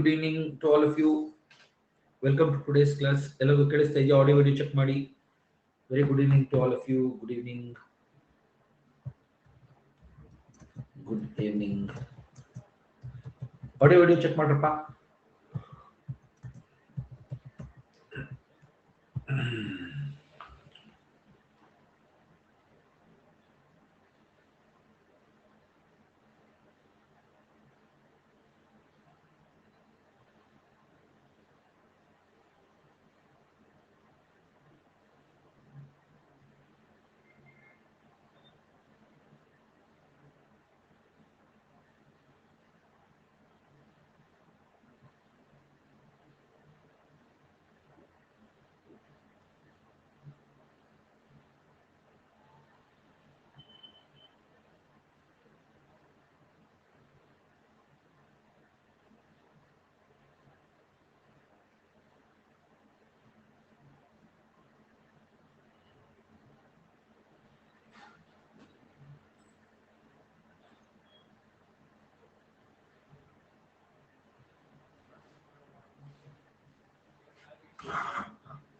good evening to all of you. Welcome to today's class. ಎಲ್ಲರಿಗೂ ಕೇಳಿಸ್ತಾ ಇದೆಯಾ? Audio video check ಮಾಡಿ. Very good evening to all of you. Good evening. Good evening. Audio video check ಮಾಡ್ರಪ್ಪ.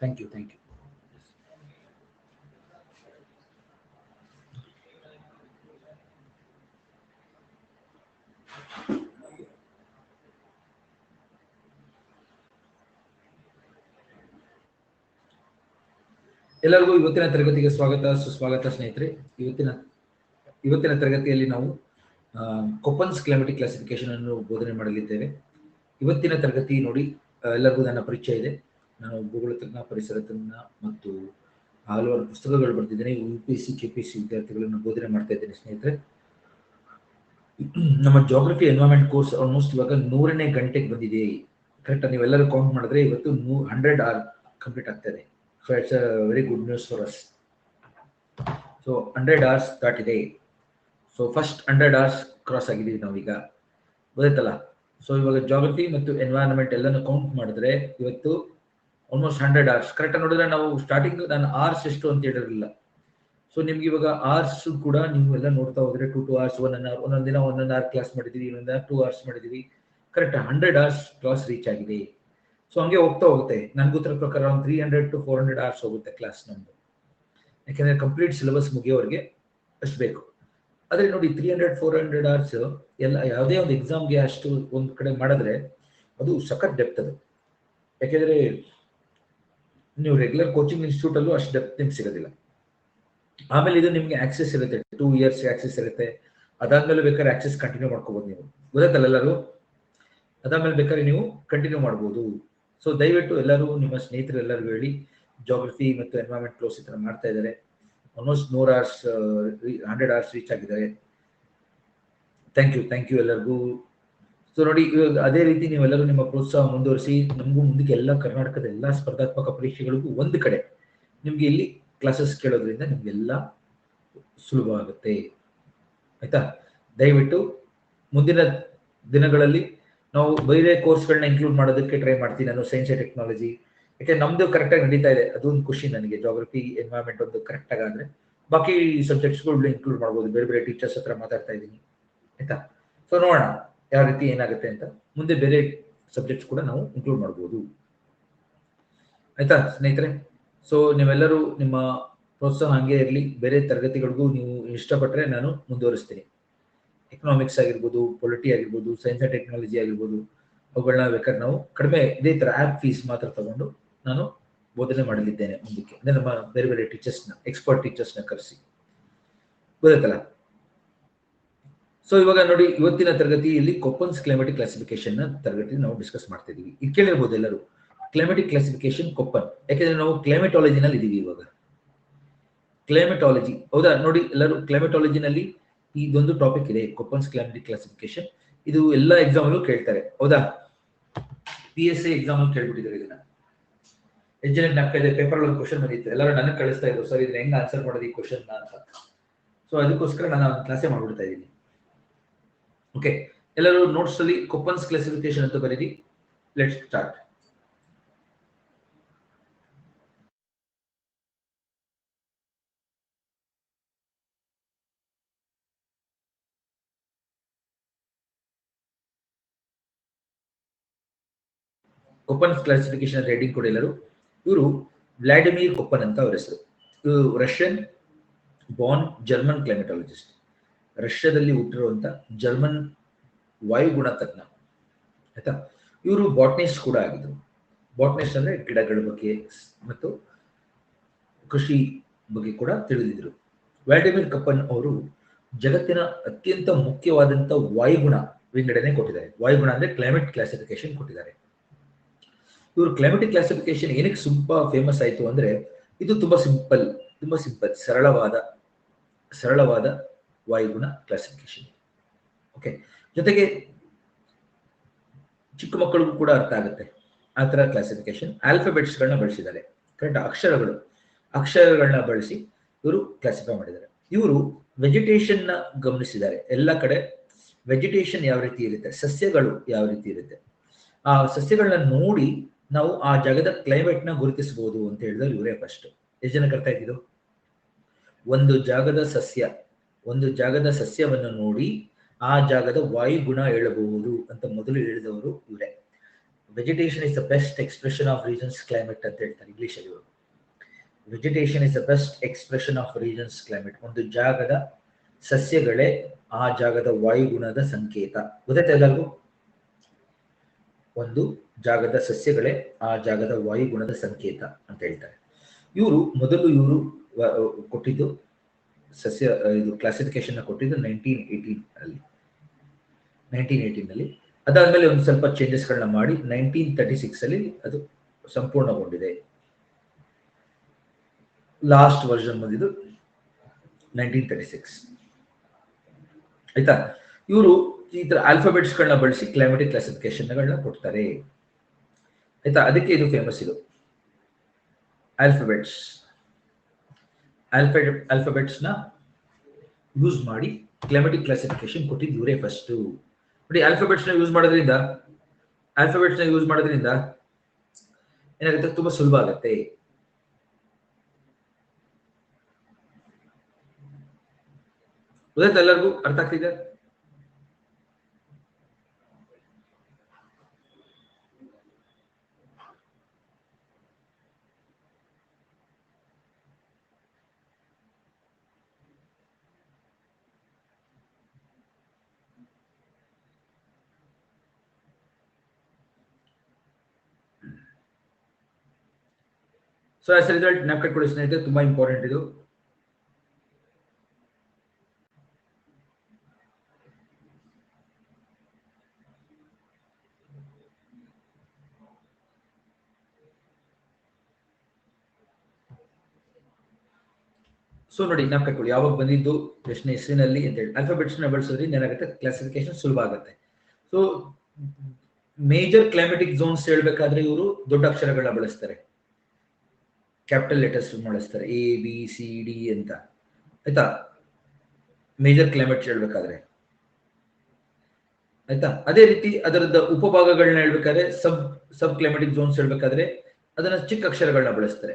Thank you. ಎಲ್ಲರಿಗೂ ಇವತ್ತಿನ ತರಗತಿಗೆ ಸ್ವಾಗತ ಸುಸ್ವಾಗತ ಸ್ನೇಹಿತರೆ. ಇವತ್ತಿನ ತರಗತಿಯಲ್ಲಿ ನಾವು ಕೊಪ್ಪನ್ಸ್ ಕ್ಲೈಮೆಟಿಕ್ ಕ್ಲಾಸಿಫಿಕೇಶನ್ ಅನ್ನು ಬೋಧನೆ ಮಾಡಲಿದ್ದೇವೆ. ಇವತ್ತಿನ ತರಗತಿ ನೋಡಿ, ಎಲ್ಲರಿಗೂ ನನ್ನ ಪರಿಚಯ ಇದೆ. ನಾನು ಭೂಗೋಳ ತಜ್ಞ, ಪರಿಸರ ತಜ್ಞ ಮತ್ತು ಹಲವಾರು ಪುಸ್ತಕಗಳು ಬರ್ತಿದ್ದೇನೆ. UPSC KPSC ವಿದ್ಯಾರ್ಥಿಗಳನ್ನು ಬೋಧನೆ ಮಾಡ್ತಾ ಇದ್ದೇನೆ ಸ್ನೇಹಿತರೆ. ನಮ್ಮ ಜಾಗ್ರಫಿ ಎನ್ವೈರನ್ಮೆಂಟ್ ಕೋರ್ಸ್ ಆಲ್ಮೋಸ್ಟ್ ಇವಾಗ 100ನೇ ಗಂಟೆಗೆ ಬಂದಿದೆ. ಕರೆಕ್ಟ್, ನೀವೆಲ್ಲರೂ ಕೌಂಟ್ ಮಾಡಿದ್ರೆ ಇವತ್ತು 100 hours ಕಂಪ್ಲೀಟ್ ಆಗ್ತಾ ಇದೆ. So it's a very good news for us. So 100 hours ದಾಟಿದೆ. ಸೊ ಫಸ್ಟ್ 100 hours ಕ್ರಾಸ್ ಆಗಿದ್ದೀವಿ ನಾವೀಗ, ಗೊತ್ತಾಯ್ತಲ್ಲ. ಸೊ ಇವಾಗ ಜಾಗ್ರಫಿ ಮತ್ತು ಎನ್ವೈರನ್ಮೆಂಟ್ ಎಲ್ಲಾನು ಕೌಂಟ್ ಮಾಡಿದ್ರೆ ಇವತ್ತು ಆಲ್ಮೋಸ್ಟ್ 100 hours. ಕರೆಕ್ಟ್ ನೋಡಿದ್ರೆ ನಾವು ಸ್ಟಾರ್ಟಿಂಗ್ ನಾನು hours ಎಷ್ಟು ಅಂತ ಹೇಳಿರಲಿಲ್ಲ. ಸೊ ನಿಮ್ಗೆ ಇವಾಗ hours ಕೂಡ ನೀವು ಎಲ್ಲ ನೋಡ್ತಾ ಹೋದ್ರೆ 2 hours, 1 hour, ಒಂದೊಂದು ದಿನ 1 hour ಕ್ಲಾಸ್ ಮಾಡಿದೀವಿ, ಇನ್ನೊಂದು 2 hours ಮಾಡಿದೀವಿ. ಕರೆಕ್ಟ್ 100 hours ಕ್ಲಾಸ್ ರೀಚ್ ಆಗಿದೆ. ಸೊ ಹಂಗೆ ಹೋಗ್ತಾ ಹೋಗುತ್ತೆ. ನನ್ಗೆ ಗೊತ್ತಿರೋ ಪ್ರಕಾರ 300 to 400 hours ಹೋಗುತ್ತೆ ಕ್ಲಾಸ್ ನಮ್ದು. ಯಾಕೆಂದ್ರೆ ಕಂಪ್ಲೀಟ್ ಸಿಲೆಬಸ್ ಮುಗಿಯೋವರೆಗೆ ಅಷ್ಟು ಬೇಕು. ಆದ್ರೆ ನೋಡಿ 300-400 hours ಎಲ್ಲ ಯಾವುದೇ ಒಂದು ಎಕ್ಸಾಮ್ಗೆ ಅಷ್ಟು ಒಂದು ಕಡೆ ಮಾಡಿದ್ರೆ ಅದು ಸಖತ್ ಡೆಪ್ತ್ ಅದು. ಯಾಕೆಂದ್ರೆ ನೀವು ರೆಗ್ಯುಲರ್ ಕೋಚಿಂಗ್ ಇನ್ಸ್ಟಿಟ್ಯೂಟ್ ಅಲ್ಲೂ ಅಷ್ಟು ಡೆಪ್ತ್ ನಿಮ್ಗೆ ಸಿಗೋದಿಲ್ಲ. ಆಮೇಲೆ ಇದು ನಿಮ್ಗೆ ಆಕ್ಸೆಸ್ ಇರುತ್ತೆ, 2 years ಆಕ್ಸೆಸ್ ಇರುತ್ತೆ. ಅದಾದ್ಮೇಲೆ ಬೇಕಾದ್ರೆ ಆಕ್ಸೆಸ್ ಕಂಟಿನ್ಯೂ ಮಾಡ್ಕೋಬಹುದು ನೀವು, ಗೊತ್ತಾಯ್ತಲ್ಲ ಎಲ್ಲರೂ. ಅದಾದ್ಮೇಲೆ ಬೇಕಾದ್ರೆ ನೀವು ಕಂಟಿನ್ಯೂ ಮಾಡ್ಬೋದು. ಸೊ ದಯವಿಟ್ಟು ಎಲ್ಲರೂ ನಿಮ್ಮ ಸ್ನೇಹಿತರು ಎಲ್ಲರಿಗೂ ಹೇಳಿ, ಜಾಗ್ರಫಿ ಮತ್ತು ಎನ್ವೈರನ್ಮೆಂಟ್ ಕ್ಲಾಸ್ ಈ ಥರ ಮಾಡ್ತಾ ಇದ್ದಾರೆ. ಆಲ್ಮೋಸ್ಟ್ 100 hours 100 hours ರೀಚ್ ಆಗಿದ್ದಾರೆ. ಥ್ಯಾಂಕ್ ಯು ಎಲ್ಲರಿಗೂ. ಸೊ ನೋಡಿ, ಇವಾಗ ಅದೇ ರೀತಿ ನೀವೆಲ್ಲರೂ ನಿಮ್ಮ ಪ್ರೋತ್ಸಾಹ ಮುಂದುವರಿಸಿ. ನಮಗೂ ಮುಂದಕ್ಕೆ ಎಲ್ಲ ಕರ್ನಾಟಕದ ಎಲ್ಲ ಸ್ಪರ್ಧಾತ್ಮಕ ಪರೀಕ್ಷೆಗಳಿಗೂ ಒಂದು ಕಡೆ ನಿಮ್ಗೆ ಇಲ್ಲಿ ಕ್ಲಾಸಸ್ ಕೇಳೋದ್ರಿಂದ ನಿಮ್ಗೆಲ್ಲ ಸುಲಭ ಆಗುತ್ತೆ, ಆಯ್ತಾ. ದಯವಿಟ್ಟು ಮುಂದಿನ ದಿನಗಳಲ್ಲಿ ನಾವು ಬೇರೆ ಕೋರ್ಸ್ಗಳನ್ನ ಇನ್ಕ್ಲೂಡ್ ಮಾಡೋದಕ್ಕೆ ಟ್ರೈ ಮಾಡ್ತೀನಿ ನಾನು, ಸೈನ್ಸ್ ಅಂಡ್ ಟೆಕ್ನಾಲಜಿ. ಯಾಕೆ ನಮ್ದು ಕರೆಕ್ಟಾಗಿ ನಡೀತಾ ಇದೆ, ಅದೊಂದು ಖುಷಿ ನನಗೆ. ಜಾಗ್ರಫಿ ಎನ್ವೈರನ್ಮೆಂಟ್ ಒಂದು ಕರೆಕ್ಟಾಗಿ ಆದರೆ ಬಾಕಿ ಸಬ್ಜೆಕ್ಟ್ಸ್ಗಳು ಇನ್ಕ್ಲೂಡ್ ಮಾಡ್ಬೋದು. ಬೇರೆ ಟೀಚರ್ಸ್ ಹತ್ರ ಮಾತಾಡ್ತಾ ಇದ್ದೀನಿ, ಆಯ್ತಾ. ಸೊ ನೋಡೋಣ ಯಾವ ರೀತಿ ಏನಾಗುತ್ತೆ ಅಂತ. ಮುಂದೆ ಬೇರೆ ಸಬ್ಜೆಕ್ಟ್ಸ್ ಕೂಡ ನಾವು ಇನ್ಕ್ಲೂಡ್ ಮಾಡ್ಬೋದು, ಆಯ್ತಾ ಸ್ನೇಹಿತರೆ. ಸೊ ನೀವೆಲ್ಲರೂ ನಿಮ್ಮ ಪ್ರೋತ್ಸಾಹ ಹಂಗೆ ಇರಲಿ. ಬೇರೆ ತರಗತಿಗಳಿಗೂ ನೀವು ಇಷ್ಟಪಟ್ಟರೆ ನಾನು ಮುಂದುವರಿಸ್ತೀನಿ. ಎಕನಾಮಿಕ್ಸ್ ಆಗಿರ್ಬೋದು, ಪೊಲಿಟಿ ಆಗಿರ್ಬೋದು, ಸೈನ್ಸ್ ಅಂಡ್ ಟೆಕ್ನಾಲಜಿ ಆಗಿರ್ಬೋದು, ಅವುಗಳನ್ನ ಬೇಕಾದ್ರೆ ನಾವು ಕಡಿಮೆ ಇದೇ ಥರ ಆ್ಯಪ್ ಫೀಸ್ ಮಾತ್ರ ತಗೊಂಡು ನಾನು ಬೋಧನೆ ಮಾಡಲಿದ್ದೇನೆ ಮುಂದಕ್ಕೆ. ಅಂದರೆ ನಮ್ಮ ಬೇರೆ ಟೀಚರ್ಸ್ನ, ಎಕ್ಸ್ಪರ್ಟ್ ಟೀಚರ್ಸ್ನ ಕರೆಸಿ, ಗೊತ್ತಾಯ್ತಲ್ಲ. ಸೊ ಇವಾಗ ನೋಡಿ, ಇವತ್ತಿನ ತರಗತಿಯಲ್ಲಿ ಕೊಪ್ಪನ್ಸ್ ಕ್ಲೈಮೆಟಿಕ್ ಕ್ಲಾಸಿಫಿಕೇಶನ್ ತರಗತಿ ನಾವು ಡಿಸ್ಕಸ್ ಮಾಡ್ತಾ ಇದೀವಿ. ಇದು ಕೇಳಿರ್ಬೋದು ಎಲ್ಲರೂ, ಕ್ಲೈಮೆಟಿಕ್ ಕ್ಲಾಸಿಫಿಕೇಶನ್ ಕೊಪ್ಪನ್. ಯಾಕೆಂದ್ರೆ ನಾವು ಕ್ಲೈಮೆಟಾಲಜಿನಲ್ಲಿ ಇದೀವಿ ಇವಾಗ. ಕ್ಲೈಮೆಟಾಲಜಿ, ಹೌದಾ. ನೋಡಿ ಎಲ್ಲರೂ, ಕ್ಲೈಮೆಟಾಲಜಿನಲ್ಲಿ ಇದೊಂದು ಟಾಪಿಕ್ ಇದೆ, ಕೊಪ್ಪನ್ಸ್ ಕ್ಲೈಮೆಟಿಕ್ ಕ್ಲಾಸಿಫಿಕೇಶನ್. ಇದು ಎಲ್ಲ ಎಕ್ಸಾಮ್ ಅಲ್ಲೂ ಕೇಳ್ತಾರೆ, ಹೌದಾ. PSA ಎಕ್ಸಾಮ್ ಅಲ್ಲಿ ಕೇಳ್ಬಿಟ್ಟಿದ್ದಾರೆ ಇದನ್ನ. ಎಂಜಿನಿಯರ್ ನಾಲ್ಕ ಇದೆ ಪೇಪರ್ ಒಂದು ಕ್ವಶನ್ ಬಂದಿತ್ತು, ಎಲ್ಲರೂ ನನಗೆ ಕಳಿಸ್ತಾ ಇದ್ರು, ಸರ್ ಇದನ್ನ ಹೆಂಗ್ ಆನ್ಸರ್ ಮಾಡೋದು ಈ ಕ್ವಶನ್ ಅಂತ. ಸೊ ಅದಕ್ಕೋಸ್ಕರ ನಾನು ಕ್ಲಾಸೇ ಮಾಡ್ಬಿಡ್ತಾ ಇದ್ದೀನಿ. ಓಕೆ, ಎಲ್ಲರೂ ನೋಟ್ಸ್ ಅಲ್ಲಿ ಕೊಪ್ಪನ್ಸ್ ಕ್ಲಾಸಿಫಿಕೇಶನ್ ಅಂತ ಬರೀರಿ. Let's start. Koppen classification heading ಕೂಡ ಎಲ್ಲರೂ. ಇವರು ವ್ಲಾಡಿಮಿರ್ ಕೊಪ್ಪನ್ ಅಂತ ಅವರ ಹೆಸರು. ಇವರು ರಷ್ಯನ್ ಬಾರ್ನ್ ಜರ್ಮನ್ ಕ್ಲೈಮೆಟಾಲಜಿಸ್ಟ್, ರಷ್ಯಾದಲ್ಲಿ ಹುಟ್ಟಿರುವಂತ ಜರ್ಮನ್ ವಾಯುಗುಣ ತಜ್ಞ ಆಯ್ತಾ. ಇವರು ಬಾಟ್ನಿಸ್ಟ್ ಕೂಡ ಆಗಿದ್ರು. ಬಾಟ್ನಿಸ್ಟ್ ಅಂದ್ರೆ ಗಿಡಗಳ ಬಗ್ಗೆ ಮತ್ತು ಕೃಷಿ ಬಗ್ಗೆ ಕೂಡ ತಿಳಿದಿದ್ರು. ವ್ಲಾಡಿಮಿರ್ ಕೊಪ್ಪನ್ ಅವರು ಜಗತ್ತಿನ ಅತ್ಯಂತ ಮುಖ್ಯವಾದಂತ ವಾಯುಗುಣ ವಿಂಗಡಣೆ ಕೊಟ್ಟಿದ್ದಾರೆ. ವಾಯುಗುಣ ಅಂದ್ರೆ ಕ್ಲೈಮೇಟ್ ಕ್ಲಾಸಿಫಿಕೇಶನ್ ಕೊಟ್ಟಿದ್ದಾರೆ. ಇವರು ಕ್ಲೈಮೆಟಿಕ್ ಕ್ಲಾಸಿಫಿಕೇಶನ್ ಏನಕ್ಕೆ ತುಂಬಾ ಫೇಮಸ್ ಆಯಿತು ಅಂದ್ರೆ ಇದು ತುಂಬಾ ಸಿಂಪಲ್, ಸರಳವಾದ ವಾಯುಗುಣ ಕ್ಲಾಸಿಫಿಕೇಶನ್. ಓಕೆ, ಜೊತೆಗೆ ಚಿಕ್ಕ ಮಕ್ಕಳಿಗೂ ಕೂಡ ಅರ್ಥ ಆಗುತ್ತೆ ಆ ತರ ಕ್ಲಾಸಿಫಿಕೇಶನ್. ಆಲ್ಫಾಬೆಟ್ಸ್ ಗಳನ್ನ ಬಳಸಿದ್ದಾರೆ, ಕರೆಕ್ಟ್, ಅಕ್ಷರಗಳನ್ನ ಬಳಸಿ ಇವರು ಕ್ಲಾಸಿಫೈ ಮಾಡಿದ್ದಾರೆ. ಇವರು ವೆಜಿಟೇಷನ್ ನ ಗಮನಿಸಿದ್ದಾರೆ. ಎಲ್ಲ ಕಡೆ ವೆಜಿಟೇಷನ್ ಯಾವ ರೀತಿ ಇರುತ್ತೆ, ಸಸ್ಯಗಳು ಯಾವ ರೀತಿ ಇರುತ್ತೆ, ಆ ಸಸ್ಯಗಳನ್ನ ನೋಡಿ ನಾವು ಆ ಜಾಗದ ಕ್ಲೈಮೇಟ್ ನ ಗುರುತಿಸಬಹುದು ಅಂತ ಹೇಳಿದ್ರೆ ಇವರೇ ಫಸ್ಟ್. ಎಷ್ಟು ಜನಕ್ಕೆ ಅರ್ಥ ಆಯ್ತಿದ್ದು? ಒಂದು ಜಾಗದ ಸಸ್ಯವನ್ನು ನೋಡಿ ಆ ಜಾಗದ ವಾಯುಗುಣ ಹೇಳಬಹುದು ಅಂತ ಮೊದಲು ಹೇಳಿದವರು ಇವರೇ. Vegetation is the best expression of regions climate ಅಂತ ಹೇಳ್ತಾರೆ ಇಂಗ್ಲಿಷ್ ಅಲ್ಲಿ ಇವರು. Vegetation is the best expression of regions climate. ಒಂದು ಜಾಗದ ಸಸ್ಯಗಳೇ ಆ ಜಾಗದ ವಾಯುಗುಣದ ಸಂಕೇತ. ಗೊತ್ತಾಯ್ತಾ ಎಲ್ಲರಿಗೂ? ಒಂದು ಜಾಗದ ಸಸ್ಯಗಳೇ ಆ ಜಾಗದ ವಾಯುಗುಣದ ಸಂಕೇತ ಅಂತ ಹೇಳ್ತಾರೆ. ಇವರು ಕೊಟ್ಟಿದ್ದು ಇದು ಕ್ಲಾಸಿಫಿಕೇಶನ್ ಕೊಟ್ಟಿದ್ದು 1918 ನಲ್ಲಿ. ಅದಾದ್ಮೇಲೆ ಒಂದು ಸ್ವಲ್ಪ ಚೇಂಜಸ್ ಗಳನ್ನ ಮಾಡಿ 1936 ಅಲ್ಲಿ ಅದು ಸಂಪೂರ್ಣಗೊಂಡಿದೆ. ಲಾಸ್ಟ್ ವರ್ಷನ್ ಬಂದಿದ್ದು 1936 ಆಯ್ತಾ. ಇವರು ಈ ತರ ಆಲ್ಫಾಬೆಟ್ಸ್ ಗಳನ್ನ ಬಳಸಿ ಕ್ಲೈಮೆಟಿಕ್ ಕ್ಲಾಸಿಫಿಕೇಶನ್ ಗಳನ್ನ ಕೊಡ್ತಾರೆ ಆಯ್ತಾ. ಅದಕ್ಕೆ ಇದು ಫೇಮಸ್. ಇದು ಆಲ್ಫಾಬೆಟ್ಸ್ ನ ಯೂಸ್ ಮಾಡಿ ಕ್ಲೈಮೆಟಿಕ್ ಕ್ಲಾಸಿಫಿಕೇಶನ್ ಕೊಟ್ಟಿದ್ದು ಇವರೇ ಫಸ್ಟ್. ನೋಡಿ, ಆಲ್ಫಾಬೆಟ್ಸ್ ನ ಯೂಸ್ ಮಾಡೋದ್ರಿಂದ ಏನಾಗುತ್ತೆ, ತುಂಬಾ ಸುಲಭ ಆಗುತ್ತೆ. ಗೊತ್ತಾಯ್ತು ಎಲ್ಲರಿಗೂ? ಅರ್ಥ ಆಗ್ತಿದೆ? ಸೊ ಆಸ್ ರಿಸಲ್ಟ್ ನ್ಯಾಪ್ಕಟ್ ಕೊಡಿ ಸ್ನೇಹಿತರೆ, ತುಂಬಾ ಇಂಪಾರ್ಟೆಂಟ್ ಇದು. ಸೊ ನೋಡಿ, ಜ್ಞಾಪಕ ಇಟ್ಕೊಳ್ಳಿ ಯಾವಾಗ ಬಂದಿದ್ದು, ಎಷ್ಟನೇ ಇಸ್ವಿನಲ್ಲಿ ಅಂತ ಹೇಳಿ. ಆಲ್ಫಾಬೆಟ್ಸ್ ನ ಬಳಸೋದ್ರಿಂದ ಏನಾಗುತ್ತೆ, ಕ್ಲಾಸಿಫಿಕೇಶನ್ ಸುಲಭ ಆಗುತ್ತೆ. ಸೊ ಮೇಜರ್ ಕ್ಲೈಮೆಟಿಕ್ ಝೋನ್ಸ್ ಹೇಳ್ಬೇಕಾದ್ರೆ ಇವರು ದೊಡ್ಡ ಅಕ್ಷರಗಳನ್ನ ಬಳಸ್ತಾರೆ, ಕ್ಯಾಪಿಟಲ್ ಲೆಟರ್ಸ್ ಬಳಸ್ತಾರೆ, ABCD ಅಂತ ಆಯ್ತಾ. ಮೇಜರ್ ಕ್ಲೈಮೇಟ್ ಹೇಳ್ಬೇಕಾದ್ರೆ ಆಯ್ತಾ. ಅದೇ ರೀತಿ ಅದರದ ಉಪಭಾಗಗಳನ್ನ ಹೇಳ್ಬೇಕಾದ್ರೆ, ಸಬ್ ಕ್ಲೈಮೆಟಿಕ್ ಝೋನ್ಸ್ ಹೇಳ್ಬೇಕಾದ್ರೆ ಅದನ್ನ ಚಿಕ್ಕ ಅಕ್ಷರಗಳನ್ನ ಬಳಸ್ತಾರೆ,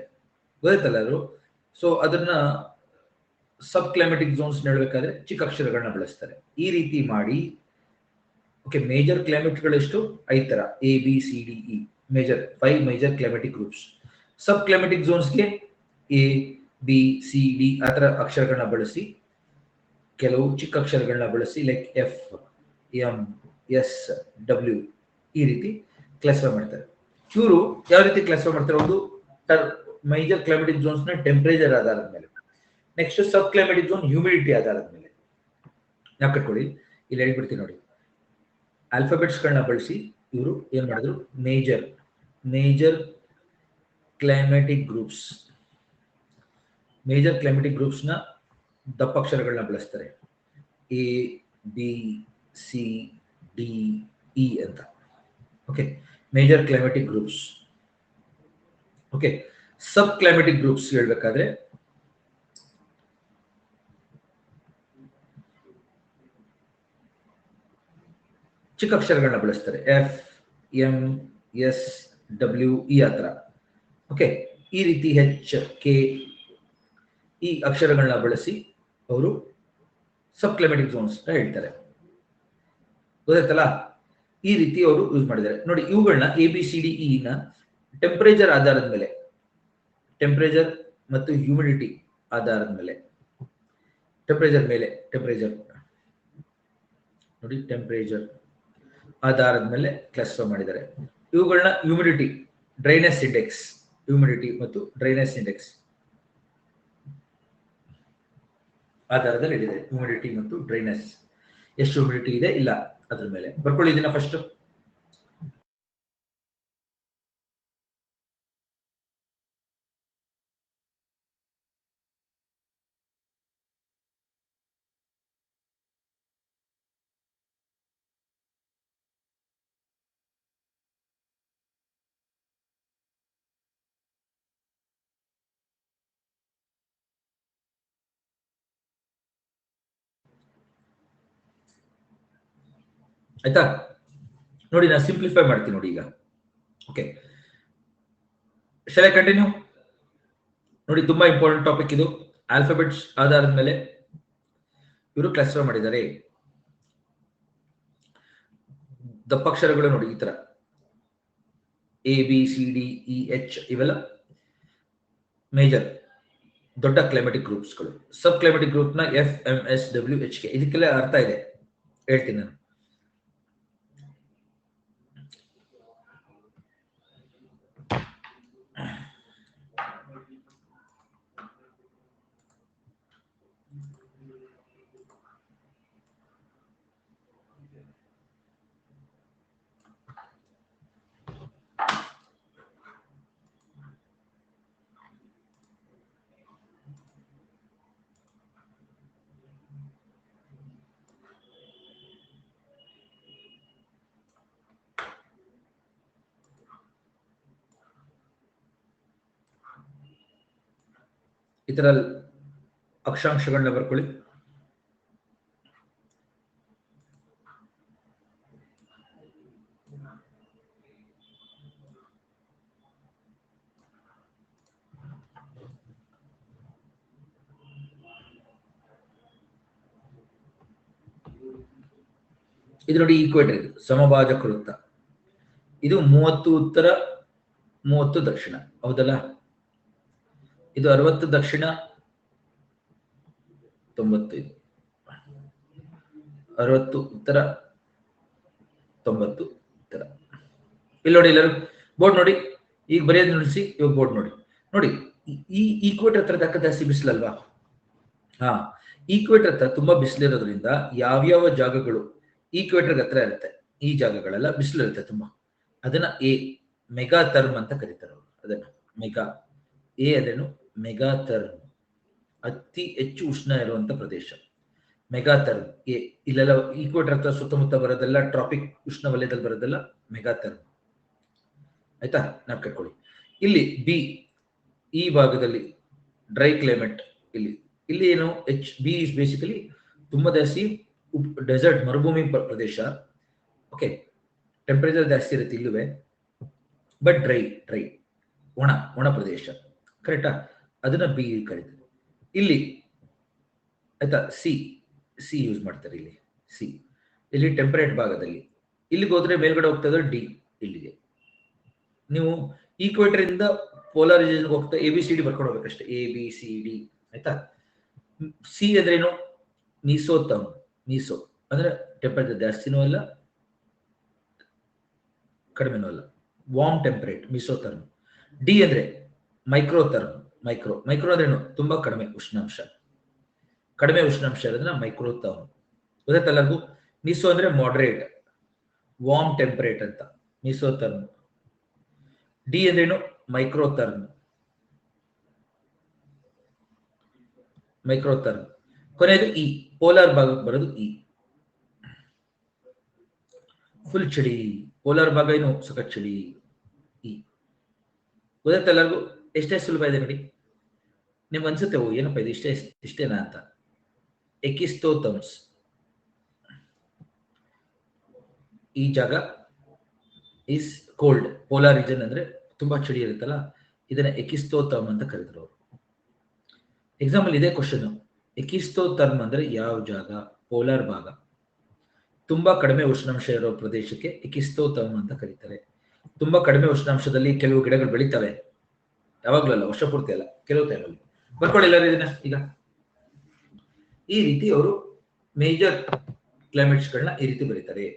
ಗೊತ್ತಾಯ್ತಲ್ಲ ಅವರು. ಸೊ ಅದನ್ನ ಸಬ್ ಕ್ಲೈಮೆಟಿಕ್ ಝೋನ್ಸ್ ಹೇಳ್ಬೇಕಾದ್ರೆ ಚಿಕ್ಕ ಅಕ್ಷರಗಳನ್ನ ಬಳಸ್ತಾರೆ. ಈ ರೀತಿ ಮಾಡಿ ಓಕೆ. ಮೇಜರ್ ಕ್ಲೈಮೇಟ್ಗಳು ಎಷ್ಟು? 5 ತರ, ABCDE major, 5 major climatic groups. Sub climatic ಝೋನ್ಸ್ಗೆ ABCD ಆ ತರ ಅಕ್ಷರಗಳನ್ನ ಬಳಸಿ, ಕೆಲವು ಚಿಕ್ಕ ಅಕ್ಷರಗಳನ್ನ ಬಳಸಿ ಲೈಕ್ FMSW ಈ ರೀತಿ ಕ್ಲಾಸಿಫೈ ಮಾಡ್ತಾರೆ. ಇವರು ಯಾವ ರೀತಿ ಕ್ಲಾಸಿಫೈ ಮಾಡ್ತಾರೆ? ಒಂದು ಮೇಜರ್ ಕ್ಲೈಮೆಟಿಕ್ ಝೋನ್ಸ್ ನ ಟೆಂಪರೇಚರ್ ಆಧಾರದ ಮೇಲೆ, ನೆಕ್ಸ್ಟ್ ಸಬ್ ಕ್ಲೈಮೆಟಿಕ್ ಝೋನ್ ಹ್ಯೂಮಿಡಿಟಿ ಆಧಾರದ ಮೇಲೆ. ನಾವು ಕಟ್ಕೊಳ್ಳಿ, ಇಲ್ಲಿ ಹೇಳ್ಬಿಡ್ತೀನಿ ನೋಡಿ. ಆಲ್ಫಾಬೆಟ್ಸ್ ಗಳನ್ನ ಬಳಸಿ ಇವರು ಏನ್ ಮಾಡಿದ್ರು, ಮೇಜರ್ ಕ್ಲೈಮೆಟಿಕ್ ಗ್ರೂಪ್ಸ್ ನ ದಪ್ಪ ಅಕ್ಷರಗಳನ್ನ ಬಳಸ್ತಾರೆ, ABCDE ಅಂತ. Okay, major climatic groups. Okay, sub climatic groups ಹೇಳ್ಬೇಕಾದ್ರೆ ಚಿಕ್ಕ ಅಕ್ಷರಗಳನ್ನ ಬಳಸ್ತಾರೆ, FMSWE ಆ ತರ. ಓಕೆ, ಈ ರೀತಿ HK ಈ ಅಕ್ಷರಗಳನ್ನ ಬಳಸಿ ಅವರು ಸಬ್ ಕ್ಲೈಮೆಟಿಕ್ ಝೋನ್ಸ್ ಹೇಳ್ತಾರೆ, ಗೊತ್ತಾಯ್ತಲ್ಲ. ಈ ರೀತಿ ಅವರು ಯೂಸ್ ಮಾಡಿದ್ದಾರೆ ನೋಡಿ. ಇವುಗಳನ್ನ ABCDE ನ ಟೆಂಪರೇಚರ್ ಆಧಾರದ ಮೇಲೆ, ಟೆಂಪರೇಚರ್ ಮತ್ತು ಹ್ಯೂಮಿಡಿಟಿ ಆಧಾರದ ಮೇಲೆ, ಟೆಂಪರೇಚರ್ ನೋಡಿ, ಟೆಂಪರೇಚರ್ ಆಧಾರದ ಮೇಲೆ ಕ್ಲಾಸಿಫೈ ಮಾಡಿದ್ದಾರೆ. ಇವುಗಳನ್ನ ಹ್ಯೂಮಿಡಿಟಿ, ಡ್ರೈನೆಸ್ ಇಂಡೆಕ್ಸ್, ಹ್ಯೂಮಿಡಿಟಿ ಮತ್ತು ಡ್ರೈನೆಸ್ ಇಂಡೆಕ್ಸ್ ಆಧಾರದಲ್ಲಿ ಹೇಳಿದೆ. ಹ್ಯೂಮಿಡಿಟಿ ಮತ್ತು ಡ್ರೈನೆಸ್, ಎಷ್ಟು ಹ್ಯೂಮಿಡಿಟಿ ಇದೆ ಇಲ್ಲ ಅದ್ರ ಮೇಲೆ ಬರ್ಕೊಳ್ಳಿ. ಇದನ್ನ ಫಸ್ಟ್ ಆಯ್ತಾ. ನೋಡಿ ನಾನು ಸಿಂಪ್ಲಿಫೈ ಮಾಡ್ತೀನಿ ನೋಡಿ ಈಗ. Okay, shall I continue? ನೋಡಿ ತುಂಬಾ ಇಂಪಾರ್ಟೆಂಟ್ ಟಾಪಿಕ್ ಇದು. ಆಲ್ಫಾಬೆಟ್ಸ್ ಆಧಾರದ ಮೇಲೆ ಇವರು ಕ್ಲಾಸಿಫೈ ಮಾಡಿದ್ದಾರೆ. ದಪ್ಪಾಕ್ಷರಗಳು ನೋಡಿ ಈ ತರ ABCDEH ಇವೆಲ್ಲ ಮೇಜರ್ ದೊಡ್ಡ ಕ್ಲೈಮೆಟಿಕ್ ಗ್ರೂಪ್ಸ್ಗಳು. ಸಬ್ ಕ್ಲೈಮೆಟಿಕ್ ಗ್ರೂಪ್ ನ FMSWHK. ಇದಕ್ಕೆಲ್ಲ ಅರ್ಥ ಇದೆ, ಹೇಳ್ತೀನಿ ನಾನು. ಈ ತರ ಅಕ್ಷಾಂಶಗಳನ್ನ ಬರ್ಕೊಳ್ಳಿ. ಇದು ನೋಡಿ ಈಕ್ವೇಟರ್, ಇದು ಸಮಭಾಜಕ ವೃತ್ತ. ಇದು 30 ಉತ್ತರ 30 ದಕ್ಷಿಣ, ಹೌದಲ್ಲ? ಇದು 60 ದಕ್ಷಿಣ 90, 60 ಉತ್ತರ 90 ಉತ್ತರ. ಇಲ್ಲಿ ನೋಡಿ ಎಲ್ಲರೂ ಬೋರ್ಡ್ ನೋಡಿ, ಈಗ ಬರೆಯೋದು ನುಡಿಸಿ, ಇವಾಗ ಬೋರ್ಡ್ ನೋಡಿ. ನೋಡಿ ಈ ಈಕ್ವೇಟರ್ ಹತ್ರ ತಕ್ಕ ಜಾಸ್ತಿ ಬಿಸಿಲಲ್ವಾ? ಹಾ, ಈಕ್ವೇಟರ್ ಹತ್ರ ತುಂಬಾ ಬಿಸಿಲಿರೋದ್ರಿಂದ ಯಾವ್ಯಾವ ಜಾಗಗಳು ಈಕ್ವೇಟರ್ ಹತ್ರ ಇರುತ್ತೆ, ಈ ಜಾಗಗಳೆಲ್ಲ ಬಿಸಿಲು ಇರುತ್ತೆ ತುಂಬಾ. ಅದನ್ನ ಮೆಗಾ ಥರ್ಮ್ ಅಂತ ಕರೀತಾರೆ ಅವರು. ಅದನ್ನ ಮೆಗಾ ಅದೇನು ಮೆಗಾ ಥರ್ಮ್, ಅತಿ ಹೆಚ್ಚು ಉಷ್ಣ ಇರುವಂತ ಪ್ರದೇಶ ಮೆಗಾ ಥರ್ಮ್. ಇಲ್ಲೆಲ್ಲ ಈಕ್ವೇಟರ್ ಹತ್ರ ಸುತ್ತಮುತ್ತ ಬರೋದೆಲ್ಲ ಟ್ರಾಪಿಕ್ ಉಷ್ಣ ವಲಯದಲ್ಲಿ ಬರೋದೆಲ್ಲ ಮೆಗಾ ಥರ್ಮ್. ಆಯ್ತಾ, ನಾವು ಕಟ್ಕೊಳ್ಳಿ. ಇಲ್ಲಿ ಬಿ, ಈ ಭಾಗದಲ್ಲಿ ಡ್ರೈ ಕ್ಲೈಮೇಟ್. ಇಲ್ಲಿ ಏನು ಬಿ ಇಸ್ ಬೇಸಿಕಲಿ ತುಂಬಾ ಜಾಸ್ತಿ ಡೆಸರ್ಟ್, ಮರುಭೂಮಿ ಪ್ರದೇಶ. ಓಕೆ, ಟೆಂಪರೇಚರ್ ಜಾಸ್ತಿ ಇರುತ್ತೆ ಇಲ್ಲುವೆ, ಬಟ್ ಡ್ರೈ ಒಣ ಪ್ರದೇಶ. ಕರೆಕ್ಟಾ? ಅದನ್ನ ಬಿ ಕರೀತಾರೆ. ಇಲ್ಲಿ ಆಯ್ತಾ, ಸಿ ಯೂಸ್ ಮಾಡ್ತಾರೆ. ಇಲ್ಲಿ ಟೆಂಪರೇಟ್ ಭಾಗದಲ್ಲಿ. ಇಲ್ಲಿಗೆ ಹೋದ್ರೆ ಮೇಲ್ಗಡೆ ಹೋಗ್ತದೆ ಡಿ. ಇಲ್ಲಿಗೆ ನೀವು ಈಕ್ವೇಟರ್ ಇಂದ ಪೋಲಾರ್ ರೀಜನ್ ಹೋಗ್ತಾ ABCD ಬರ್ಕೊಂಡು ಹೋಗ್ಬೇಕಷ್ಟೇ, ABCD. ಆಯ್ತಾ? ಸಿ ಅಂದ್ರೇನು? ಮೀಸೋ ಅಂದ್ರೆ ಟೆಂಪರೇಚರ್ ಜಾಸ್ತಿನೂ ಅಲ್ಲ ಕಡಿಮೆನೂ ಅಲ್ಲ, ವಾರ್ಮ್ ಟೆಂಪರೇಟ್, ಮೀಸೋಥರ್ಮ್. ಡಿ ಅಂದ್ರೆ ಮೈಕ್ರೋಥರ್ಮ್. ಮೈಕ್ರೋ ಅಂದ್ರೇನು? ತುಂಬಾ ಕಡಿಮೆ ಉಷ್ಣಾಂಶ ಇರೋದನ್ನ ಮೈಕ್ರೋಥರ್ಮ್. ಗೊತ್ತಾಯ್ತಲ್ಲರಿಗೂ? ಮೀಸೋ ಅಂದ್ರೆ ಮಾಡರೇಟ್, ವಾರ್ಮ್ ಟೆಂಪರೇಟ್ ಅಂತ ಮೀಸೋಥರ್ಮ್. ಡಿ ಅಂದ್ರೇನು? ಮೈಕ್ರೋಥರ್ಮ್. ಕೊನೆಯದು ಇ, ಪೋಲಾರ್ ಭಾಗಕ್ಕೆ ಬರೋದು ಇ. ಫುಲ್ ಚಳಿ, ಪೋಲಾರ್ ಭಾಗ ಏನು ಸಖತ್ ಚಳಿ, ಇ. ಗೊತ್ತಾಯ್ತಲ್ಲರಿಗೂ? ಎಷ್ಟೇ ಸುಲಭ ಇದೆ ನೋಡಿ. ನಿಮ್ಗೆ ಅನ್ಸುತ್ತೆ ಓ ಏನಪ್ಪ ಇದು ಇಷ್ಟೇನಾ ಅಂತ. ಎಕಿಸ್ತೋಥರ್ಮ್ಸ್, ಈ ಜಾಗ ಈಸ್ ಕೋಲ್ಡ್. ಪೋಲಾರ್ ರೀಜನ್ ಅಂದ್ರೆ ತುಂಬಾ ಚಳಿ ಇರುತ್ತಲ್ಲ, ಇದನ್ನ ಎಕಿಸ್ತೋಥರ್ಮ್ ಅಂತ ಕರೀತಾರೆ ಅವರು. ಎಕ್ಸಾಂಪಲ್ ಇದೇ ಕ್ವಶನ್, ಎಕಿಸ್ತೋಥರ್ಮ್ ಅಂದ್ರೆ ಯಾವ ಜಾಗ? ಪೋಲಾರ್ ಭಾಗ. ತುಂಬಾ ಕಡಿಮೆ ಉಷ್ಣಾಂಶ ಇರೋ ಪ್ರದೇಶಕ್ಕೆ ಎಕಿಸ್ತೋತಮ್ ಅಂತ ಕರೀತಾರೆ. ತುಂಬಾ ಕಡಿಮೆ ಉಷ್ಣಾಂಶದಲ್ಲಿ ಕೆಲವು ಗಿಡಗಳು ಬೆಳೀತವೆ, ಯಾವಾಗ್ಲೂ ಅಲ್ಲ, ವರ್ಷ ಪೂರ್ತಿ ಅಲ್ಲ, ಕೆಲವು ಟೈಮಲ್ಲಿ. ಬರ್ಕೊಳ್ಳಿ ಎಲ್ಲರೂ ಇದನ್ನ. ಈಗ ಈ ರೀತಿ ಅವರು ಮೇಜರ್ ಕ್ಲೈಮೇಟ್ಸ್ ಗಳನ್ನ ಈ ರೀತಿ ಬರೀತಾರೆ.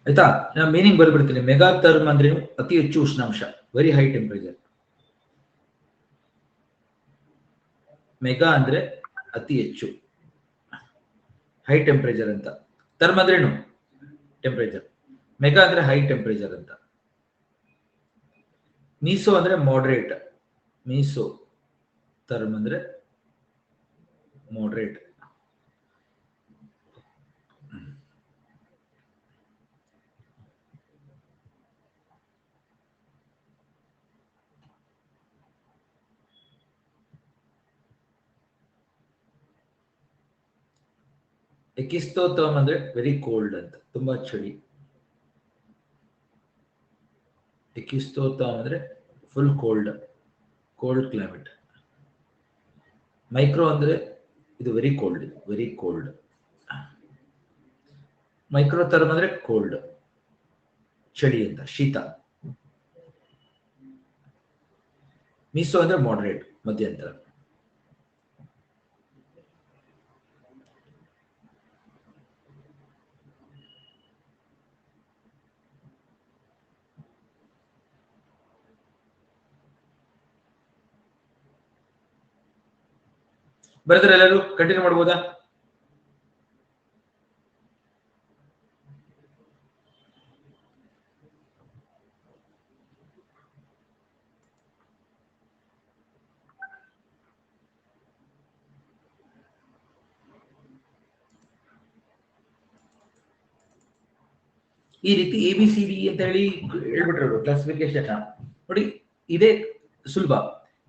ಆಯ್ತಾ? ನಾನು ಮೀನಿಂಗ್ ಬರ್ಬಿಡ್ತೀನಿ. ಮೆಗಾ ಥರ್ಮ್ ಅಂದ್ರೆ ಅತಿ ಹೆಚ್ಚು ಉಷ್ಣಾಂಶ, ವೆರಿ ಹೈ ಟೆಂಪರೇಚರ್. ಮೆಗಾ ಅಂದ್ರೆ ಅತಿ ಹೆಚ್ಚು, ಹೈ ಟೆಂಪರೇಚರ್ ಅಂತ. ಥರ್ಮ್ ಅಂದ್ರೇನು? ಟೆಂಪರೇಚರ್. ಮೆಗಾ ಅಂದ್ರೆ ಹೈ ಟೆಂಪರೇಚರ್ ಅಂತ. ಮೀಸೋ ಅಂದ್ರೆ ಮಾಡರೇಟ್. ಮೀಸೋ ಥರ್ಮ್ ಅಂದ್ರೆ ಮಾಡರೇಟ್. ಎಕಿಸ್ತೋತಮ್ ಅಂದ್ರೆ ವೆರಿ ಕೋಲ್ಡ್ ಅಂತ, ತುಂಬಾ ಚಳಿ. ಎಕಿಸ್ತೋತಮ್ ಅಂದ್ರೆ full cold, cold climate. Micro ಅಂದ್ರೆ ಇದು very cold, very cold. Micro therm ಅಂದ್ರೆ ಕೋಲ್ಡ್, ಚಳಿ ಅಂತ, ಶೀತ. ಮೀಸೋ ಅಂದ್ರೆ ಮಾಡರೇಟ್, ಮಧ್ಯಂತರ. ಬರೆದ್ರೆ ಎಲ್ಲರೂ ಕಂಟಿನ್ಯೂ ಮಾಡ್ಬೋದಾ? ಈ ರೀತಿ ABCD ಅಂತ ಹೇಳಿ ಹೇಳ್ಬಿಟ್ರು ಕ್ಲಾಸಿಫಿಕೇಶನ್. ನೋಡಿ, ಇದೇ ಸುಲಭ.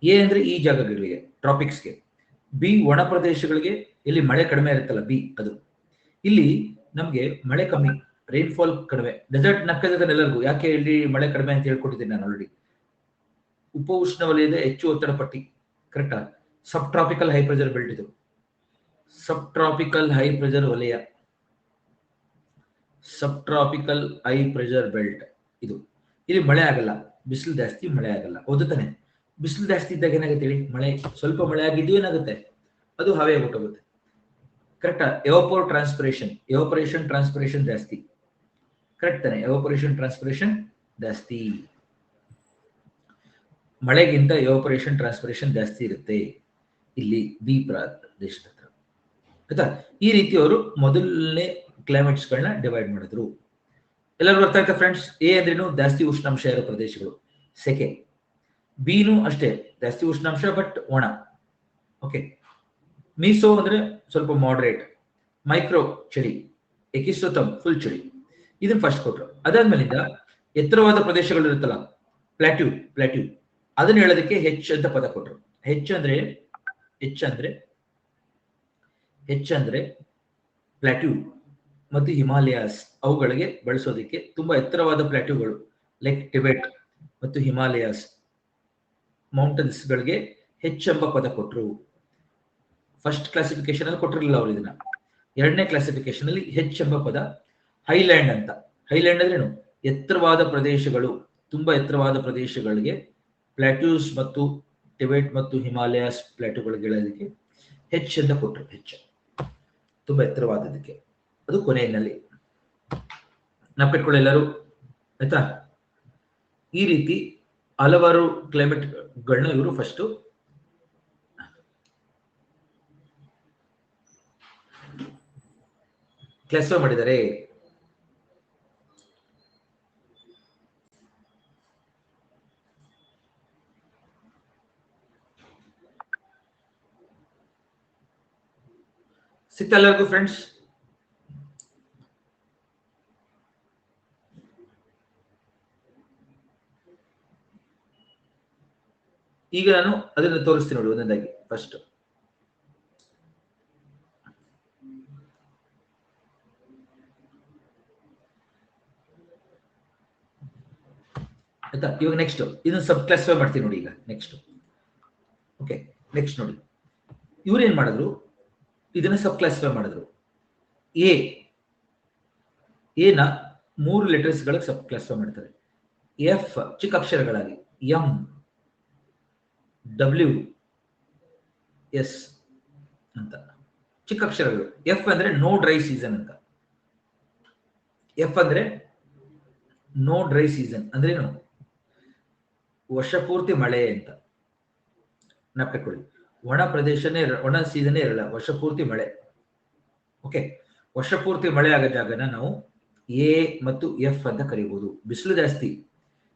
ಎ ಅಂದ್ರೆ ಈ ಜಾಗಗಳಿಗೆ, ಟ್ರಾಪಿಕ್ಸ್ಗೆ. ಬಿ ಒಣ ಪ್ರದೇಶಗಳಿಗೆ, ಇಲ್ಲಿ ಮಳೆ ಕಡಿಮೆ ಇರುತ್ತಲ್ಲ, ಬಿ ಅದು. ಇಲ್ಲಿ ನಮ್ಗೆ ಮಳೆ ಕಮ್ಮಿ, ರೈನ್ಫಾಲ್ ಕಡಿಮೆ. ಡೆಸರ್ಟ್ ನಕ್ಕದಿದ್ದಾನೆ ಎಲ್ಲರಿಗೂ, ಯಾಕೆ ಇಲ್ಲಿ ಮಳೆ ಕಡಿಮೆ ಅಂತ ಹೇಳ್ಕೊಟ್ಟಿದ್ದೀನಿ ನಾನು ಆಲ್ರೆಡಿ. ಉಪ ಉಷ್ಣ ವಲಯದ ಹೆಚ್ಚು ಒತ್ತಡ ಪಟ್ಟಿ, ಕರೆಕ್ಟಾ? ಸಬ್ ಟ್ರಾಪಿಕಲ್ ಹೈ ಪ್ರೆಷರ್ ಬೆಲ್ಟ್ ಇದು, ಸಬ್ ಟ್ರಾಪಿಕಲ್ ಹೈ ಪ್ರೆಷರ್ ವಲಯ, ಸಬ್ ಟ್ರಾಪಿಕಲ್ ಹೈ ಪ್ರೆಷರ್ ಬೆಲ್ಟ್ ಇದು. ಇಲ್ಲಿ ಮಳೆ ಆಗಲ್ಲ, ಬಿಸಿಲು ಜಾಸ್ತಿ, ಮಳೆ ಆಗಲ್ಲ. ಹೌದು ತಾನೆ? ಬಿಸಿಲು ಜಾಸ್ತಿ ಇದ್ದಾಗ ಏನಾಗುತ್ತೆ ಹೇಳಿ? ಮಳೆ ಸ್ವಲ್ಪ ಮಳೆ ಆಗಿದ್ದು ಏನಾಗುತ್ತೆ? ಅದು ಹವೆ ಹೊಟ್ಟೋಗುತ್ತೆ. ಕರೆಕ್ಟಾ? ಎವಾಪರೇಷನ್ ಟ್ರಾನ್ಸ್ಪಿರೇಷನ್ ಜಾಸ್ತಿ. ಕರೆಕ್ಟ್ ತಾನೆ? ಎವಾಪರೇಷನ್ ಟ್ರಾನ್ಸ್ಪಿರೇಷನ್ ಜಾಸ್ತಿ. ಮಳೆಗಿಂತ ಎವಾಪರೇಷನ್ ಟ್ರಾನ್ಸ್ಪಿರೇಷನ್ ಜಾಸ್ತಿ ಇರುತ್ತೆ ಇಲ್ಲಿ ಬಿ ಪ್ರದೇಶದ ಹತ್ರ. ಆಯ್ತಾ? ಈ ರೀತಿ ಅವರು ಮೊದಲನೇ ಕ್ಲೈಮೇಟ್ಸ್ಗಳನ್ನ ಡಿವೈಡ್ ಮಾಡಿದ್ರು. ಎಲ್ಲರೂ ಅರ್ಥ ಆಯ್ತಾ ಫ್ರೆಂಡ್ಸ್? ಎ ಅಂದ್ರೇನು? ಜಾಸ್ತಿ ಉಷ್ಣಾಂಶ ಇರೋ ಪ್ರದೇಶಗಳು, ಸೆಕೆ. ಬಿನು ಅಷ್ಟೇ, ಜಾಸ್ತಿ ಉಷ್ಣಾಂಶ ಬಟ್ ಒಣ. ಓಕೆ. ಮೀಸೋ ಅಂದ್ರೆ ಸ್ವಲ್ಪ ಮಾಡರೇಟ್, ಮೈಕ್ರೋ ಚಳಿ, ಎಕಿಸೋತಮ್ ಫುಲ್ ಚಳಿ. ಇದನ್ನ ಫಸ್ಟ್ ಕೊಟ್ರು. ಅದಾದ್ಮೇಲಿಂದ ಎತ್ತರವಾದ ಪ್ರದೇಶಗಳು ಇರುತ್ತಲ್ಲ, ಪ್ಲಾಟ್ಯೂ, ಅದನ್ನ ಹೇಳೋದಕ್ಕೆ ಹೆಚ್ ಅಂತ ಪದ ಕೊಟ್ರು. ಹೆಚ್ ಅಂದ್ರೆ ಪ್ಲಾಟ್ಯೂ ಮತ್ತು ಹಿಮಾಲಯಾಸ್, ಅವುಗಳಿಗೆ ಬಳಸೋದಕ್ಕೆ ತುಂಬಾ ಎತ್ತರವಾದ ಪ್ಲಾಟ್ಯೂಗಳು ಲೈಕ್ ಟಿಬೆಟ್ ಮತ್ತು ಹಿಮಾಲಯಾಸ್ ಮೌಂಟನ್ಸ್ ಗಳಿಗೆ ಹೆಚ್ ಎಂಬ ಪದ ಕೊಟ್ರು. ಫಸ್ಟ್ ಕ್ಲಾಸಿಫಿಕೇಶನ್ ಅಲ್ಲಿ ಕೊಟ್ಟಿರಲಿಲ್ಲ ಅವರು ಇದನ್ನ. ಎರಡನೇ ಕ್ಲಾಸಿಫಿಕೇಶನ್ ಅಲ್ಲಿ ಹೆಚ್ ಎಂಬ ಪದ ಹೈಲ್ಯಾಂಡ್ ಅಂತ. ಹೈಲ್ಯಾಂಡ್ ಅಂದ್ರೆ ಏನು? ಎತ್ತರವಾದ ಪ್ರದೇಶಗಳು, ತುಂಬಾ ಎತ್ತರವಾದ ಪ್ರದೇಶಗಳಿಗೆ ಪ್ಲಾಟ್ಯೂಸ್ ಮತ್ತು ಟಿಬೆಟ್ ಮತ್ತು ಹಿಮಾಲಯಾಸ್ ಪ್ಲಾಟ್ಯೂಗಳಿಗೆ ಹೇಳೋದಕ್ಕೆ ಹೆಚ್ ಅಂತ ಕೊಟ್ಟರು. ಹೆಚ್ ತುಂಬಾ ಎತ್ತರವಾದದಕ್ಕೆ. ಅದು ಕೊನೆಯಲ್ಲಿ ನೆನಪಿಟ್ಕೊಳ್ಳಿ ಎಲ್ಲರೂ, ಆಯ್ತಾ? ಈ ರೀತಿ ಹಲವಾರು ಕ್ಲೈಮೇಟ್ಗಳನ್ನ ಇವರು ಫಸ್ಟ್ ಕ್ಲಾಸಿಫೈ ಮಾಡಿದ್ದಾರೆ. ಸಿಕ್ತ ಎಲ್ಲರಿಗೂ ಫ್ರೆಂಡ್ಸ್? ಈಗ ನಾನು ಅದನ್ನು ತೋರಿಸ್ತೀನಿ ನೋಡಿ ಒಂದೊಂದಾಗಿ. ಫಸ್ಟ್ ಆಯ್ತಾ? ಇವಾಗ ನೆಕ್ಸ್ಟ್ ಇದನ್ನ ಸಬ್ ಕ್ಲಾಸಿಫೈ ಮಾಡ್ತೀನಿ ನೋಡಿ. ಈಗ ನೆಕ್ಸ್ಟ್ ಓಕೆ, ನೆಕ್ಸ್ಟ್ ನೋಡಿ ಇವ್ರು ಏನ್ ಮಾಡಿದ್ರು, ಇದನ್ನ ಸಬ್ ಕ್ಲಾಸಿಫೈ ಮಾಡಿದ್ರು. ಎನ 3 ಲೆಟರ್ಸ್ ಗಳಿಗೆ ಸಬ್ ಕ್ಲಾಸಿಫೈ ಮಾಡ್ತಾರೆ. ಎಫ್ ಚಿಕ್ಕ ಅಕ್ಷರಗಳಾಗಿ, ಎಂ, ಡಬ್ಲ್ಯೂ, ಎಸ್ ಅಂತ ಚಿಕ್ಕ ಅಕ್ಷರಗಳು. ಎಫ್ ಅಂದ್ರೆ ನೋ ಡ್ರೈ ಸೀಸನ್ ಅಂತ. ಎಫ್ ಅಂದ್ರೆ ನೋ ಡ್ರೈ ಸೀಸನ್ ಅಂದ್ರೆ ಏನು? ವರ್ಷ ಪೂರ್ತಿ ಮಳೆ ಅಂತ ನೆನಪಿಟ್ಕೊಳ್ಳಿ. ಒಣ ಪ್ರದೇಶನೇ, ಒಣ ಸೀಸನ್ನೇ ಇರಲ್ಲ, ವರ್ಷ ಪೂರ್ತಿ ಮಳೆ. ಓಕೆ, ವರ್ಷ ಪೂರ್ತಿ ಮಳೆ ಆಗೋ ಜಾಗನ ನಾವು ಎ ಮತ್ತು ಎಫ್ ಅಂತ ಕರಿಬಹುದು. ಬಿಸಿಲು ಜಾಸ್ತಿ.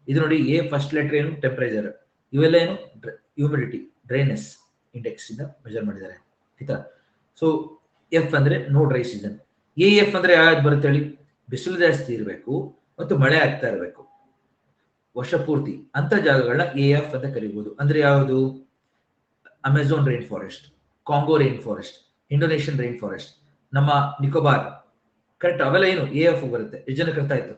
ಇದು ನೋಡಿ, ಎ ಫಸ್ಟ್ ಲೆಟರ್ ಏನು? ಟೆಂಪರೇಚರ್. ಇವೆಲ್ಲ ಏನು? ಹ್ಯೂಮಿಡಿಟಿ, ಡ್ರೈನೆಸ್ ಇಂಡೆಕ್ಸ್ ಇಂದ ಮೆಜರ್ ಮಾಡಿದ್ದಾರೆ. ಆಯ್ತಾ? ಸೊ ಎಫ್ ಅಂದ್ರೆ ನೋ ಡ್ರೈ ಸೀಸನ್. ಎಫ್ ಅಂದ್ರೆ ಯಾವ್ದು ಬರುತ್ತೆ ಹೇಳಿ? ಬಿಸಿಲು ಜಾಸ್ತಿ ಇರಬೇಕು ಮತ್ತು ಮಳೆ ಆಗ್ತಾ ಇರಬೇಕು ವರ್ಷ ಪೂರ್ತಿ. ಅಂತ ಜಾಗಗಳನ್ನ ಎಫ್ ಅಂತ ಕರಿಬಹುದು. ಅಂದ್ರೆ ಯಾವುದು? Amazon rain forest, Congo rain forest, Indonesian rain forest, ನಮ್ಮ ನಿಕೋಬಾರ್. ಕರೆಕ್ಟ್? ಅವೆಲ್ಲ ಏನು? ಎಫ್ ಬರುತ್ತೆ. ಎಷ್ಟು ಜನಕ್ಕೆ ಅರ್ಥ ಆಯ್ತು?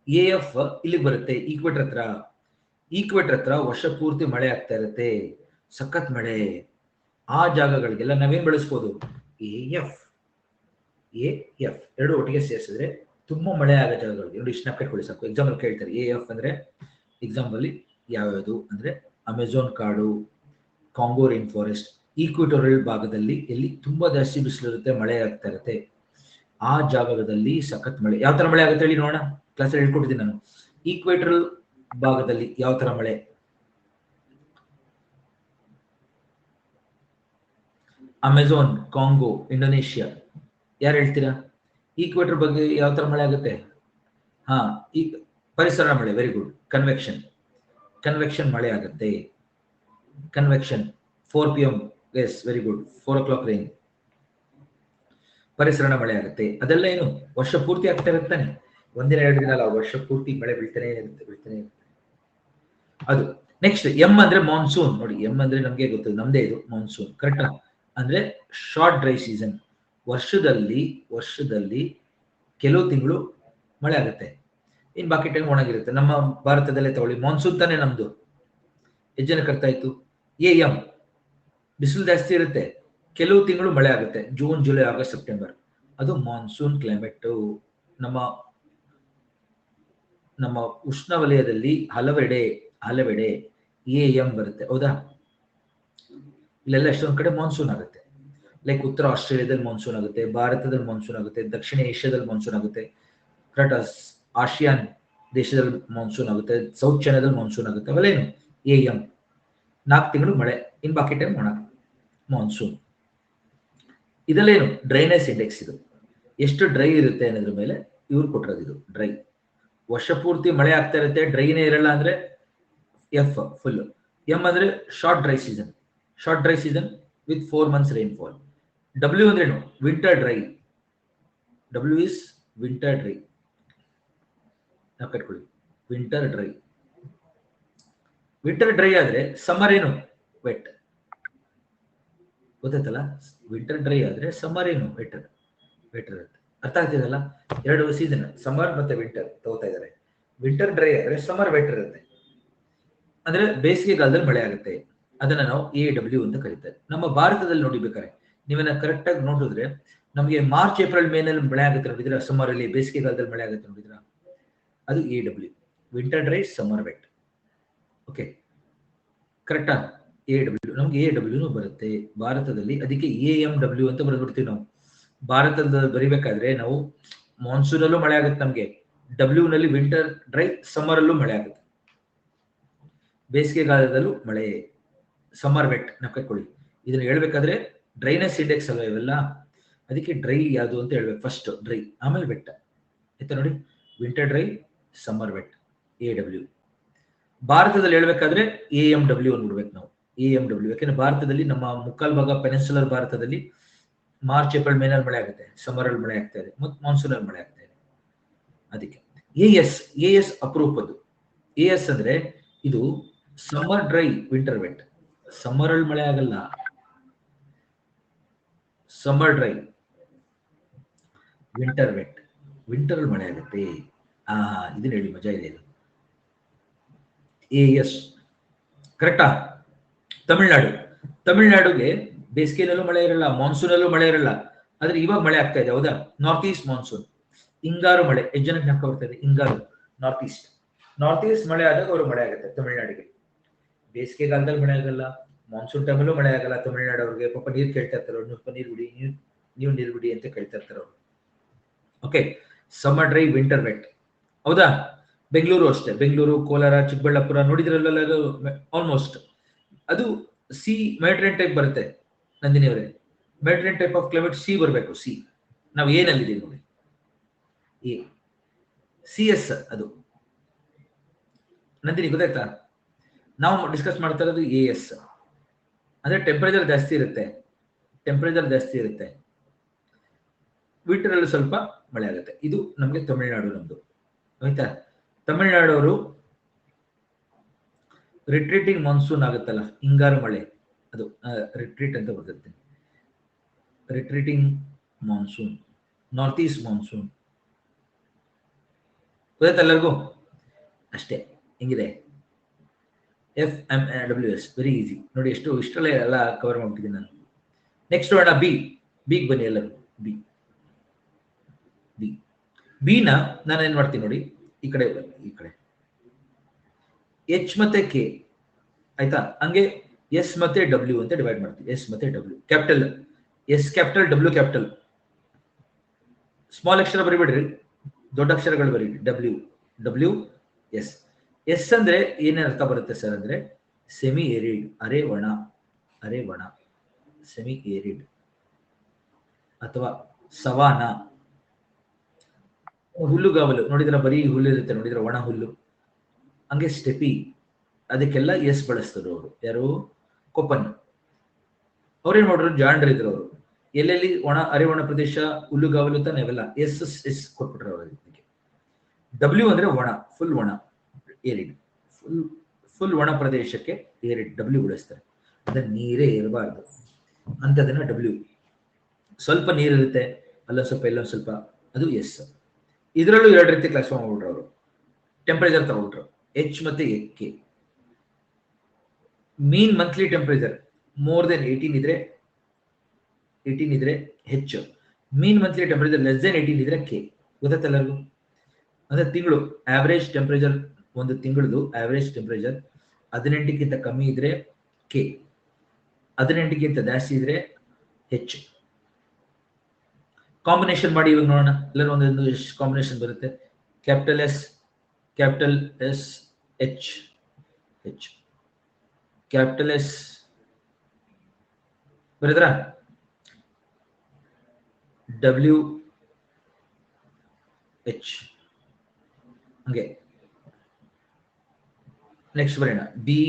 ಎಫ್ ಇಲ್ಲಿಗೆ ಬರುತ್ತೆ, ಈಕ್ವೇಟರ್ ಹತ್ರ ವರ್ಷ ಪೂರ್ತಿ ಮಳೆ ಆಗ್ತಾ ಇರುತ್ತೆ, ಸಖತ್ ಮಳೆ. ಆ ಜಾಗಗಳಿಗೆಲ್ಲ ನಾವೇನ್ ಬಳಸ್ಬೋದು? ಎಫ್ ಎರಡು ಒಟ್ಟಿಗೆ ಸೇರಿಸಿದ್ರೆ ತುಂಬಾ ಮಳೆ ಆಗೋ ಜಾಗಗಳಿಗೆ ನೋಡಿ. ಇಷ್ಟು ನೆನಪಿಟ್ಕೊಳ್ಳಿ ಸಾಕು. ಎಕ್ಸಾಂಪಲ್ ಕೇಳ್ತಾರೆ, ಎಫ್ ಅಂದ್ರೆ ಎಕ್ಸಾಂಪಲ್ ಯಾವ್ಯಾವುದು ಅಂದ್ರೆ ಅಮೆಝಾನ್ ಕಾಡು, ಕಾಂಗೋ ರೈನ್ ಫಾರೆಸ್ಟ್, ಈಕ್ವೇಟೋರಿಯಲ್ ಭಾಗದಲ್ಲಿ ಎಲ್ಲಿ ತುಂಬಾ ಜಾಸ್ತಿ ಬಿಸಿಲಿರುತ್ತೆ, ಮಳೆ ಆಗ್ತಾ ಇರುತ್ತೆ, ಆ ಜಾಗದಲ್ಲಿ ಸಖತ್ ಮಳೆ. ಯಾವ ತರ ಮಳೆ ಆಗುತ್ತೆ ಹೇಳಿ ನೋಡೋಣ. ಕ್ಲಾಸಲ್ಲಿ ಹೇಳ್ಕೊಟ್ಟಿದ್ದೀನಿ ನಾನು. ಈಕ್ವೇಟರಲ್ ಭಾಗದಲ್ಲಿ ಯಾವ ತರ ಮಳೆ? Amazon, Congo, Indonesia. ಯಾರು ಹೇಳ್ತೀರಾ? ಈಕ್ವೇಟರ್ ಬಗ್ಗೆ ಯಾವ ತರ ಮಳೆ ಆಗುತ್ತೆ? ಹಾ, ಈ ಪರಿಸರ ಮಳೆ. Very good. ಕನ್ವೆಕ್ಷನ್ ಮಳೆ ಆಗುತ್ತೆ. Convection 4 PM. Yes, very good. 4 o'clock rain. ಪರಿಸರಣ ಮಳೆ ಆಗುತ್ತೆ. ಅದೆಲ್ಲ ಏನು? ವರ್ಷ ಪೂರ್ತಿ ಆಗ್ತಾ ಇರುತ್ತಾನೆ. ಒಂದಿನ 2 ದಿನ ಅಲ್ಲ, ವರ್ಷ ಪೂರ್ತಿ ಮಳೆ ಬೀಳ್ತಾನೆ ಇರುತ್ತೆ. ಅದು ನೆಕ್ಸ್ಟ್. ಎಂ ಅಂದ್ರೆ ಮಾನ್ಸೂನ್. ನೋಡಿ, ಎಂ ಅಂದ್ರೆ ನಮ್ಗೆ ಗೊತ್ತು, ನಮ್ದೇ ಇದು ಮಾನ್ಸೂನ್. ಕರೆಕ್ಟ್? ಅಂದ್ರೆ ಶಾರ್ಟ್ ಡ್ರೈ ಸೀಸನ್. ವರ್ಷದಲ್ಲಿ ಕೆಲವು ತಿಂಗಳು ಮಳೆ ಆಗುತ್ತೆ, ಇನ್ ಬಾಕಿ ಟೈಮ್ ಒಣಗಿರುತ್ತೆ. ನಮ್ಮ ಭಾರತದಲ್ಲೇ ತಗೊಳ್ಳಿ, ಮಾನ್ಸೂನ್ ತಾನೇ ನಮ್ದು. ಎಷ್ಟು ಜನಕ್ಕೆ ಅರ್ಥ ಆಯ್ತು? ಎಂ ಬಿಸಿಲು ಜಾಸ್ತಿ ಇರುತ್ತೆ, ಕೆಲವು ತಿಂಗಳು ಮಳೆ ಆಗುತ್ತೆ, ಜೂನ್, ಜುಲೈ, ಆಗಸ್ಟ್, ಸೆಪ್ಟೆಂಬರ್. ಅದು ಮಾನ್ಸೂನ್ ಕ್ಲೈಮೇಟ್. ನಮ್ಮ ಉಷ್ಣವಲಯದಲ್ಲಿ ಹಲವೆಡೆ ಎಂ ಬರುತ್ತೆ. ಹೌದಾ? ಇಲ್ಲೆಲ್ಲ ಎಷ್ಟೊಂದು ಕಡೆ ಮಾನ್ಸೂನ್ ಆಗುತ್ತೆ. ಲೈಕ್ ಉತ್ತರ ಆಸ್ಟ್ರೇಲಿಯಾದಲ್ಲಿ ಮಾನ್ಸೂನ್ ಆಗುತ್ತೆ, ಭಾರತದಲ್ಲಿ ಮಾನ್ಸೂನ್ ಆಗುತ್ತೆ, ದಕ್ಷಿಣ ಏಷ್ಯಾದಲ್ಲಿ ಮಾನ್ಸೂನ್ ಆಗುತ್ತೆ, ಕರೆಕ್ಟ್. ಆಸಿಯಾನ್ ದೇಶದಲ್ಲಿ ಮಾನ್ಸೂನ್ ಆಗುತ್ತೆ, ಸೌತ್ ಚೈನಾದಲ್ಲಿ ಮಾನ್ಸೂನ್ ಆಗುತ್ತೆ. ಅವೆಲ್ಲ ಏನು AM 4 ತಿಂಗಳು ಮಳೆ, ಇನ್ ಬಾಕಿ ಟೈಮ್ ಒಣ ಮಾನ್ಸೂನ್. ಇದಲ್ಲೇನು ಡ್ರೈನೆಸ್ ಇಂಡೆಕ್ಸ್, ಇದು ಎಷ್ಟು ಡ್ರೈ ಇರುತ್ತೆ ಅನ್ನೋದ್ರ ಮೇಲೆ ಇವ್ರು ಕೊಟ್ಟಿರೋದು. ಇದು ಡ್ರೈ, ವರ್ಷ ಪೂರ್ತಿ ಮಳೆ ಆಗ್ತಾ ಇರುತ್ತೆ, ಡ್ರೈನೇ ಇರಲ್ಲ ಅಂದ್ರೆ F ಫುಲ್. M ಅಂದ್ರೆ short dry season, short dry season with 4 months rainfall. W ಅಂದ್ರೇನು winter dry, W is winter dry. ನಾವು ಕಟ್ಕೊಳ್ಳಿ ವಿಂಟರ್ ಡ್ರೈ. ವಿಂಟರ್ ಡ್ರೈ ಆದ್ರೆ ಸಮ್ಮರ್ ಏನು ವೆಟ್, ಗೊತ್ತಾಯ್ತಲ್ಲ. ವಿಂಟರ್ ಡ್ರೈ ಆದ್ರೆ ಸಮ್ಮರ್ ಏನು ವೆಟ್ ಇರುತ್ತೆ. ಅರ್ಥ ಆಗ್ತಿದೆಲ್ಲ, ಎರಡು ಸೀಸನ್ ಸಮ್ಮರ್ ಮತ್ತೆ ವಿಂಟರ್ ತಗೋತಾ ಇದ್ದಾರೆ. ವಿಂಟರ್ ಡ್ರೈ ಆದ್ರೆ ಸಮ್ಮರ್ ವೆಟ್ ಇರುತ್ತೆ, ಅಂದ್ರೆ ಬೇಸಿಗೆಗಾಲದಲ್ಲಿ ಮಳೆ ಆಗುತ್ತೆ. ಅದನ್ನ ನಾವು AW ಅಂತ ಕರೀತಾರೆ. ನಮ್ಮ ಭಾರತದಲ್ಲಿ ನೋಡಿಬೇಕಾರೆ ನೀವನ್ನ ಕರೆಕ್ಟ್ ಆಗಿ ನೋಡಿದ್ರೆ ನಮಗೆ ಮಾರ್ಚ್ ಏಪ್ರಿಲ್ ಮೇನಲ್ಲಿ ಮಳೆ ಆಗುತ್ತೆ ನೋಡಿದ್ರ, ಸಮ್ಮರ್ ಅಲ್ಲಿ ಬೇಸಿಗೆಗಾಲದಲ್ಲಿ ಮಳೆ ಆಗುತ್ತೆ ನೋಡಿದ್ರ, ಅದು AW winter dry summer wet. Okay ಕರೆಕ್ಟಾ? AW ನಮ್ಗೆ AW ಬರುತ್ತೆ ಭಾರತದಲ್ಲಿ. ಅದಕ್ಕೆ AMW ಅಂತ ಬರೆದ್ಬಿಡ್ತೀವಿ ನಾವು. ಭಾರತದಲ್ಲಿ ಬರಿಬೇಕಾದ್ರೆ ನಾವು ಮಾನ್ಸೂನ್ ಅಲ್ಲೂ ಮಳೆ ಆಗುತ್ತೆ ನಮ್ಗೆ, W ನಲ್ಲಿ ವಿಂಟರ್ ಡ್ರೈ, ಸಮ್ಮರ್ ಅಲ್ಲೂ ಮಳೆ ಆಗುತ್ತೆ, ಬೇಸಿಗೆಗಾಲದಲ್ಲೂ ಮಳೆ, ಸಮ್ಮರ್ ವೆಟ್. ನಾವು ಕಟ್ಕೊಳ್ಳಿ. ಇದನ್ನ ಹೇಳ್ಬೇಕಾದ್ರೆ ಡ್ರೈನೆಸ್ ಇಂಡೆಕ್ಸ್ ಅಲ್ವಾ ಇವೆಲ್ಲ, ಅದಕ್ಕೆ ಡ್ರೈ ಯಾವುದು ಅಂತ ಹೇಳ್ಬೇಕು. ಫಸ್ಟ್ ಡ್ರೈ, ಆಮೇಲೆ ವೆಟ್ ಆಯ್ತಾ. ನೋಡಿ winter dry, summer wet, AW. ಭಾರತದಲ್ಲಿ ಹೇಳ್ಬೇಕಾದ್ರೆ AMW ಅಂದ್ಬಿಡ್ಬೇಕು ನಾವು, AMW. ಯಾಕೆಂದ್ರೆ ಭಾರತದಲ್ಲಿ ನಮ್ಮ ಮುಕ್ಕಾಲ್ ಭಾಗ ಪೆನಿನ್ಸುಲರ್ ಭಾರತದಲ್ಲಿ ಮಾರ್ಚ್ ಏಪ್ರಿಲ್ ಮೇನಲ್ಲಿ ಮಳೆ ಆಗುತ್ತೆ, ಸಮ್ಮರ್ ಅಲ್ಲಿ ಮಳೆ ಆಗ್ತಾ ಇದೆ, ಮತ್ತು ಮಾನ್ಸೂನ್ ಅಲ್ಲಿ ಮಳೆ ಆಗ್ತಾ ಇದೆ. ಅದಕ್ಕೆ AS ಅಪರೂಪದ್ದು. AS ಅಂದ್ರೆ ಇದು summer dry winter wet. Summer ಅಲ್ಲಿ ಮಳೆ ಆಗಲ್ಲ, summer dry winter wet, winter ಅಲ್ಲಿ ಮಳೆ ಆಗುತ್ತೆ. ಇದನ್ನ ಹೇಳಿ, ಮಜಾ ಇದೆ ಇದು. AS ಕರೆಕ್ಟಾ? ತಮಿಳ್ನಾಡುಗೆ ಬೇಸಿಗೆನಲ್ಲೂ ಮಳೆ ಇರಲ್ಲ, ಮಾನ್ಸೂನ್ ಅಲ್ಲೂ ಮಳೆ ಇರಲ್ಲ, ಆದ್ರೆ ಇವಾಗ ಮಳೆ ಆಗ್ತಾ ಇದೆ, ಹೌದಾ? ನಾರ್ತ್ ಈಸ್ಟ್ ಮಾನ್ಸೂನ್, ಹಿಂಗಾರು ಮಳೆ. ಎಷ್ಟು ಜನಕ್ಕೆ ನಾಕ ಬರ್ತಾ ಇದೆ ಹಿಂಗಾರು? ನಾರ್ತ್ ಈಸ್ಟ್ ಮಳೆ ಆದಾಗ ಅವರು ಮಳೆ ಆಗುತ್ತೆ ತಮಿಳ್ನಾಡಿಗೆ. ಬೇಸಿಗೆಗಾಲದಲ್ಲಿ ಮಳೆ ಆಗಲ್ಲ, ಮಾನ್ಸೂನ್ ಟೈಮಲ್ಲೂ ಮಳೆ ಆಗಲ್ಲ. ತಮಿಳ್ನಾಡು ಅವ್ರಿಗೆ ಪಾಪ ನೀರು ಕೇಳ್ತಾ ಇರ್ತಾರೆ, ಅವ್ರು ಸ್ವಲ್ಪ ನೀರು ಬಿಡಿ, ನೀವು ನೀರು ಬಿಡಿ ಅಂತ ಕೇಳ್ತಾ ಇರ್ತಾರೆ ಅವರು. Okay summer dry winter wet, ಹೌದಾ? ಬೆಂಗಳೂರು ಅಷ್ಟೇ, ಬೆಂಗಳೂರು, ಕೋಲಾರ, ಚಿಕ್ಕಬಳ್ಳಾಪುರ ನೋಡಿದ್ರಲ್ಲ, ಆಲ್ಮೋಸ್ಟ್ ಅದು ಸಿ ಮೆಡಿಟರೇನಿಯನ್ ಟೈಪ್ ಬರುತ್ತೆ. ನಂದಿನಿ ಅವರೇ, Mediterranean type of climate C ಬರಬೇಕು. ಸಿ ನಾವು ಏನಲ್ಲಿದ್ದೀವಿ ನೋಡಿ, CS ಅದು. ನಂದಿನಿ ಗೊತ್ತಾಯ್ತಾ? ನಾವು ಡಿಸ್ಕಸ್ ಮಾಡ್ತಾ ಇರೋದು AS ಅಂದ್ರೆ ಟೆಂಪರೇಚರ್ ಜಾಸ್ತಿ ಇರುತ್ತೆ, ವಿಂಟರ್ ಅಲ್ಲಿ ಸ್ವಲ್ಪ ಮಳೆ ಆಗುತ್ತೆ. ಇದು ನಮ್ಗೆ ತಮಿಳ್ನಾಡು ನಮ್ದು, ಆಯ್ತಾ? ತಮಿಳ್ನಾಡವರು ರಿಟ್ರೀಟಿಂಗ್ ಮಾನ್ಸೂನ್ ಆಗುತ್ತಲ್ಲ, ಹಿಂಗಾರು ಮಳೆ, ಅದು ರಿಟ್ರೀಟ್ ಅಂತ ಬರ್ತದೆ. ರಿಟ್ರೀಟಿಂಗ್ ಮಾನ್ಸೂನ್, ನಾರ್ತ್ ಈಸ್ಟ್ ಮಾನ್ಸೂನ್, ಗೊತ್ತಾಯ್ತು ಎಲ್ಲರಿಗೂ? ಅಷ್ಟೇ. ಹೆಂಗಿದೆ? FMWS ವೆರಿ ಈಸಿ ನೋಡಿ. ಇಷ್ಟರಲ್ಲೇ ಎಲ್ಲ ಕವರ್ ಮಾಡ್ಬಿಟ್ಟಿದ್ದೀನಿ ನಾನು. ನೆಕ್ಸ್ಟ್ ನೋಡೋಣ ಬಿ ಬನ್ನಿ ಎಲ್ಲರೂ. ಬಿನ ನಾನು ಏನ್ ಮಾಡ್ತೀನಿ ನೋಡಿ, ಈ ಕಡೆ H ಮತ್ತೆ K, ಆಯ್ತಾ? ಹಂಗೆ S ಮತ್ತೆ W ಅಂತ ಡಿವೈಡ್ ಮಾಡ್ತೀವಿ. S ಮತ್ತೆ W, capital S capital, W capital. Small ಅಕ್ಷರ ಬರಿಬೇಡ್ರಿ, ದೊಡ್ಡ ಅಕ್ಷರಗಳು ಬರೀರಿ. W S. S ಅಂದ್ರೆ ಏನೇನು ಅರ್ಥ ಬರುತ್ತೆ ಸರ್ ಅಂದ್ರೆ ಸೆಮಿ ಏರಿಡ್, ಅರೆ ಒಣ, ಸೆಮಿ ಏರಿಡ್ ಅಥವಾ ಸವಾನ. ಹುಲ್ಲುಗಾವಲು ನೋಡಿದ್ರ, ಬರೀ ಹುಲ್ಲು ಇರುತ್ತೆ ನೋಡಿದ್ರ, ಒಣ ಹುಲ್ಲು. ಹಂಗೆ ಸ್ಟೆಪಿ, ಅದಕ್ಕೆಲ್ಲ S ಬಳಸ್ತಾರೆ ಅವರು. ಯಾರು? ಕೊಪ್ಪನ್. ಅವ್ರೇನ್ ಮಾಡಿದ್ರು, ಜಾಂಡ್ರ ಇದ್ರು ಅವರು. ಎಲ್ಲೆಲ್ಲಿ ಅರೆ ಒಣ ಪ್ರದೇಶ, ಹುಲ್ಲುಗಾವಲು ತಾನೆ, ಅವೆಲ್ಲ S ಕೊಟ್ಬಿಟ್ರು ಅವ್ರಿಗೆ. W ಅಂದ್ರೆ ಒಣ, ಫುಲ್ ಒಣ, ಏರಿಡ್, ಫುಲ್ ಒಣ ಪ್ರದೇಶಕ್ಕೆ ಏರಿಡ್ W ಬಳಸ್ತಾರೆ. ಅದನ್ನ ನೀರೇ ಇರಬಾರ್ದು ಅಂತದನ್ನ W. ಸ್ವಲ್ಪ ನೀರಿರುತ್ತೆ, ಅಲ್ಲೊಂದ್ ಸ್ವಲ್ಪ ಎಲ್ಲೊಂದ್ ಸ್ವಲ್ಪ, ಅದು S. ಇದರಲ್ಲೂ ಎರಡು ರೀತಿ ಕ್ಲಾಸಿಫೈ ಮಾಡ್ಬಿಟ್ರು ಅವರು, ಟೆಂಪರೇಚರ್ ತಗೊಂಡ್ರು. H ಮತ್ತೆ K. ಮೀನ್ ಮಂತ್ಲಿ ಟೆಂಪರೇಚರ್ ಮೋರ್ ದೆನ್ 18 ಇದ್ರೆ H. ಮೀನ್ ಮಂತ್ಲಿ ಟೆಂಪರೇಚರ್ ಲೆಸ್ ದೆನ್ 18 ಇದ್ರೆ K. ಗೊತ್ತಾಯ್ತು ಎಲ್ಲರಿಗೂ? ಅಂದ್ರೆ ತಿಂಗಳು ಆವರೇಜ್ ಟೆಂಪರೇಚರ್, ಒಂದು ತಿಂಗಳದು ಆವರೇಜ್ ಟೆಂಪರೇಚರ್ 18ಕ್ಕಿಂತ ಕಮ್ಮಿ ಇದ್ರೆ K. 18ಗಿಂತ ಜಾಸ್ತಿ ಇದ್ರೆ ಹೆಚ್ಚು. ಕಾಂಬಿನೇಷನ್ ಮಾಡಿ ಇವಾಗ ನೋಡೋಣ. ಎಲ್ಲರೂ ಒಂದೊಂದು ಎಷ್ಟು ಕಾಂಬಿನೇಷನ್ ಬರುತ್ತೆ. Capital S H H, capital S ಬರೆದ್ರಾ, ಡಬ್ಲ್ಯೂ ಎಚ್, ಹಂಗೆ ನೆಕ್ಸ್ಟ್ ಬರೋಣ ಬಿ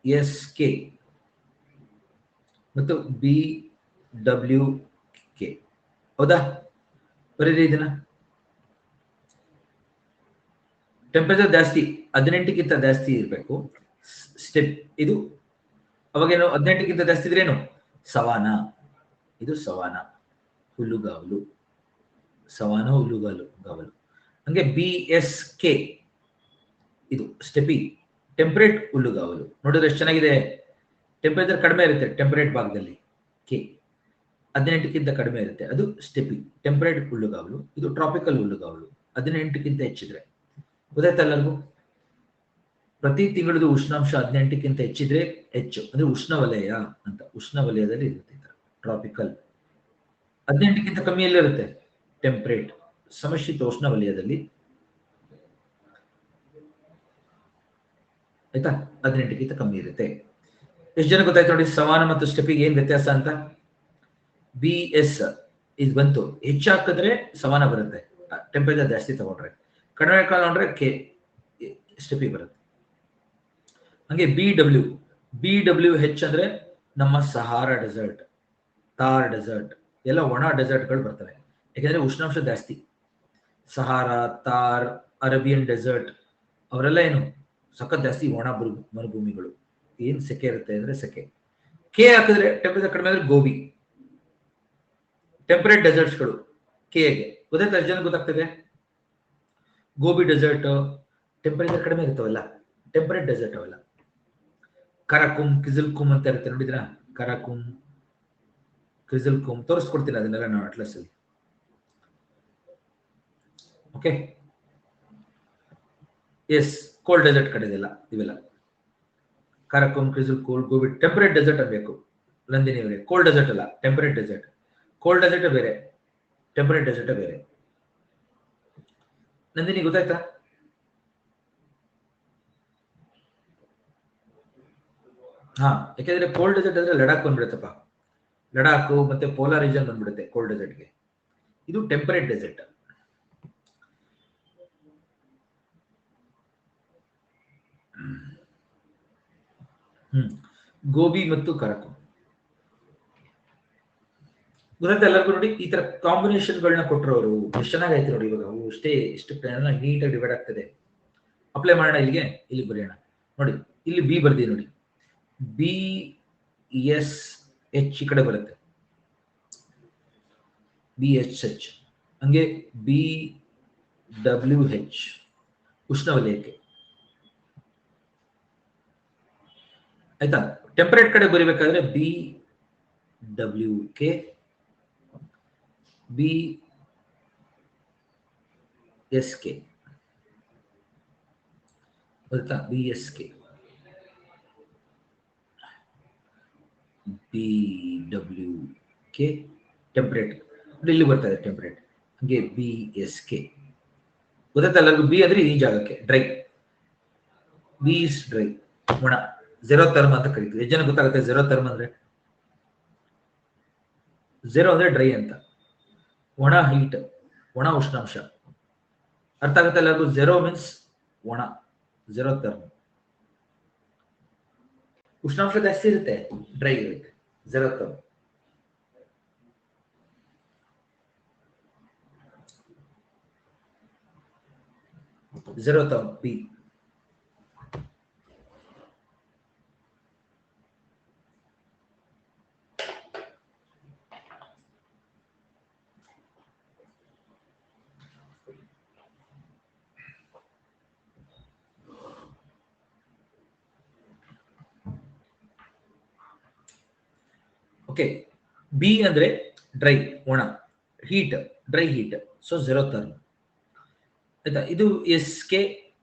ಎಸ್ ಕೆ ಮತ್ತು ಬಿ ಡಬ್ಲ್ಯೂ ಕೆ. ಹೌದಾ? ಬರೀರಿ ಇದನ್ನ. ಟೆಂಪರೇಚರ್ ಜಾಸ್ತಿ 18ಗಿಂತ ಜಾಸ್ತಿ ಇರಬೇಕು ಸ್ಟೆಪ್. ಇದು ಅವಾಗೇನು 18ಗಿಂತ ಜಾಸ್ತಿ ಇದ್ರೇನು ಸವಾನ. ಇದು ಸವಾನ, ಹುಲ್ಲುಗಾವಲು, ಸವಾನ ಹುಲ್ಲುಗಾವಲು. ಹಂಗೆ ಬಿ ಎಸ್ ಕೆ ಇದು ಸ್ಟೆಪಿ, ಟೆಂಪರೇಟ್ ಹುಲ್ಲುಗಾವಲು. ನೋಡಿದ್ರೆ ಎಷ್ಟು ಚೆನ್ನಾಗಿದೆ. ಟೆಂಪರೇಚರ್ ಕಡಿಮೆ ಇರುತ್ತೆ ಟೆಂಪರೇಟ್ ಭಾಗದಲ್ಲಿ, ಕೆ 18ಕ್ಕಿಂತ ಕಡಿಮೆ ಇರುತ್ತೆ, ಅದು ಸ್ಟೆಪಿ, ಟೆಂಪರೇಟ್ ಹುಲ್ಲುಗಾವಲು. ಇದು ಟ್ರಾಪಿಕಲ್ ಹುಲ್ಲುಗಾವಲು 18ಕ್ಕಿಂತ ಹೆಚ್ಚಿದ್ರೆ. ಗೊತ್ತಾಯ್ತಾ ಎಲ್ಲರಿಗೂ? ಪ್ರತಿ ತಿಂಗಳದು ಉಷ್ಣಾಂಶ 18ಕ್ಕಿಂತ ಹೆಚ್ಚಿದ್ರೆ ಹೆಚ್ಚು, ಅಂದ್ರೆ ಉಷ್ಣವಲಯ ಅಂತ. ಉಷ್ಣವಲಯದಲ್ಲಿ ಇರುತ್ತೆ ಟ್ರಾಪಿಕಲ್. 18ಕ್ಕಿಂತ ಕಮ್ಮಿಯಲ್ಲಿ ಇರುತ್ತೆ ಟೆಂಪರೇಟ್, ಸಮಶೀತೋಷ್ಣ ವಲಯದಲ್ಲಿ. ಆಯ್ತಾ? 18ಕ್ಕಿಂತ ಕಮ್ಮಿ ಇರುತ್ತೆ. ಎಷ್ಟು ಜನ ಗೊತ್ತಾಯ್ತು ನೋಡಿ ಸವಾನ ಮತ್ತು ಸ್ಟೆಪಿಗೆ ಏನ್ ವ್ಯತ್ಯಾಸ ಅಂತ? ಬಿ ಎಸ್ ಇದು ಬಂತು, ಹೆಚ್ಚು ಹಾಕಿದ್ರೆ ಸವಾನ ಬರುತ್ತೆ, ಟೆಂಪರೇಚರ್ ಜಾಸ್ತಿ ತಗೊಂಡ್ರೆ. ಕಡಿಮೆ ತಗೊಂಡ್ರೆ ಕೆ ಸ್ಟೆಪಿ ಬರುತ್ತೆ. ಹಂಗೆ ಬಿ ಡಬ್ಲ್ಯೂ ಹೆಚ್ ಅಂದ್ರೆ ನಮ್ಮ ಸಹಾರಾ ಡೆಸರ್ಟ್, ಥಾರ್ ಡೆಸರ್ಟ್ ಎಲ್ಲ ಒಣ ಡೆಸರ್ಟ್ಗಳು ಬರ್ತವೆ. ಯಾಕೆಂದ್ರೆ ಉಷ್ಣಾಂಶ ಜಾಸ್ತಿ. ಸಹಾರಾ, ಥಾರ್, ಅರೇಬಿಯನ್ ಡೆಸರ್ಟ್ ಅವರೆಲ್ಲ ಏನು ಸಖತ್ ಜಾಸ್ತಿ ಒಣ ಮರುಭೂಮಿಗಳು. ಏನ್ ಸೆಕೆ ಇರುತ್ತೆ ಅಂದ್ರೆ ಸೆಕೆ. ಕೆ ಹಾಕಿದ್ರೆ ಟೆಂಪರೇಚರ್ ಕಡಿಮೆ ಅಂದ್ರೆ ಗೋಬಿ, ಟೆಂಪರೇಟ್ ಡೆಸರ್ಟ್ಸ್ಗಳು ಕೆಗೆ. ಗೊತ್ತಾಯ್ತು? ಎಷ್ಟು ಜನ ಗೊತ್ತಾಗ್ತದೆ? ಗೋಬಿ ಡೆಸರ್ಟ್ ಟೆಂಪರೇಚರ್ ಕಡಿಮೆ ಇರ್ತಾವಲ್ಲ, ಟೆಂಪರೇಟ್ ಡೆಸರ್ಟ್ ಅವೆಲ್ಲ. ಕರಾಕುಮ್, ಕಿಜಲ್ಕುಮ್ ಅಂತ ಇರುತ್ತೆ, ನೋಡಿದ್ರಾ? ಕರಾಕುಮ್, ಕಿಜಲ್ಕುಮ್ ತೋರಿಸ್ಕೊಡ್ತೀನಿ ಅದನ್ನೆಲ್ಲ ನಾವು ಅಟ್ಲಸ್ ಅಲ್ಲಿ. ಓಕೆ, ಎಸ್ ಕೋಲ್ಡ್ ಡೆಸರ್ಟ್ ಕಡೆ ಇದೆಲ್ಲ, ಇವೆಲ್ಲ ಕರಾಕುಮ್, ಕಿಜಲ್ಕುಮ್, ಗೋಬಿ ಟೆಂಪರೇಟ್ ಡೆಸರ್ಟ್ ಅನ್ಬೇಕು. ನಂದಿನಿ ಅವರೇ, ಕೋಲ್ಡ್ ಡೆಸರ್ಟ್ ಅಲ್ಲ, ಟೆಂಪರೇಟ್ ಡೆಸರ್ಟ್. ಕೋಲ್ಡ್ ಡೆಸರ್ಟ್ ಬೇರೆ, ಟೆಂಪರೇಟ್ ಡೆಸರ್ಟ್ ಬೇರೆ. ನಂದಿನಿ ಗೊತ್ತಾಯ್ತಾ? ಹಾ, ಯಾಕೆಂದ್ರೆ ಕೋಲ್ಡ್ ಡೆಸರ್ಟ್ ಅಂದ್ರೆ ಲಡಾಖ್ ಬಂದ್ಬಿಡುತ್ತಪ್ಪ. ಲಡಾಖ್ ಮತ್ತೆ ಪೋಲಾರ್ ರೀಜನ್ ಬಂದ್ಬಿಡುತ್ತೆ ಕೋಲ್ಡ್ ಡೆಸರ್ಟ್ಗೆ. ಇದು ಟೆಂಪರೇಟ್ ಡೆಸರ್ಟ್. ಗೋಬಿ ಮತ್ತು ಕರಾಕುಮ್ ಗೊತ್ತಾಯ್ತು ಎಲ್ಲರಿಗೂ? ನೋಡಿ, ಈ ತರ ಕಾಂಬಿನೇಷನ್ಗಳನ್ನ ಕೊಟ್ಟರು ಅವರು. ಎಷ್ಟು ಚೆನ್ನಾಗೈತೆ ನೋಡಿ. ಇವಾಗ ಅವು ಇಷ್ಟು ನೀಟಾಗಿ ಡಿವೈಡ್ ಆಗ್ತದೆ. ಅಪ್ಲೈ ಮಾಡೋಣ ಇಲ್ಲಿಗೆ. ಇಲ್ಲಿ ಬರೆಯೋಣ ನೋಡಿ. ಇಲ್ಲಿ ಬಿ ಬರ್ದಿ ನೋಡಿ, ಬಿ ಎಸ್ ಎಚ್ ಈ ಕಡೆ ಬರುತ್ತೆ, ಬಿ ಎಚ್ ಎಚ್. ಹಂಗೆ ಬಿ ಡಬ್ಲ್ಯೂ ಹೆಚ್ ಉಷ್ಣವಲಯಕ್ಕೆ. ಆಯ್ತಾ? ಟೆಂಪರೇಟ್ ಕಡೆ ಬರೀಬೇಕಾದ್ರೆ B W K, B S K. ಗೊತ್ತಾ? B S K, B W K temperate. ಇಲ್ಲಿ ಬರ್ತಾ ಇದೆ ಟೆಂಪರೇಟ್. ಹಂಗೆ ಬಿ ಎಸ್ ಕೆ. ಗೊತ್ತಾಯ್ತಾ ಎಲ್ಲರಿಗೂ? ಬಿ ಅಂದ್ರೆ ಈ ಜಾಗಕ್ಕೆ ಡ್ರೈ, ಬಿ ಇಸ್ ಡ್ರೈ, ಒಣ, ಝೆರೋ ಥರ್ಮ್ ಅಂತ ಕರೀತೀವಿ. ಎಷ್ಟು ಜನ ಗೊತ್ತಾಗುತ್ತೆ ಝೆರೋ ಥರ್ಮ್ ಅಂದ್ರೆ? ಝೆರೋ ಅಂದ್ರೆ ಡ್ರೈ ಅಂತ, ಒಣ ಹೀಟ್, ಒಣ ಉಷ್ಣಾಂಶ. ಅರ್ಥ ಆಗುತ್ತೆ ಎಲ್ಲರಿಗೂ? ಝೆರೋ ಮೀನ್ಸ್ ಒಣ, ಝೆರೋ ಥರ್ಮ್. ಉಷ್ಣಾಂಶ ಜಾಸ್ತಿ ಇರುತ್ತೆ, ಡ್ರೈ ಇರುತ್ತೆ, xerotherm. Xerotherm B. Okay, B ಅಂದ್ರೆ ಡ್ರೈ, ಒಣ, heat, dry heat, so xerotherm. ಆಯ್ತಾ? ಇದು S K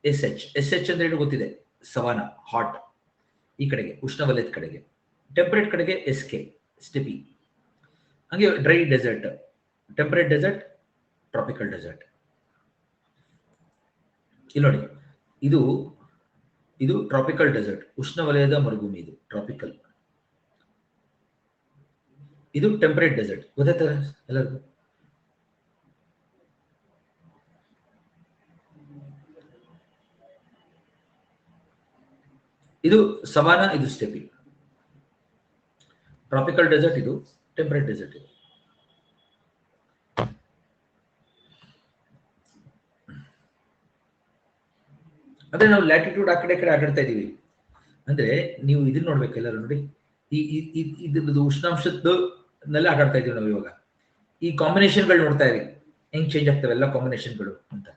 S H. S H ಅಂದ್ರೆ ಏನು ಗೊತ್ತಿದೆ? ಸವಾನ, ಹಾಟ್, ಈ ಕಡೆಗೆ ಉಷ್ಣವಲಯದ ಕಡೆಗೆ. ಟೆಂಪರೇಟ್ ಕಡೆಗೆ ಎಸ್ಕೆ ಸ್ಟೆಪಿ. ಹಾಗೆ dry desert, temperate desert, tropical desert. ಇಲ್ಲಿ ನೋಡಿ, ಇದು ಇದು ಟ್ರಾಪಿಕಲ್ ಡೆಸರ್ಟ್, ಉಷ್ಣವಲಯದ ಮರುಭೂಮಿ. ಇದು ಟ್ರಾಪಿಕಲ್. ಇದು ಟೆಂಪರೇಟ್ ಡೆಸರ್ಟ್. ಗೊತ್ತಾಯ್ತಾರೆ ಎಲ್ಲರಿಗೂ? ಇದು ಸವಾನಾ, ಇದು ಸ್ಟೆಪಿ. ಟ್ರಾಪಿಕಲ್ ಡೆಸರ್ಟ್ ಇದು, ಟೆಂಪರೇಟ್ ಡೆಸರ್ಟ್ ಇದು. ಅಂದ್ರೆ ನಾವು ಲ್ಯಾಟಿಟ್ಯೂಡ್ ಆ ಕಡೆ ಆಟಾಡ್ತಾ ಇದೀವಿ. ಅಂದ್ರೆ ನೀವು ಇದನ್ನ ನೋಡ್ಬೇಕು ಎಲ್ಲರೂ ನೋಡಿ, ಇದ್ರದ್ದು ಉಷ್ಣಾಂಶದ್ದು ಆಟಾಡ್ತಾ ಇದೀವಿ ನಾವು ಇವಾಗ. ಈ ಕಾಂಬಿನೇಷನ್ಗಳು ನೋಡ್ತಾ ಇರಿ, ಹೆಂಗ್ ಚೇಂಜ್ ಆಗ್ತವೆ ಎಲ್ಲ ಕಾಂಬಿನೇಷನ್ಗಳು ಅಂತ.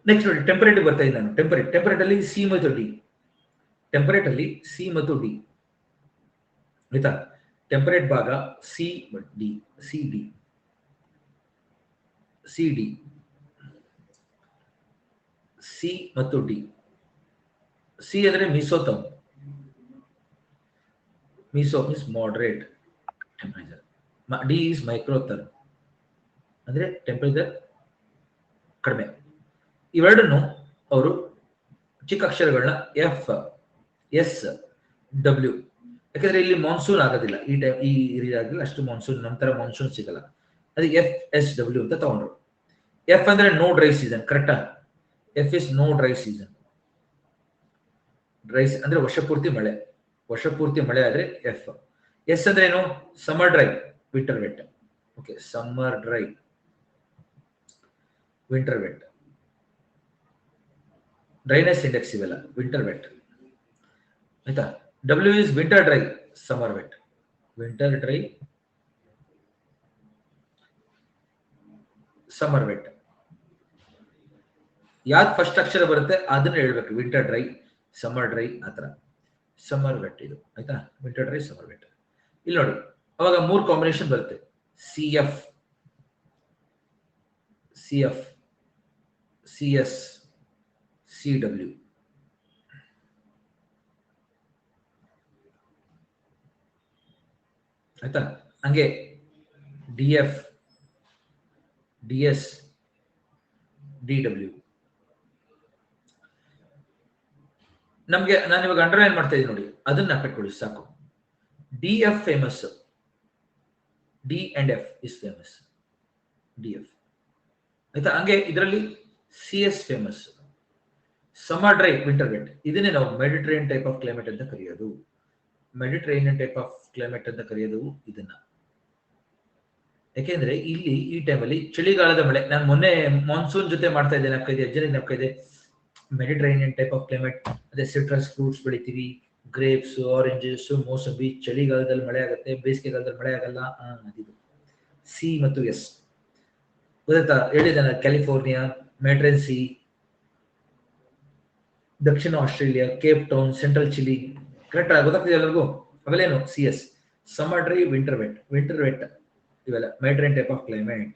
ನೆಕ್ಸ್ಟ್ ನೋಡಿ, ಟೆಂಪರೇಟ್ ಬರ್ತಾ ಇದ್ದೀನಿ ನಾನು. ಟೆಂಪರೇಟ್ ಅಲ್ಲಿ ಸಿ ಮತ್ತು ಡಿ. ಟೆಂಪರೇಟ್ ಅಲ್ಲಿ ಸಿ ಮತ್ತು ಡಿ, ಆಯ್ತಾ? ಟೆಂಪರೇಟ್ ಭಾಗ C D, C D, C D, C ಮತ್ತು ಡಿ. ಸಿ ಅಂದ್ರೆ mesotherm. Meso means moderate temperature. D is microtherm, ಅಂದ್ರೆ ಟೆಂಪರೇಚರ್ ಕಡಿಮೆ. ಇವೆರಡನ್ನು ಅವರು ಚಿಕ್ಕ ಅಕ್ಷರಗಳನ್ನ ಎಫ್, ಎಸ್, ಡಬ್ಲ್ಯೂ. ಯಾಕಂದ್ರೆ ಇಲ್ಲಿ ಮಾನ್ಸೂನ್ ಆಗೋದಿಲ್ಲ ಈ ಟೈಮ್, ಈ ಏರಿಯಾದಲ್ಲಿ ಅಷ್ಟು ಮಾನ್ಸೂನ್, ನಂತರ ಮಾನ್ಸೂನ್ ಸಿಗಲ್ಲ. ಅದಕ್ಕೆ ಎಫ್, ಎಸ್, ಡಬ್ಲ್ಯೂ ಅಂತ ತಗೊಂಡ್ರು. ಎಫ್ ಅಂದ್ರೆ ನೋ ಡ್ರೈ ಸೀಸನ್, ಕರೆಕ್ಟಾ? F is no dry season. Dry ಅಂದ್ರೆ ವರ್ಷಪೂರ್ತಿ ಮಳೆ, ವರ್ಷಪೂರ್ತಿ ಮಳೆ ಆದ್ರೆ ಎಫ್. ಎಸ್ ಅಂದ್ರೆ ಏನು? Summer dry, winter wet. Okay, summer dry, winter wet. Dryness index ಇವೆಲ್ಲ, ವಿಂಟರ್ ವೆಟ್, ಆಯ್ತಾ? W is winter dry, summer wet. Winter dry, summer wet. ಯಾವ್ದು ಫಸ್ಟ್ ಅಕ್ಷರ ಬರುತ್ತೆ ಅದನ್ನ ಹೇಳ್ಬೇಕು. ವಿಂಟರ್ ಡ್ರೈ, ಸಮ್ಮರ್ ಡ್ರೈ, ಆತರ. ಸಮ್ಮರ್ ವೆಟ್ ಇದು, ಆಯ್ತಾ? Winter dry, summer wet. ಇಲ್ಲಿ ನೋಡಿ, ಅವಾಗ 3 ಕಾಂಬಿನೇಷನ್ ಬರುತ್ತೆ. C F, C F, C S, C W. ಆಯ್ತಾ? ಹಂಗೆ D F, D S, D W. ನಮ್ಗೆ ನಾನು ಇವಾಗ ಅಂಡರ್ಲೈನ್ ಮಾಡ್ತಾ ಇದ್ದೀನಿ ನೋಡಿ, ಅದನ್ನ ಹಾಕಿಕೊಳ್ಳಿ ಸಾಕು. D F famous, D and F is famous, D F, ಆಯ್ತಾ? ಹಂಗೆ ಇದರಲ್ಲಿ C S famous, summer dry, winter wet. ಇದನ್ನೇ ನಾವು ಮೆಡಿಟರೇನಿಯನ್ ಟೈಪ್ ಆಫ್ ಕ್ಲೈಮೇಟ್ ಅಂತ ಕರೆಯೋದು. ಮೆಡಿಟರೇನಿಯನ್ ಟೈಪ್ ಆಫ್ ಕ್ಲೈಮೇಟ್ ಅಂತ ಕರೆಯೋದು ಇದನ್ನ. ಯಾಕೆಂದ್ರೆ ಇಲ್ಲಿ ಈ ಟೈಮಲ್ಲಿ ಚಳಿಗಾಲದ ಮಳೆ. ನಾನು ಮೊನ್ನೆ ಮಾನ್ಸೂನ್ ಜೊತೆ ಮಾಡ್ತಾ ಇದ್ದೇನೆ, ನಪ್ಕ ಇದೆ. ಮೆಡಿಟರೇನಿಯನ್ ಟೈಪ್ ಆಫ್ ಕ್ಲೈಮೇಟ್, ಅದೇ ಸಿಟ್ರಸ್ ಫ್ರೂಟ್ಸ್ ಬೆಳಿತೀವಿ, ಗ್ರೇಪ್ಸ್, ಆರೆಂಜಸ್, ಮೋಸಂಬಿ. ಚಳಿಗಾಲದಲ್ಲಿ ಮಳೆ ಆಗುತ್ತೆ, ಬೇಸಿಗೆಗಾಲದಲ್ಲಿ ಮಳೆ ಆಗಲ್ಲ. ಅದಿದು ಸಿ ಮತ್ತು ಎಸ್. ಗೊತ್ತಾಯ್ತಾ? ಹೇಳಿದಾನ, ಕ್ಯಾಲಿಫೋರ್ನಿಯಾ, ಮೆಡ್ರೆನ್ ಸಿ, ದಕ್ಷಿಣ Australia, Cape Town, central Chile. Correct ಗೊತ್ತಾಗ್ತಿದೆ ಎಲ್ಲರಿಗೂ? ಅವೆಲ್ಲೇನು? C S, summer dry, winter wet. Winter wet ಇವೆಲ್ಲ ಮೆಡಿಟರೇನಿಯನ್ ಟೈಪ್ ಆಫ್ ಕ್ಲೈಮೇಟ್,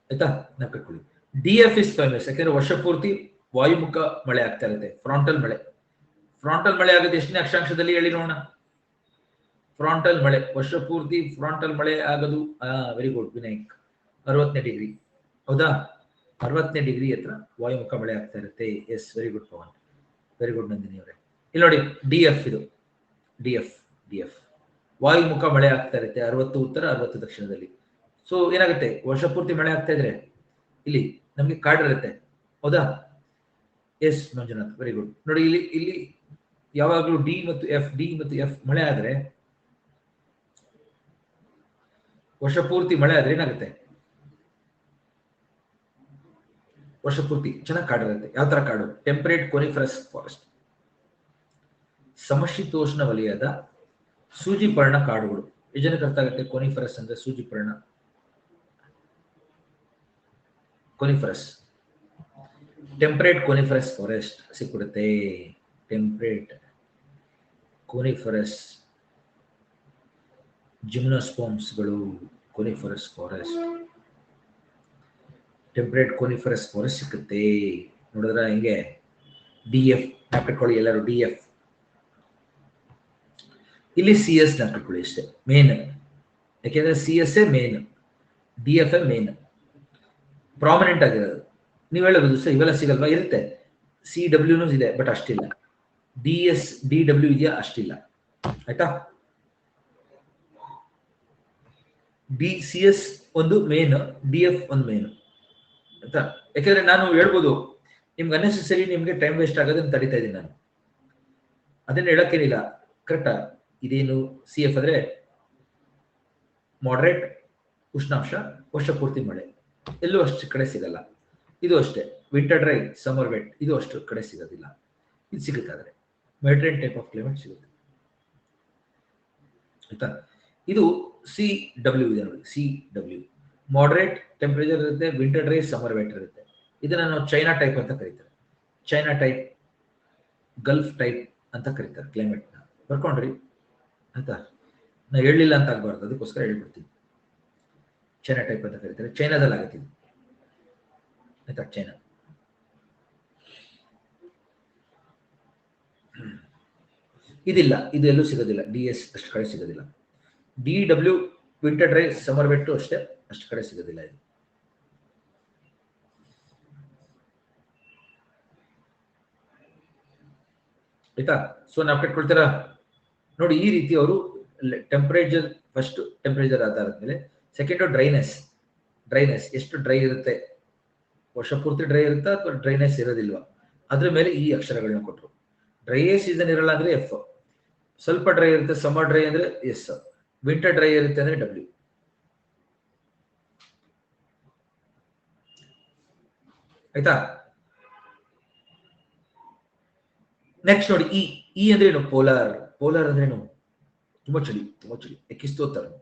ಆಯ್ತಾ? ನಾಲ್ಕು. ಡಿ ಎಫ್ ಇಸ್ ಫೇಮಸ್, ಯಾಕಂದ್ರೆ ವರ್ಷ ಪೂರ್ತಿ ವಾಯುಮುಖ ಮಳೆ ಆಗ್ತಾ ಇರುತ್ತೆ, ಫ್ರಾಂಟಲ್ ಮಳೆ. ಫ್ರಾಂಟಲ್ ಮಳೆ ಆಗುತ್ತೆ ಎಷ್ಟನೇ ಅಕ್ಷಾಂಶದಲ್ಲಿ ಹೇಳಿ ನೋಡೋಣ? ಫ್ರಾಂಟಲ್ ಮಳೆ, ವರ್ಷ ಪೂರ್ತಿ ಫ್ರಾಂಟಲ್ ಮಳೆ ಆಗೋದು. ವೆರಿ ಗುಡ್ ವಿನಾಯಕ್, 60ನೇ ಡಿಗ್ರಿ. ಹೌದಾ? 60ನೇ ಡಿಗ್ರಿ ಹತ್ರ ವಾಯುಮುಖ ಮಳೆ ಆಗ್ತಾ ಇರುತ್ತೆ. Yes, very good Pavan, very good Nandini ಅವರೇ. ಇಲ್ಲಿ ನೋಡಿ, ಡಿ ಎಫ್ ಇದು, ಡಿ ಎಫ್, ಡಿ ಎಫ್. ವಾಯುಮುಖ ಮಳೆ ಆಗ್ತಾ ಇರುತ್ತೆ 60 ಉತ್ತರ, 60 ದಕ್ಷಿಣದಲ್ಲಿ. ಸೊ ಏನಾಗುತ್ತೆ? ವರ್ಷ ಪೂರ್ತಿ ಮಳೆ ಆಗ್ತಾ ಇದ್ರೆ ಇಲ್ಲಿ ನಮ್ಗೆ ಕಾಡಿರುತ್ತೆ. ಹೌದಾ? Yes Manjunath, very good. ನೋಡಿ, ಇಲ್ಲಿ ಯಾವಾಗಲೂ ಡಿ ಮತ್ತು ಎಫ್, ಡಿ ಮತ್ತು ಎಫ್ ಮಳೆ ಆದ್ರೆ, ವರ್ಷ ಪೂರ್ತಿ ಮಳೆ ಆದ್ರೆ ಏನಾಗುತ್ತೆ? ವರ್ಷ ಪೂರ್ತಿ ಚೆನ್ನಾಗಿ ಕಾಡಿರುತ್ತೆ. ಯಾವ ತರ ಕಾಡು? ಟೆಂಪರೇಟ್ ಕೋನಿಫರಸ್ ಫಾರೆಸ್ಟ್, ಸಮಶೀತೋಷ್ಣ ವಲಯದ ಸೂಜಿ ಪರ್ಣ ಕಾಡುಗಳು. ಜನಕ್ಕೆ ಅರ್ಥ ಆಗುತ್ತೆ. ಕೋನಿಫರಸ್ ಅಂದ್ರೆ ಸೂಜಿ ಪರ್ಣ, ಕೋನಿಫರಸ್. ಟೆಂಪರೇಟ್ ಕೋನಿಫರಸ್ ಫಾರೆಸ್ಟ್ ಸಿಕ್ಬಿಡುತ್ತೆ. ಟೆಂಪರೇಟ್ ಕೋನಿಫರಸ್ ಜಿಮ್ನೋಸ್ಪರ್ಮ್ಸ್ಗಳು, coniferous forest, temperate coniferous forest ಸಿಕ್ಕುತ್ತೆ. ನೋಡಿದ್ರ ಹಿಂಗೆ ಡಿ ಎಫ್ ನಾಪಿಟ್ಕೊಳ್ಳಿ ಎಲ್ಲರೂ, ಡಿ ಎಫ್. ಇಲ್ಲಿ ಸಿ ಎಸ್ ನಾಪಿಟ್ಕೊಳ್ಳಿ ಅಷ್ಟೇ ಮೇನ್, ಯಾಕೆಂದ್ರೆ C S a main, D F a main prominent ಆಗಿರೋದು. ನೀವು ಹೇಳಬಹುದು ಸರ್ ಇವೆಲ್ಲ ಸಿಗಲ್ವಾ? ಇರುತ್ತೆ, ಸಿ ಡಬ್ಲ್ಯೂನೂ ಇದೆ ಬಟ್ ಅಷ್ಟಿಲ್ಲ. ಡಿ ಎಸ್ ಡಿ ಡಬ್ಲ್ಯೂ ಇದೆಯಾ? ಅಷ್ಟಿಲ್ಲ. ಆಯ್ತಾ? ಡಿ ಸಿ ಎಸ್ ಒಂದು ಮೇನ್, ಡಿ ಎಫ್ ಒಂದು ಮೇನ್ ಆಯ್ತಾ? ಯಾಕೆಂದ್ರೆ ನಾನು ಹೇಳ್ಬೋದು ನಿಮ್ಗೆ ಅನ್ನೆಸೆಸರಿ ನಿಮ್ಗೆ ಟೈಮ್ ವೇಸ್ಟ್ ಆಗೋದನ್ನ ತಡಿತಾ ಇದ್ದೀನಿ ನಾನು, ಅದನ್ನ ಹೇಳಕ್ಕೇನಿಲ್ಲ. ಕರೆಕ್ಟಾ? ಇದೇನು ಸಿ ಎಫ್ ಅಂದ್ರೆ ಮಾಡರೇಟ್ ಉಷ್ಣಾಂಶ, ವರ್ಷ ಪೂರ್ತಿ ಮಳೆ, ಎಲ್ಲೂ ಅಷ್ಟು ಕಡೆ ಸಿಗಲ್ಲ. ಇದು ಅಷ್ಟೇ, ವಿಂಟರ್ ಡ್ರೈ ಸಮ್ಮರ್ ವೆಟ್, ಇದು ಅಷ್ಟು ಕಡೆ ಸಿಗೋದಿಲ್ಲ. ಇದು ಸಿಗುತ್ತಾದ್ರೆ ಮೆಡಿಟರೇನಿಯನ್ ಟೈಪ್ ಆಫ್ ಕ್ಲೈಮೇಟ್ ಸಿಗುತ್ತೆ ಆಯ್ತಾ? ಇದು ಸಿ ಡಬ್ಲ್ಯೂ ಇದೆ ನೋಡಿ, ಸಿ ಡಬ್ಲ್ಯೂ ಮಾಡರೇಟ್ ಟೆಂಪರೇಚರ್ ಇರುತ್ತೆ, ವಿಂಟರ್ ಡ್ರೈ ಸಮ್ಮರ್ ವೆಟ್ ಇರುತ್ತೆ. ಇದನ್ನ ನಾವು ಚೈನಾ ಟೈಪ್ ಅಂತ ಕರೀತಾರೆ, ಚೈನಾ ಟೈಪ್, ಗಲ್ಫ್ ಟೈಪ್ ಅಂತ ಕರೀತಾರೆ ಕ್ಲೈಮೇಟ್ ನ. ಬರ್ಕೊಂಡ್ರಿ ಆಯ್ತಾ? ನಾ ಹೇಳಲಿಲ್ಲ ಅಂತ ಆಗ್ಬಾರ್ದು, ಅದಕ್ಕೋಸ್ಕರ ಹೇಳ್ಬಿಡ್ತೀನಿ. ಚೈನಾ ಟೈಪ್ ಅಂತ ಕರೀತಾರೆ, ಚೈನಾದಲ್ಲಿ ಆಗುತ್ತೆ ಆಯ್ತಾ? ಚೈನಾ. ಇದಿಲ್ಲ, ಇದು ಎಲ್ಲೂ ಸಿಗೋದಿಲ್ಲ, ಡಿ ಎಸ್ ಅಷ್ಟು ಕಡೆ ಸಿಗೋದಿಲ್ಲ. D W winter dry summer wet ಅಷ್ಟೇ, ಅಷ್ಟು ಕಡೆ ಸಿಗೋದಿಲ್ಲ ಇದು. ಆಯ್ತಾ? ಸೊ ನಾವು ಕಟ್ಕೊಳ್ತೀರಾ ನೋಡಿ, ಈ ರೀತಿ ಅವರು ಟೆಂಪರೇಚರ್, ಫಸ್ಟ್ ಟೆಂಪರೇಚರ್ ಆಧಾರದ ಮೇಲೆ, ಸೆಕೆಂಡ್ ಡ್ರೈನೆಸ್, ಡ್ರೈನೆಸ್ ಎಷ್ಟು ಡ್ರೈ ಇರುತ್ತೆ, ವರ್ಷ ಪೂರ್ತಿ ಡ್ರೈ ಇರುತ್ತಾ ಅಥವಾ ಡ್ರೈನೆಸ್ ಇರೋದಿಲ್ವಾ, ಅದ್ರ ಮೇಲೆ ಈ ಅಕ್ಷರಗಳನ್ನ ಕೊಟ್ಟರು. ಡ್ರೈಯೇ ಸೀಸನ್ ಇರಲ್ಲ ಅಂದ್ರೆ ಎಫ್, ಸ್ವಲ್ಪ ಡ್ರೈ ಇರುತ್ತೆ ಸಮ್ಮರ್ ಡ್ರೈ ಅಂದ್ರೆ ಎಸ್, ವಿಂಟರ್ ಡ್ರೈ ಇರುತ್ತೆ ಅಂದ್ರೆ ಡಬ್ಲ್ಯೂ. ಆಯ್ತಾ? ನೆಕ್ಸ್ಟ್ ನೋಡಿ, ಇ. ಇ ಅಂದ್ರೆ ಏನು? ಪೋಲಾರ್. ಪೋಲಾರ್ ಅಂದ್ರೆ ಏನು? ತುಂಬಾ ಚಳಿ, ತುಂಬಾ ಚಳಿ. ಎಕಿಸ್ತೋಥರ್ಮ್,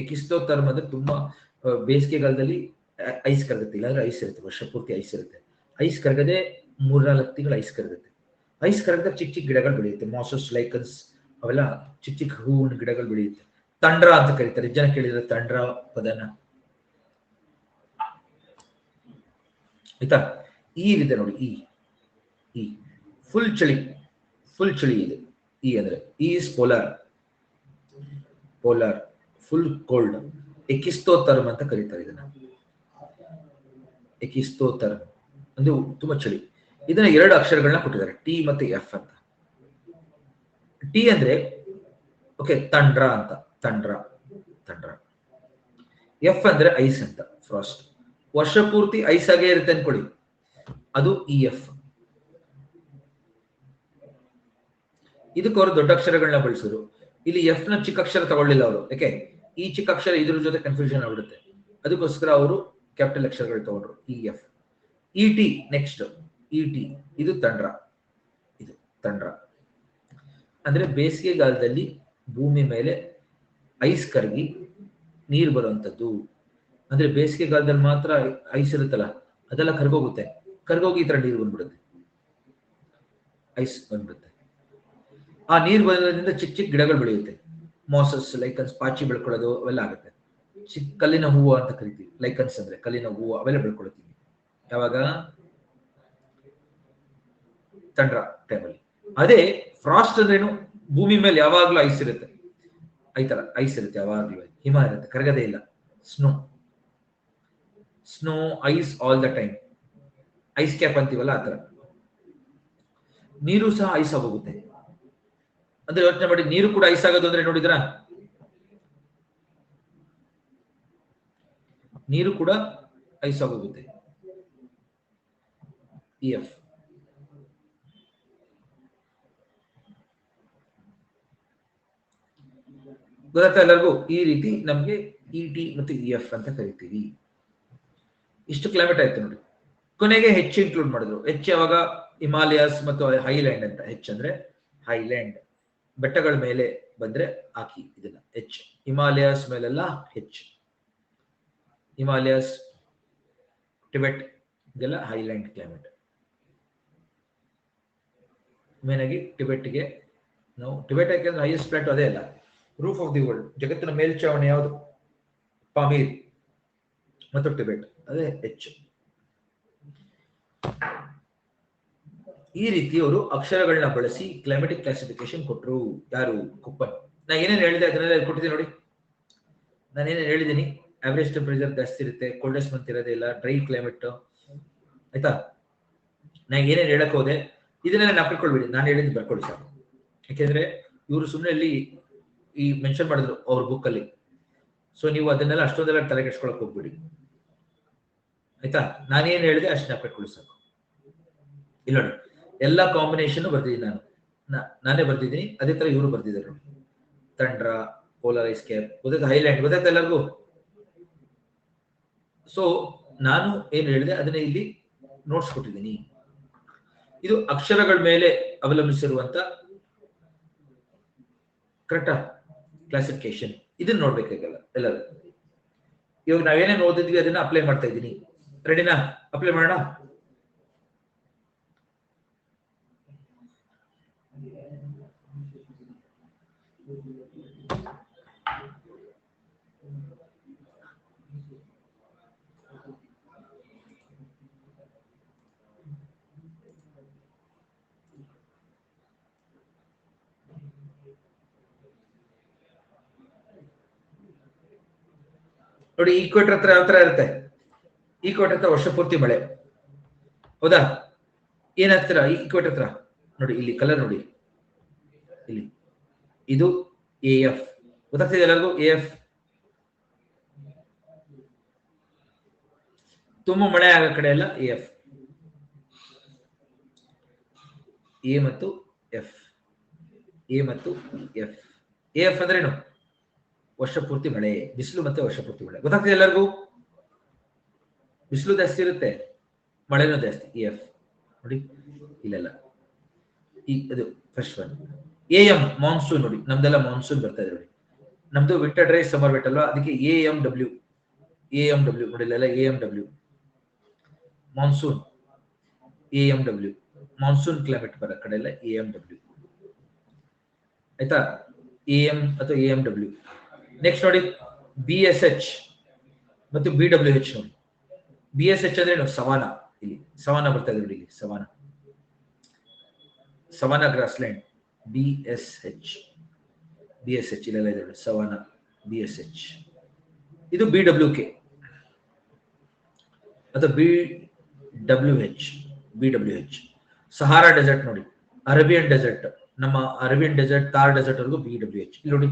ಎಕಿಸ್ತೋಥರ್ಮ್ ಅಂದ್ರೆ ತುಂಬಾ ಬೇಸಿಗೆಗಾಲದಲ್ಲಿ ಐಸ್ ಕರಗುತ್ತೆ, ಇಲ್ಲಾಂದ್ರೆ ಐಸ್ ಇರುತ್ತೆ, ವರ್ಷ ಪೂರ್ತಿ ಐಸ್ ಇರುತ್ತೆ. ಐಸ್ ಕರಗದೆ 3-4 ತಿಂಗಳು ಐಸ್ ಕರಗುತ್ತೆ. ಐಸ್ ಕರಗದ ಚಿಕ್ಕ ಚಿಕ್ಕ ಗಿಡಗಳು ಬೆಳೆಯುತ್ತೆ, ಮಾಸಸ್, ಲೈಕನ್ಸ್, ಅವೆಲ್ಲ ಚಿಕ್ಕ ಚಿಕ್ಕ ಹೂವಿನ ಗಿಡಗಳು ಬೆಳೆಯುತ್ತೆ. ತಂಡ್ರ ಅಂತ ಕರೀತಾರೆ, ಜನ ಕೇಳಿದ್ರೆ ತಂಡ್ರ ಪದನ. ಆಯ್ತಾ? ಈ ಇದೆ ನೋಡಿ, ಈ ಈ ಫುಲ್ ಚಳಿ, ಫುಲ್ ಚಳಿ ಇದೆ ಈ ಅಂದ್ರೆ. ಈ is polar, polar full cold. Hekistotherm ಅಂತ ಕರೀತಾರೆ ಇದನ್ನ, ಎಕಿಸ್ತೋಥರ್ಮ್ ಅಂದ್ರೆ ತುಂಬಾ ಚಳಿ. ಇದನ್ನ 2 ಅಕ್ಷರಗಳನ್ನ ಕೊಟ್ಟಿದ್ದಾರೆ, ಟಿ ಮತ್ತೆ ಎಫ್ ಅಂತ. ಟಿ ಅಂದ್ರೆ ಓಕೆ ತಂಡ್ರ ಅಂತ, ತಂಡ್ರ, ತಂಡ್ರ. ಎಫ್ ಅಂದ್ರೆ ಐಸ್ ಅಂತ, ಫ್ರಾಸ್ಟ್. ವರ್ಷ ಪೂರ್ತಿ ಐಸ್ ಆಗೇ ಇರುತ್ತೆ ಅನ್ಕೊಳ್ಳಿ, ಅದು ಇ ಎಫ್. ಇದಕ್ಕೆ ಅವರು ದೊಡ್ಡ ಅಕ್ಷರಗಳನ್ನ ಬಳಸಿದ್ರು. ಇಲ್ಲಿ ಎಫ್ ನ ಚಿಕ್ಕ ಅಕ್ಷರ ತಗೊಳ್ಳಿಲ್ಲ ಅವರು, ಯಾಕೆ ಈ ಚಿಕ್ಕ ಅಕ್ಷರ ಇದ್ರ ಜೊತೆ ಕನ್ಫ್ಯೂಷನ್ ಆಗ್ಬಿಡುತ್ತೆ, ಅದಕ್ಕೋಸ್ಕರ ಅವರು ಕ್ಯಾಪಿಟಲ್ ಅಕ್ಷರಗಳು ತಗೊಂಡ್ರು, E F. E T next, E T ಇದು ತಂಡ್ರ, ಇದು ತಂಡ್ರ ಅಂದ್ರೆ ಬೇಸಿಗೆಗಾಲದಲ್ಲಿ ಭೂಮಿ ಮೇಲೆ ಐಸ್ ಕರಗಿ ನೀರು ಬರುವಂತದ್ದು. ಅಂದ್ರೆ ಬೇಸಿಗೆಗಾಲದಲ್ಲಿ ಮಾತ್ರ ಐಸ್ ಇರುತ್ತಲ್ಲ, ಅದೆಲ್ಲ ಕರ್ಗೋಗುತ್ತೆ, ಕರ್ಗೋಗಿ ಈ ತರ ನೀರು ಬಂದ್ಬಿಡುತ್ತೆ, ಐಸ್ ಬಂದ್ಬಿಡುತ್ತೆ. ಆ ನೀರು ಬರೋದ್ರಿಂದ ಚಿಕ್ಕ ಚಿಕ್ಕ ಗಿಡಗಳು ಬೆಳೆಯುತ್ತೆ, ಮಾಸಸ್, ಲೈಕನ್ಸ್, ಪಾಚಿ ಬೆಳ್ಕೊಳ್ಳೋದು ಅವೆಲ್ಲ ಆಗುತ್ತೆ. ಚಿಕ್ಕ ಕಲ್ಲಿನ ಹೂವು ಅಂತ ಕರಿತೀವಿ, ಲೈಕನ್ಸ್ ಅಂದ್ರೆ ಕಲ್ಲಿನ ಹೂವು, ಅವೆಲ್ಲ ಬೆಳ್ಕೊಳ್ತೀವಿ ಯಾವಾಗ? ತಂಡ್ರ ಟೈಮಲ್ಲಿ. ಅದೇ ಫ್ರಾಸ್ಟ್ ಅಂದ್ರೇನು? ಭೂಮಿ ಮೇಲೆ ಯಾವಾಗ್ಲೂ ಐಸ್ ಇರುತ್ತೆ, ಐತರ ಐಸ್ ಇರುತ್ತೆ ಯಾವಾಗ್ಲೂ, ಹಿಮ ಇರುತ್ತೆ, ಕರಗದೇ ಇಲ್ಲ. Snow, snow ice all the time, ice cap ಅಂತೀವಲ್ಲ ಆತರ. ನೀರು ಸಹ ಐಸ್ ಆಗೋಗುತ್ತೆ, ಅಂದ್ರೆ ಯೋಚನೆ ಮಾಡಿ, ನೀರು ಕೂಡ ಐಸ್ ಆಗೋದು ಅಂದ್ರೆ ನೋಡಿದ್ರ, ನೀರು ಕೂಡ ಐಸ್ ಆಗೋಗುತ್ತೆ. ಇ ಎಫ್ ಗೊತ್ತಾಗ್ತಾ ಎಲ್ಲರಿಗೂ? ಈ ರೀತಿ ನಮ್ಗೆ ಇ ಟಿ ಮತ್ತು ಇ ಎಫ್ ಅಂತ ಕರಿತೀವಿ. ಇಷ್ಟು ಕ್ಲೈಮೇಟ್ ಆಯ್ತು ನೋಡಿ. ಕೊನೆಗೆ ಹೆಚ್ಚು ಇನ್ಕ್ಲೂಡ್ ಮಾಡಿದ್ರು. ಹೆಚ್ಚು ಯಾವಾಗ? ಹಿಮಾಲಯಾಸ್ ಮತ್ತು ಹೈಲ್ಯಾಂಡ್ ಅಂತ. ಹೆಚ್ಚು ಅಂದ್ರೆ ಹೈಲ್ಯಾಂಡ್, ಬೆಟ್ಟಗಳ ಮೇಲೆ ಬಂದ್ರೆ ಹಾಕಿ ಇದನ್ನ ಹೆಚ್ಚು. ಹಿಮಾಲಯಾಸ್ ಮೇಲೆಲ್ಲ ಹೆಚ್ಚು, ಹಿಮಾಲಯಾಸ್, ಟಿಬೆಟ್ ಇದೆಲ್ಲ ಹೈಲ್ಯಾಂಡ್ ಕ್ಲೈಮೇಟ್. ಮೇನ್ ಆಗಿ ಟಿಬೆಟ್ಗೆ ನಾವು, ಟಿಬೆಟ್ ಯಾಕೆಂದ್ರೆ ಹೈಯೆಸ್ಟ್ ಪ್ಲಾಟ್ ಅದೇ ಅಲ್ಲ, ರೂಫ್ ಆಫ್ ದಿ ವರ್ಲ್ಡ್, ಜಗತ್ತಿನ ಮೇಲ್ಛಾವಣಿ ಯಾವುದು? ಪಾಮೀರ್ ಮತ್ತು ಟಿಬೆಟ್, ಅದೇ ಹೆಚ್ಚು. ಈ ರೀತಿ ಅವರು ಅಕ್ಷರಗಳನ್ನ ಬಳಸಿ ಕ್ಲೈಮೆಟಿಕ್ ಕ್ಲಾಸಿಫಿಕೇಶನ್ ಕೊಟ್ಟರು. ಯಾರು? ಕುಪ್ಪನ್. ನಾ ಏನೇನು ಹೇಳಿದೆ ಅದನ್ನೆಲ್ಲ ಕೊಟ್ಟಿದ್ದೀನಿ ನೋಡಿ. ನಾನೇನೇನು ಹೇಳಿದ್ದೀನಿ, ಆವರೇಜ್ ಟೆಂಪರೇಚರ್ ಜಾಸ್ತಿ ಇರುತ್ತೆ, ಕೋಲ್ಡೆಸ್ಟ್ ಮಂತ್ ಇರೋದೇ ಇಲ್ಲ, ಡ್ರೈ ಕ್ಲೈಮೇಟ್, ಆಯ್ತಾ. ನಾ ಏನೇನು ಹೇಳಕ್ ಹೋದೆ ಇದನ್ನೆಲ್ಲ ನಾಪಿಟ್ಕೊಳ್ಬೇಡಿ, ನಾನು ಹೇಳಿದ್ದು ಬರ್ಕೊಳ್ಳಿ ಸಾಕು. ಯಾಕೆಂದ್ರೆ ಇವರು ಸುಮ್ಮನೆ ಅಲ್ಲಿ ಈ ಮೆನ್ಷನ್ ಮಾಡಿದ್ರು ಅವ್ರ ಬುಕ್ ಅಲ್ಲಿ, ಸೊ ನೀವು ಅದನ್ನೆಲ್ಲ ಅಷ್ಟೊಂದೆಲ್ಲ ತಲೆ ಕೆಡ್ಸ್ಕೊಳಕ್ ಹೋಗ್ಬಿಡಿ, ಆಯ್ತಾ. ನಾನೇನ್ ಹೇಳಿದೆ ಅಷ್ಟು ನಾಪಿಟ್ಕೊಳ್ಳಿ ಸಾಕು. ಇಲ್ಲ ನೋಡಿ, ಎಲ್ಲಾ ಕಾಂಬಿನೇಷನ್ ಬರ್ದಿದ್ದೀನಿ ನಾನೇ ಬರ್ದಿದ್ದೀನಿ. ಅದೇ ತರ ಇವರು ಬರ್ದಿದ್ದಾರೆ ನೋಡಿ. ತಂಡ್ರ, ಪೋಲಾರ್ ಐಸ್ ಕ್ಯಾಪ್, ಗೊತ್ತಾಯ್ತು, ಹೈಲ್ಯಾಂಡ್ ಗೊತ್ತಾಯ್ತು ಎಲ್ಲರಿಗೂ. ಸೊ ನಾನು ಏನ್ ಹೇಳಿದೆ ಅದನ್ನ ಇಲ್ಲಿ ನೋಟ್ಸ್ ಕೊಟ್ಟಿದ್ದೀನಿ. ಇದು ಅಕ್ಷರಗಳ ಮೇಲೆ ಅವಲಂಬಿಸಿರುವಂತ ಕರೆಕ್ಟಾ ಕ್ಲಾಸಿಫಿಕೇಶನ್. ಇದನ್ನ ನೋಡ್ಬೇಕಾಗಲ್ಲ ಎಲ್ಲರೂ. ಇವಾಗ ನಾವೇನೇನು ಓದಿದ್ವಿ ಅದನ್ನ ಅಪ್ಲೈ ಮಾಡ್ತಾ ಇದ್ದೀನಿ. ರೆಡಿನಾ? ಅಪ್ಲೈ ಮಾಡೋಣ. ನೋಡಿ, ಈಕ್ವೇಟರ್ ಹತ್ರ ಯಾವ ತರ ಇರುತ್ತೆ? ಈಕ್ವೇಟರ್ ಹತ್ರ ವರ್ಷ ಪೂರ್ತಿ ಮಳೆ, ಹೌದಾ? ಏನಾಗ್ತೀರಾ ಈಕ್ವೇಟರ್ ಹತ್ರ? ನೋಡಿ ಇಲ್ಲಿ ಕಲರ್ ನೋಡಿ, ಇಲ್ಲಿ ಇದು AF, ಗೊತ್ತಾಗ್ತಿದೆ ಎಲ್ಲರಿಗೂ? AF ತುಂಬಾ ಮಳೆ ಆಗೋ ಕಡೆ ಎಲ್ಲ AF. A ಮತ್ತು F, A ಮತ್ತು F. AF ಅಂದ್ರೇನು? ವರ್ಷ ಪೂರ್ತಿ ಮಳೆ, ಬಿಸಿಲು ಮತ್ತೆ ವರ್ಷ ಪೂರ್ತಿ ಮಳೆ. ಗೊತ್ತಾಗ್ತಿದೆ ಎಲ್ಲರಿಗೂ? ಬಿಸಿಲು ಜಾಸ್ತಿ ಇರುತ್ತೆ, ಮಳೆನೂ ಜಾಸ್ತಿ. AF ನೋಡಿ ಇಲ್ಲೆಲ್ಲ. ಅದು ಫಸ್ಟ್ ಒನ್. AM ಮಾನ್ಸೂನ್ ನೋಡಿ, ನಮ್ದೆಲ್ಲ ಮಾನ್ಸೂನ್ ಬರ್ತಾ ಇದೆ ನೋಡಿ. ನಮ್ದು ವಿಂಟರ್ ಡ್ರೈ ಸಮ್ಮರ್ ವೆಟ್ ಅಲ್ವಾ, ಅದಕ್ಕೆ AMW ನೋಡಿ ಇಲ್ಲೆಲ್ಲ AMW monsoon. AMW monsoon climate ಬರೋ ಕಡೆ ಎಲ್ಲ AMW, ಆಯ್ತಾ. AM ಅಥವಾ AMW. ನೆಕ್ಸ್ಟ್ ನೋಡಿ BSH ಮತ್ತು BWH ನೋಡಿ. BSH ಅಂದ್ರೆ ಏನು? ಸವಾನಾ. ಇಲ್ಲಿ ಸವಾನಾ ಬರ್ತಾ ಇದೆ ನೋಡಿ, ಇಲ್ಲಿ ಸವಾನಾ ಗ್ರಾಸ್ಲ್ಯಾಂಡ್. BSH ಇಲ್ಲೆಲ್ಲ ಇದೆ ನೋಡಿ, ಸವಾನಾ BSH. ಇದು BWK ಅಥವಾ BWH. ಸಹಾರಾ ಡೆಸರ್ಟ್ ನೋಡಿ, ಅರೇಬಿಯನ್ ಡೆಸರ್ಟ್, ನಮ್ಮ ಅರೇಬಿಯನ್ ಡೆಸರ್ಟ್, ಥಾರ್ ಡೆಸರ್ಟ್ ವರೆಗೂ BWH. ಇಲ್ಲಿ ನೋಡಿ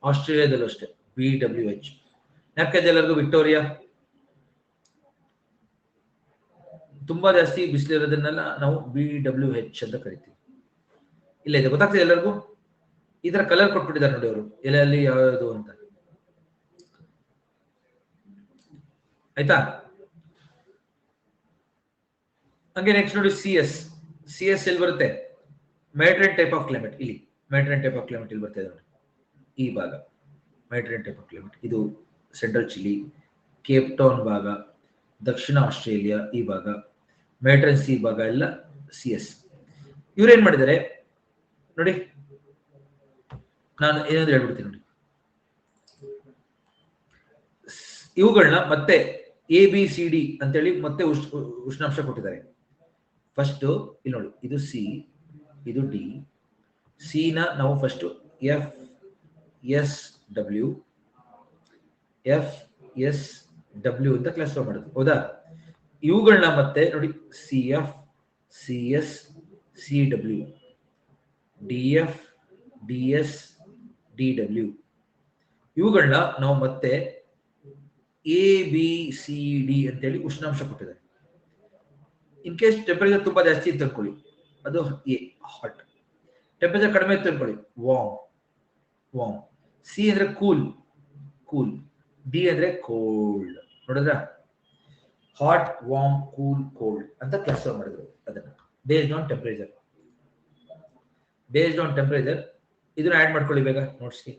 ಆಸ್ಟ್ರೇಲಿಯಾದಲ್ಲೂ ಅಷ್ಟೇ BWH. ಯಾಕೆಲ್ಲರಿಗೂ ವಿಕ್ಟೋರಿಯಾ ತುಂಬಾ ಜಾಸ್ತಿ ಬಿಸಿಲಿರೋದನ್ನೆಲ್ಲ ನಾವು BWH ಅಂತ ಕರಿತೀವಿ. ಇಲ್ಲ ಇದೆ, ಗೊತ್ತಾಗ್ತದೆ ಎಲ್ಲರಿಗೂ? ಈ ತರ ಕಲರ್ ಕೊಟ್ಬಿಟ್ಟಿದ್ದಾರೆ ನೋಡಿ ಅವರು, ಎಲ್ಲೆಲ್ಲಿ ಯಾವ್ಯಾವುದು ಅಂತ, ಆಯ್ತಾ. ಹಂಗೆ ನೆಕ್ಸ್ಟ್ ನೋಡಿ CS ಎಲ್ಲಿ ಬರುತ್ತೆ? Mediterranean type of climate. ಇಲ್ಲಿ ಮೆಡಿಟರೇನಿಯನ್ ಟೈಪ್ ಆಫ್ ಕ್ಲೈಮೇಟ್ ಇಲ್ಲಿ ಬರ್ತಾ ಇದೆ ನೋಡಿ, ಈ ಭಾಗ ಮೆಡಿಟರೇನಿಯನ್ ಟೈಪ್ ಆಫ್ ಕ್ಲೈಮೇಟ್. ಇದು ಸೆಂಟ್ರಲ್ ಚಿಲಿ, ಕೇಪ್ ಟೌನ್ ಭಾಗ, ದಕ್ಷಿಣ ಆಸ್ಟ್ರೇಲಿಯಾ ಈ ಭಾಗ, ಮೆಡಿಟರೇನಿಯನ್ ಸಿ ಭಾಗ ಎಲ್ಲ CS. ಇವ್ರೇನ್ ಮಾಡಿದ್ದಾರೆ ನೋಡಿ, ನಾನು ಏನಂದ್ರೆ ಹೇಳ್ಬಿಡ್ತೀನಿ ನೋಡಿ. ಇವುಗಳನ್ನ ಮತ್ತೆ ABCD ಅಂತೇಳಿ ಮತ್ತೆ ಉಷ್ಣಾಂಶ ಕೊಟ್ಟಿದ್ದಾರೆ. ಫಸ್ಟ್ ಇಲ್ಲಿ ನೋಡಿ, ಇದು C, ಇದು D. C ನ ನಾವು ಫಸ್ಟ್ FSW ಅಂತ ಕ್ಲಾಸಿಫೈ ಮಾಡೋದು, ಹೌದಾ. ಇವುಗಳನ್ನ ಮತ್ತೆ ನೋಡಿ CF, CS, CW, DF, DS, DW. ಇವುಗಳನ್ನ ನಾವು ಮತ್ತೆ ABCD ಅಂತೇಳಿ ಉಷ್ಣಾಂಶ ಕೊಟ್ಟಿದ್ದಾರೆ. ಇನ್ ಕೇಸ್ ಟೆಂಪರೇಚರ್ ತುಂಬಾ ಜಾಸ್ತಿ ಇತ್ತು ಅನ್ಕೊಳ್ಳಿ, ಅದು A ಹಾಟ್. ಟೆಂಪರೇಚರ್ ಕಡಿಮೆ ಇತ್ತು ಅನ್ಕೊಳ್ಳಿ, ವಾರ್ಮ್. C ಅಂದ್ರೆ ಕೂಲ್, D ಅಂದ್ರೆ ಕೋಲ್ಡ್. ನೋಡಿದ್ರ? ಹಾಟ್, ವಾರ್ಮ್, ಕೂಲ್, ಕೋಲ್ಡ್ ಅಂತ ಕ್ಲಾಸಿಫೈ ಮಾಡಿದ್ರು ಅದನ್ನ ಬೇಸ್ಡ್ ಆನ್ ಟೆಂಪರೇಚರ್. ಇದನ್ನ ಆಡ್ ಮಾಡ್ಕೊಳ್ಳಿ ಬೇಗ ನೋಟ್ಸ್ಗೆ.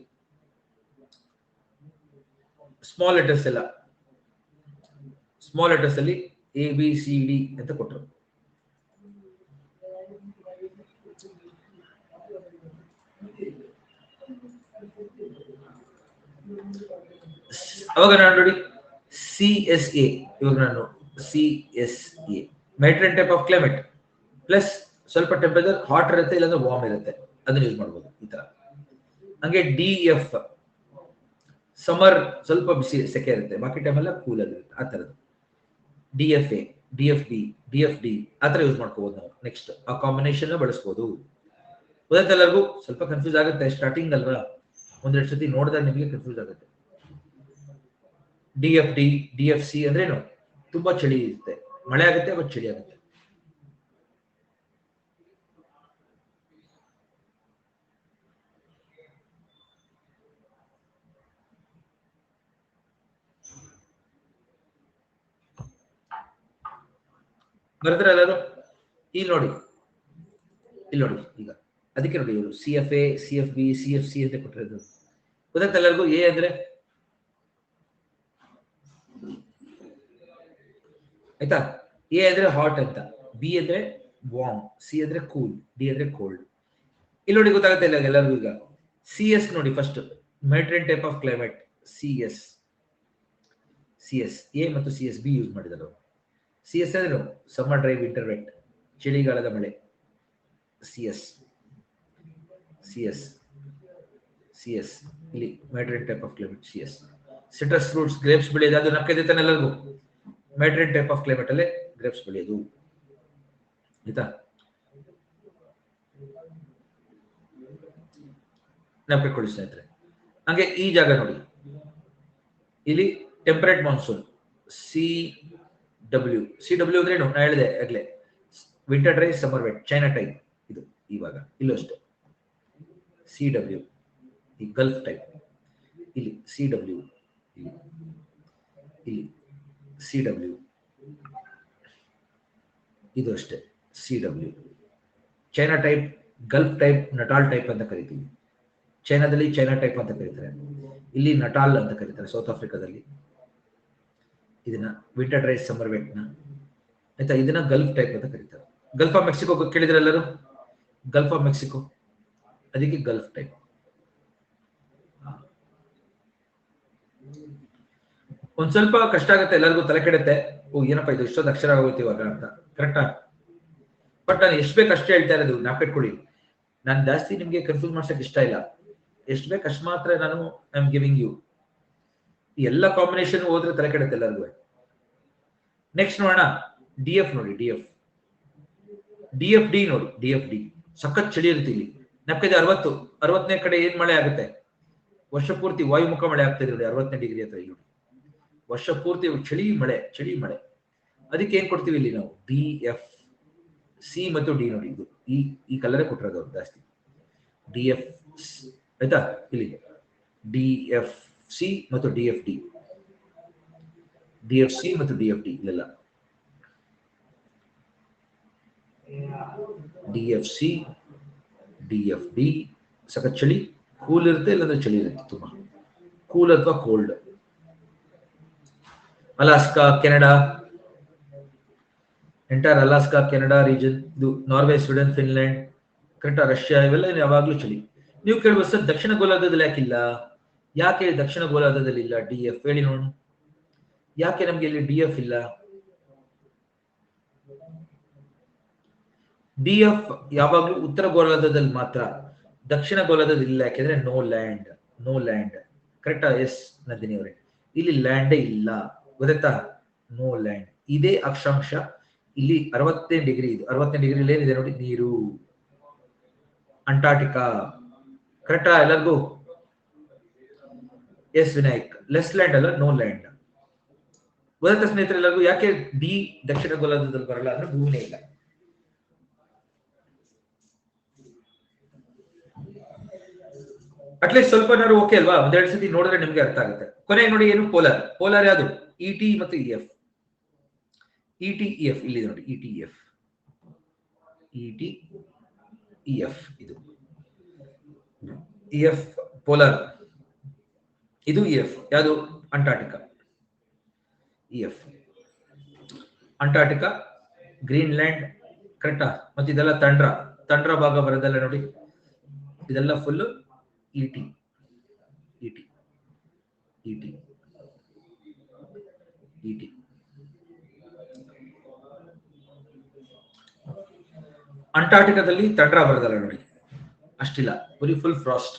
ಸ್ಮಾಲ್ ಲೆಟರ್ಸ್ ಎಲ್ಲ ಸ್ಮಾಲ್ ಲೆಟರ್ಸ್ ಅಲ್ಲಿ ABCD ಅಂತ ಕೊಟ್ಟರು. ಅವಾಗ ನಾನು ನೋಡಿ CSA, ಇವಾಗ ನಾನು CSA Mediterranean type of climate plus ಸ್ವಲ್ಪ ಟೆಂಪರೇಚರ್ ಹಾಟ್ ಇರುತ್ತೆ ಇಲ್ಲಾಂದ್ರೆ ವಾರ್ಮ್ ಇರುತ್ತೆ, ಅದನ್ನ ಯೂಸ್ ಮಾಡ್ಬೋದು ಈ ತರ. ಹಂಗೆ DF ಸಮರ್ ಸ್ವಲ್ಪ ಬಿಸಿ ಸೆಕೆ ಇರುತ್ತೆ, ಬಾಕಿ ಟೈಮೆಲ್ಲ ಕೂಲ್ ಆಗಿರುತ್ತೆ ಆ ತರದ್ದು. DFA, DFB, DFD ಆ ತರ ಯೂಸ್ ಮಾಡ್ಕೋಬಹುದು ನಾವು. ನೆಕ್ಸ್ಟ್ ಆ ಕಾಂಬಿನೇಷನ್ ಬಳಸ್ಬೋದು. ಗೊತ್ತಾಯ್ತು ಎಲ್ಲರಿಗೂ? ಸ್ವಲ್ಪ ಕನ್ಫ್ಯೂಸ್ ಆಗುತ್ತೆ ಸ್ಟಾರ್ಟಿಂಗ್ ಅಲ್ವಾ, ಒಂದೆರಡು ಸತಿ ನೋಡಿದಾಗ ನಿಮಗೆ ಕನ್ಫ್ಯೂಸ್ ಆಗುತ್ತೆ. DFD, DFC ಅಂದ್ರೇನು? ತುಂಬಾ ಚಳಿ ಇರುತ್ತೆ, ಮಳೆ ಆಗುತ್ತೆ ಬಟ್ ಚಳಿ ಆಗುತ್ತೆ. ಬರೆದ್ರೆ ಎಲ್ಲರೂ? ಇಲ್ಲಿ ನೋಡಿ, ಇಲ್ಲಿ ನೋಡಿ, ಈಗ ಅದಕ್ಕೆ ನೋಡಿ ಇವರು CFA, CFB, CFC ಅಂತ ಕೊಟ್ಟಿರೋದು. ಗೊತ್ತಾಯ್ತು ಎಲ್ಲರಿಗೂ? ಎ ಅಂದ್ರೆ ಆಯ್ತಾ, ಎ ಅಂದ್ರೆ ಹಾಟ್ ಅಂತ, ಬಿ ಅಂದ್ರೆ ವಾರ್ಮ್, ಸಿ ಅಂದ್ರೆ ಕೂಲ್, ಡಿ ಅಂದ್ರೆ ಕೋಲ್ಡ್. ಇಲ್ಲಿ ನೋಡಿ ಗೊತ್ತಾಗುತ್ತೆ ಇಲ್ಲ ಎಲ್ಲರಿಗೂ? ಈಗ CS ನೋಡಿ first, Mediterranean type of climate, CS A ಮತ್ತು CS ಬಿ ಯೂಸ್ ಮಾಡಿದರು. CS ಅಂದ್ರೆ ಸಮ್ಮರ್ ಡ್ರೈ ವಿಂಟರ್ ವೆಟ್, ಚಳಿಗಾಲದ ಮಳೆ. CS ಇಲ್ಲಿ Mediterranean type of climate CS. Citrus fruits, grapes ಬೆಳೆಯೋದು, ಅದು ನಕ್ಕದೆ ತಾನೆ ಎಲ್ಲರಿಗೂ? ಮೆಡಿಟರೇನಿಯನ್ ಟೈಪ್ ಆಫ್ ಕ್ಲೈಮೇಟ್ ಅಲ್ಲೇ ಗ್ರೇಪ್ಸ್ ಬೆಳೆಯೋದು ಆಯ್ತಾ. ನೆನಪಿಟ್ಕೊಳ್ಳಿ ಸ್ನೇಹಿತರೆ. ಹಂಗೆ ಈ ಜಾಗ ನೋಡಿ, ಇಲ್ಲಿ ಟೆಂಪರೇಟ್ ಮಾನ್ಸೂನ್ CW ಅಂದ್ರೆ ಏನು? ನಾ ಹೇಳಿದೆ ಆಗ್ಲೇ, winter dry summer wet, China type ಇದು. ಇವಾಗ ಇಲ್ಲೂ ಅಷ್ಟೇ CW, ಈ ಗಲ್ಫ್ ಟೈಪ್. ಇಲ್ಲಿ CW, ಇಲ್ಲಿ CW, ಇದು ಅಷ್ಟೇ CW. China type, gulf type, Natal type ಅಂತ ಕರಿತೀವಿ. ಚೈನಾದಲ್ಲಿ ಚೈನಾ ಟೈಪ್ ಅಂತ ಕರೀತಾರೆ, ಇಲ್ಲಿ ನಟಾಲ್ ಅಂತ ಕರೀತಾರೆ ಸೌತ್ ಆಫ್ರಿಕಾದಲ್ಲಿ. ಇದನ್ನ ವಿಂಟರ್ ಡ್ರೈ ಸಮ್ಮರ್ ವೆಟ್ ನ ಆಯ್ತಾ, ಇದನ್ನ ಗಲ್ಫ್ ಟೈಪ್ ಅಂತ ಕರೀತಾರೆ. ಗಲ್ಫ್ ಆಫ್ ಮೆಕ್ಸಿಕೋ ಕೇಳಿದ್ರೆ ಎಲ್ಲರೂ? ಗಲ್ಫ್ ಆಫ್ ಮೆಕ್ಸಿಕೋ, ಅದಕ್ಕೆ ಗಲ್ಫ್ ಟೈಪ್. ಒಂದ್ ಸ್ವಲ್ಪ ಕಷ್ಟ ಆಗುತ್ತೆ ಎಲ್ಲರಿಗೂ, ತಲೆ ಕೆಡುತ್ತೆ. ಓ ಏನಪ್ಪಾ ಇದು ಇಷ್ಟೊಂದು ಅಕ್ಷರ ಆಗೋಯ್ತು ಇವಾಗ ಅಂತ. ಕರೆಕ್ಟಾ? ಬಟ್ ನಾನು ಎಷ್ಟು ಬೇಕು ಅಷ್ಟೇ ಹೇಳ್ತಾ ಇರೋದು, ನಾಪಿಟ್ಕೊಳ್ಳಿ. ನಾನು ಜಾಸ್ತಿ ನಿಮ್ಗೆ ಕನ್ಫ್ಯೂಸ್ ಮಾಡ್ಸಕ್ ಇಷ್ಟ ಇಲ್ಲ. ಎಷ್ಟು ಬೇಕು ಅಷ್ಟು ಮಾತ್ರ ನಾನು ಐ ಆಮ್ ಗಿವಿಂಗ್ ಯು. ಎಲ್ಲ ಕಾಂಬಿನೇಷನ್ ಹೋದ್ರೆ ತಲೆ ಕೆಡುತ್ತೆ ಎಲ್ಲರಿಗೂ. ನೆಕ್ಸ್ಟ್ ನೋಡೋಣ, DF ನೋಡಿ, DFD ನೋಡಿ. DFD ಸಖತ್ ಚಳಿ ಇರುತ್ತೆ ಇಲ್ಲಿ. ನಕ್ಕದೆ 60ನೇ ಕಡೆ ಏನ್ ಮಳೆ ಆಗುತ್ತೆ? ವರ್ಷ ಪೂರ್ತಿ ವಾಯುಮುಖ ಮಳೆ ಆಗ್ತದೆ ನೋಡಿ, 60 ಡಿಗ್ರಿ ಹತ್ರ. ಇಲ್ಲಿ ವರ್ಷ ಪೂರ್ತಿ ಚಳಿ ಮಳೆ. ಅದಕ್ಕೆ ಏನ್ ಕೊಡ್ತೀವಿ ಇಲ್ಲಿ ನಾವು? DF, C ಮತ್ತು D ನೋಡಿ, ಇದು ಈ ಕಲರೇ ಕೊಟ್ಟಿರೋದು ಅವ್ರು ಜಾಸ್ತಿ. DF ಆಯ್ತಾ, ಇಲ್ಲಿ DFC ಮತ್ತು DFD, DFC ಮತ್ತು DFD ಇಲ್ಲೆಲ್ಲ DFC, DFD ಸಖತ್ ಚಳಿ, ಕೂಲ್ ಇರುತ್ತೆ ಇಲ್ಲಾಂದ್ರೆ ಚಳಿ ಇರುತ್ತೆ ತುಂಬಾ, ಕೂಲ್ ಅಥವಾ cold. Alaska, Canada, entire Alaska Canada region, ಇದು ನಾರ್ವೆ, ಸ್ವೀಡನ್, ಫಿನ್ಲೆಂಡ್, ಕರೆಕ್ಟಾ, ರಷ್ಯಾ, ಇವೆಲ್ಲ ಯಾವಾಗ್ಲೂ ಚಳಿ. ನೀವು ಕೇಳುವ ಸರ್ ದಕ್ಷಿಣ ಗೋಲಾರ್ಧದಲ್ಲಿ ಯಾಕಿಲ್ಲ? ಯಾಕೆ ದಕ್ಷಿಣ ಗೋಲಾರ್ಧದಲ್ಲಿ ಇಲ್ಲ DF? ಹೇಳಿ ನೋಡೋಣ, ಯಾಕೆ ನಮ್ಗೆ ಇಲ್ಲಿ DF ಇಲ್ಲ? DF ಯಾವಾಗ್ಲೂ ಉತ್ತರ ಗೋಲಾರ್ಧದಲ್ಲಿ ಮಾತ್ರ, ದಕ್ಷಿಣ ಗೋಲಾರ್ಧದಲ್ಲಿ ಇಲ್ಲ. ಯಾಕೆಂದ್ರೆ ನೋ ಲ್ಯಾಂಡ್. ಕರೆಕ್ಟಾ? ಎಸ್ ನಂದಿನಿ ಅವರೇ, ಇಲ್ಲಿ ಲ್ಯಾಂಡೇ ಇಲ್ಲ. ಗೊತ್ತಾಯ್ತಾ? No land. ಇದೇ ಅಕ್ಷಾಂಶ ಇಲ್ಲಿ 60 ಡಿಗ್ರಿ. ಇದು 60 ಡಿಗ್ರಿ ಏನಿದೆ ನೋಡಿ, ನೀರು. ಅಂಟಾರ್ಟಿಕಾ. ಕರೆಕ್ಟಾ ಎಲ್ಲರಿಗೂ? ಎಸ್ ವಿನಾಯಕ್, ಲೆಸ್ ಲ್ಯಾಂಡ್ ಅಲ್ಲ, ನೋ ಲ್ಯಾಂಡ್. ಗೊತ್ತಾಯ್ತಾ ಸ್ನೇಹಿತರೆ ಎಲ್ಲರಿಗೂ? ಯಾಕೆ ಡಿ ದಕ್ಷಿಣ ಗೋಲಾರ್ಧದಲ್ಲಿ ಬರಲ್ಲ ಅಂದ್ರೆ ಭೂಮಿನೇ ಇಲ್ಲ. ಅಟ್ಲೀಸ್ಟ್ ಸ್ವಲ್ಪ ಏನಾದ್ರು ಓಕೆ ಅಲ್ವಾ? ಒಂದೆರಡು ಸತಿ ನೋಡಿದ್ರೆ ನಿಮ್ಗೆ ಅರ್ಥ ಆಗುತ್ತೆ. ಕೊನೆಗೆ ನೋಡಿ, ಏನು ಪೋಲಾರ್ ಯಾವುದು? ET ಮತ್ತು EF. ET EF ಇಲ್ಲಿ ನೋಡಿ, ET EF ಇದು EF ಪೋಲಾರ್, ಇದು EF ಯಾವುದು? ಅಂಟಾರ್ಟಿಕಾ. EF ಅಂಟಾರ್ಟಿಕಾ, ಗ್ರೀನ್ಲ್ಯಾಂಡ್, ಕರೆಕ್ಟಾ? ಮತ್ತೆ ಇದೆಲ್ಲ ತಂಡ್ರ ಭಾಗ ಬರೋದಲ್ಲ ನೋಡಿ, ಇದೆಲ್ಲ ಫುಲ್ ET. ಅಂಟಾರ್ಟಿಕಾದಲ್ಲಿ ತಂಡ್ರ ಬರೋದಲ್ಲ ನೋಡಿ, ಅಷ್ಟಿಲ್ಲ, ಬರೀ ಫುಲ್ ಫ್ರಾಸ್ಟ್.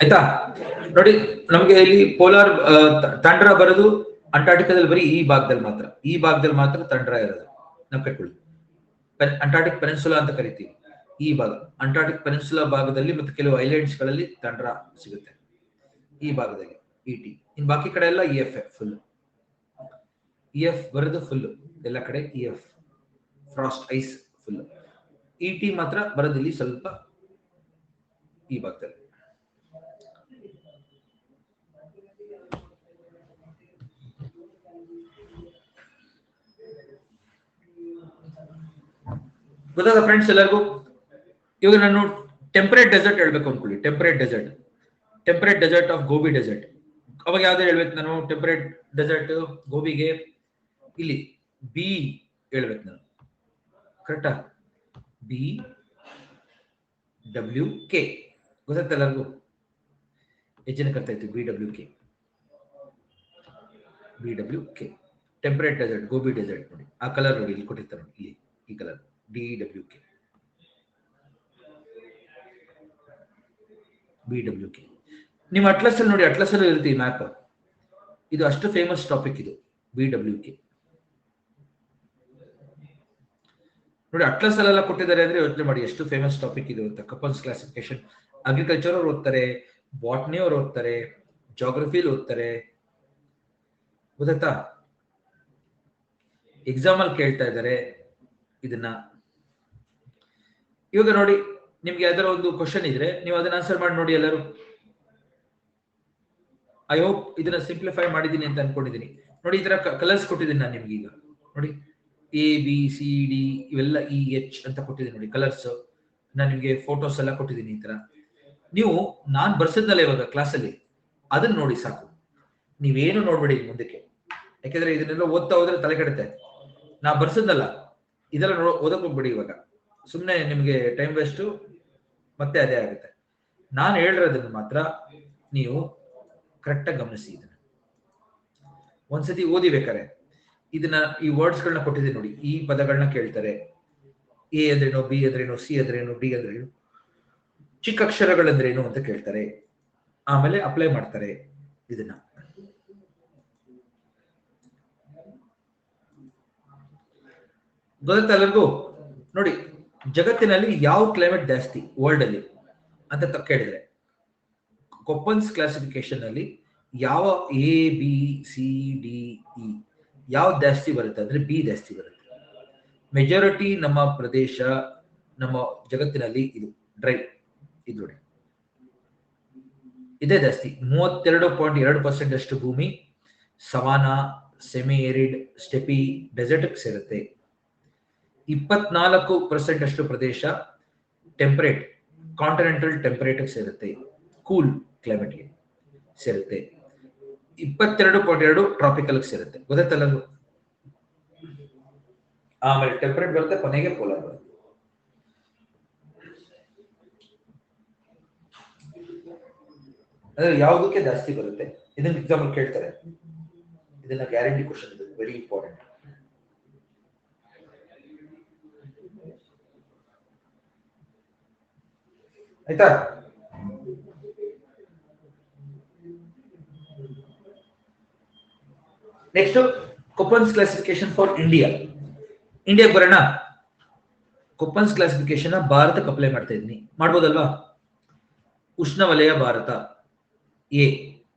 ಆಯ್ತಾ ನೋಡಿ, ನಮಗೆ ಇಲ್ಲಿ ಪೋಲಾರ್ ತಂಡ್ರ ಬರೋದು ಅಂಟಾರ್ಟಿಕಾದಲ್ಲಿ ಬರೀ ಈ ಭಾಗದಲ್ಲಿ ಮಾತ್ರ, ಈ ಭಾಗದಲ್ಲಿ ಮಾತ್ರ ತಂಡ್ರ ಇರೋದು. ನಾವು ಕಟ್ಕೊಳ್ಳಿ, ಅಂಟಾರ್ಟಿಕ್ ಪೆನಿನ್ಸುಲಾ ಅಂತ ಕರಿತೀವಿ ಈ ಭಾಗ. ಅಂಟಾರ್ಟಿಕ್ ಪೆನಿನ್ಸುಲಾ ಭಾಗದಲ್ಲಿ ಮತ್ತೆ ಕೆಲವು ಐಲ್ಯಾಂಡ್ಸ್ ಗಳಲ್ಲಿ ತಂಡ್ರ ಸಿಗುತ್ತೆ ಈ ಭಾಗದಲ್ಲಿ, ಇಟಿ. ಇನ್ ಬಾಕಿ ಕಡೆ ಎಲ್ಲ ಇಎಫ್ ಫುಲ್, ಇಎಫ್ ಬರೋದು ಫುಲ್ ಎಲ್ಲ ಕಡೆ, ಇಎಫ್ ಫ್ರಾಸ್ಟ್ ಐಸ್ ಫುಲ್. ಇಟಿ ಮಾತ್ರ ಬರೋದಿಲ್ಲಿ ಸ್ವಲ್ಪ ಈ ಭಾಗದಲ್ಲಿ. ಗೊತ್ತಾದ ಫ್ರೆಂಡ್ಸ್ ಎಲ್ಲರಿಗೂ? ಇವಾಗ ನಾನು ಟೆಂಪರೇಟ್ ಡೆಸರ್ಟ್ ಹೇಳ್ಬೇಕು ಅನ್ಕೊಳ್ಳಿ, temperate desert of Gobi desert. ಅವಾಗ ಯಾವ್ದು ಹೇಳ್ಬೇಕು ನಾನು? ಟೆಂಪರೇಟ್ ಡೆಸರ್ಟ್ ಗೋಬಿಗೆ ಇಲ್ಲಿ ಬಿ ಹೇಳ್ಬೇಕು ನಾನು, ಕರೆಕ್ಟಾ? ಬಿ ಡಬ್ಲ್ಯೂ ಕೆ ಗೊತ್ತಾಗ್ತ ಎಲ್ಲರಿಗೂ? ಹೆಚ್ಚಿನ ಕರ್ತಾ ಇತ್ತು B W K temperate desert, Gobi desert. ನೋಡಿ ಆ ಕಲರ್ ನೋಡಿ, ಇಲ್ಲಿ ಕೊಟ್ಟಿರ್ತಾರೆ ನೋಡಿ, ಇಲ್ಲಿ ಈ ಕಲರ್ DWK. BWK ನಿಮ್ಮ ಅಟ್ಲಸ್ ಅಲ್ಲಿ ನೋಡಿ, ಅಟ್ಲಸ್ ಅಲ್ಲಿ ಇರುತ್ತೆ ಈ ಮ್ಯಾಪ್. ಇದು ಅಷ್ಟು ಫೇಮಸ್ ಟಾಪಿಕ್ ಇದು BWK ನೋಡಿ. ಅಟ್ಲಸ್ ಅಲ್ಲೆಲ್ಲ ಕೊಟ್ಟಿದ್ದಾರೆ ಅಂದ್ರೆ ಯೋಚನೆ ಮಾಡಿ ಎಷ್ಟು ಫೇಮಸ್ ಟಾಪಿಕ್ ಇದು ಅಂತ. ಕಪಲ್ಸ್ ಕ್ಲಾಸಿಫಿಕೇಶನ್ ಅಗ್ರಿಕಲ್ಚರ್ ಅವ್ರು ಓದ್ತಾರೆ, ಬಾಟ್ನಿ ಅವ್ರು ಓದ್ತಾರೆ, ಜಾಗ್ರಫಿಲಿ ಓದ್ತಾರೆ, ಗೊತ್ತಾಯ್ತಾ? ಎಕ್ಸಾಮ್ ಅಲ್ಲಿ ಕೇಳ್ತಾ ಇದ್ದಾರೆ ಇದನ್ನ. ಇವಾಗ ನೋಡಿ, ನಿಮ್ಗೆ ಯಾವ್ದಾರ ಒಂದು ಕ್ವಶನ್ ಇದ್ರೆ ನೀವು ಅದನ್ನ ಆನ್ಸರ್ ಮಾಡಿ ನೋಡಿ ಎಲ್ಲರೂ. ಐ ಹೋಪ್ ಇದನ್ನ ಸಿಂಪ್ಲಿಫೈ ಮಾಡಿದೀನಿ ಅಂತ ಅನ್ಕೊಂಡಿದೀನಿ. ನೋಡಿ ಈ ತರ ಕಲರ್ಸ್ ಕೊಟ್ಟಿದ್ದೀನಿ ನಾನು ನಿಮ್ಗೆ. ಈಗ ನೋಡಿ ABCD ಇವೆಲ್ಲ EH ಅಂತ ಕೊಟ್ಟಿದ್ದೀನಿ ನೋಡಿ ಕಲರ್ಸ್. ನಾನು ನಿಮ್ಗೆ ಫೋಟೋಸ್ ಎಲ್ಲ ಕೊಟ್ಟಿದ್ದೀನಿ ಈ ತರ. ನೀವು ನಾನ್ ಬರ್ಸಿದ್ನಲ್ಲ ಇವಾಗ ಕ್ಲಾಸಲ್ಲಿ, ಅದನ್ನ ನೋಡಿ ಸಾಕು, ನೀವೇನು ನೋಡ್ಬೇಡಿ ಮುಂದಕ್ಕೆ. ಯಾಕಂದ್ರೆ ಇದನ್ನೆಲ್ಲ ಓದ್ತಾ ಹೋದ್ರೆ ತಲೆ ಕೆಡುತ್ತೆ. ನಾ ಬರ್ಸಿದ್ನಲ್ಲ ಇದೆಲ್ಲ ಓದಕ್ ಹೋಗ್ಬೇಡಿ ಇವಾಗ, ಸುಮ್ಮನೆ ನಿಮ್ಗೆ ಟೈಮ್ ವೇಸ್ಟ್, ಮತ್ತೆ ಅದೇ ಆಗುತ್ತೆ. ನಾನು ಹೇಳಿರೋದನ್ನ ಮಾತ್ರ ನೀವು ಕರೆಕ್ಟಾಗಿ ಗಮನಿಸಿ. ಇದನ್ನ ಒಂದ್ಸತಿ ಓದಿಬೇಕಾರೆ ಇದನ್ನ ಈ ವರ್ಡ್ಸ್ ಗಳನ್ನ ಕೊಟ್ಟಿದ್ದೀನಿ ನೋಡಿ, ಈ ಪದಗಳನ್ನ ಕೇಳ್ತಾರೆ. A ಅಂದ್ರೇನು, B ಅಂದ್ರೇನು, C ಅಂದ್ರೇನು, D ಅಂದ್ರೇನು, ಚಿಕ್ಕ ಅಕ್ಷರಗಳಂದ್ರೇನು ಅಂತ ಕೇಳ್ತಾರೆ. ಆಮೇಲೆ ಅಪ್ಲೈ ಮಾಡ್ತಾರೆ ಇದನ್ನ. ಗೊತ್ತಾ ಎಲ್ಲರಿಗೂ? ನೋಡಿ, ಜಗತ್ತಿನಲ್ಲಿ ಯಾವ ಕ್ಲೈಮೇಟ್ ಜಾಸ್ತಿ ವರ್ಲ್ಡ್ ಅಲ್ಲಿ ಅಂತ ಕೇಳಿದ್ರೆ, ಕೊಪ್ಪನ್ಸ್ ಕ್ಲಾಸಿಫಿಕೇಶನ್ ಅಲ್ಲಿ ಯಾವ ABCDE ಯಾವ ಜಾಸ್ತಿ ಬರುತ್ತೆ ಅಂದ್ರೆ B ಜಾಸ್ತಿ ಬರುತ್ತೆ. ಮೆಜಾರಿಟಿ ನಮ್ಮ ಪ್ರದೇಶ, ನಮ್ಮ ಜಗತ್ತಿನಲ್ಲಿ ಇದು ಡ್ರೈ, ಇದು ನೋಡಿ ಇದೇ ಜಾಸ್ತಿ. 32.2% ಅಷ್ಟು ಭೂಮಿ ಸವಾನಾ, ಸೆಮಿ ಏರಿಡ್, ಸ್ಟೆಪಿ, ಡೆಸರ್ಟ್ ಸೇರುತ್ತೆ. 24% ಅಷ್ಟು ಪ್ರದೇಶ ಟೆಂಪರೇಟ್, ಕಾಂಟಿನೆಂಟಲ್ ಟೆಂಪರೇಟ್ ಸೇರುತ್ತೆ, ಕೂಲ್ ಕ್ಲೈಮೇಟ್ಗೆ ಸೇರುತ್ತೆ. 22.2 ಟ್ರಾಪಿಕಲ್ ಸೇರುತ್ತೆ. ಗೊತ್ತಾಯ್ತಲ್ಲ? ಆಮೇಲೆ ಟೆಂಪರೇಟ್ ಬರುತ್ತೆ, ಕೊನೆಗೆ ಪೋಲಾರ್ ಬರುತ್ತೆ. ಅಂದ್ರೆ ಯಾವುದಕ್ಕೆ ಜಾಸ್ತಿ ಬರುತ್ತೆ ಇದನ್ನ ಎಕ್ಸಾಂಪಲ್ ಕೇಳ್ತಾರೆ. ಇದನ್ನ ಗ್ಯಾರಂಟಿ ಕ್ವಶನ್, ಇದು ವೆರಿ ಇಂಪಾರ್ಟೆಂಟ್. ಆಯ್ತಾ? Next Koppen's classification for India. ಇಂಡಿಯಾಗೆ ಬರೋಣ. ಕೊಪ್ಪನ್ಸ್ ಕ್ಲಾಸಿಫಿಕೇಶನ್ ಭಾರತಕ್ಕೆ ಅಪ್ಲೈ ಮಾಡ್ತಾ ಇದ್ದೀನಿ, ಮಾಡ್ಬೋದಲ್ವಾ? ಉಷ್ಣವಲಯ ಭಾರತ ಎ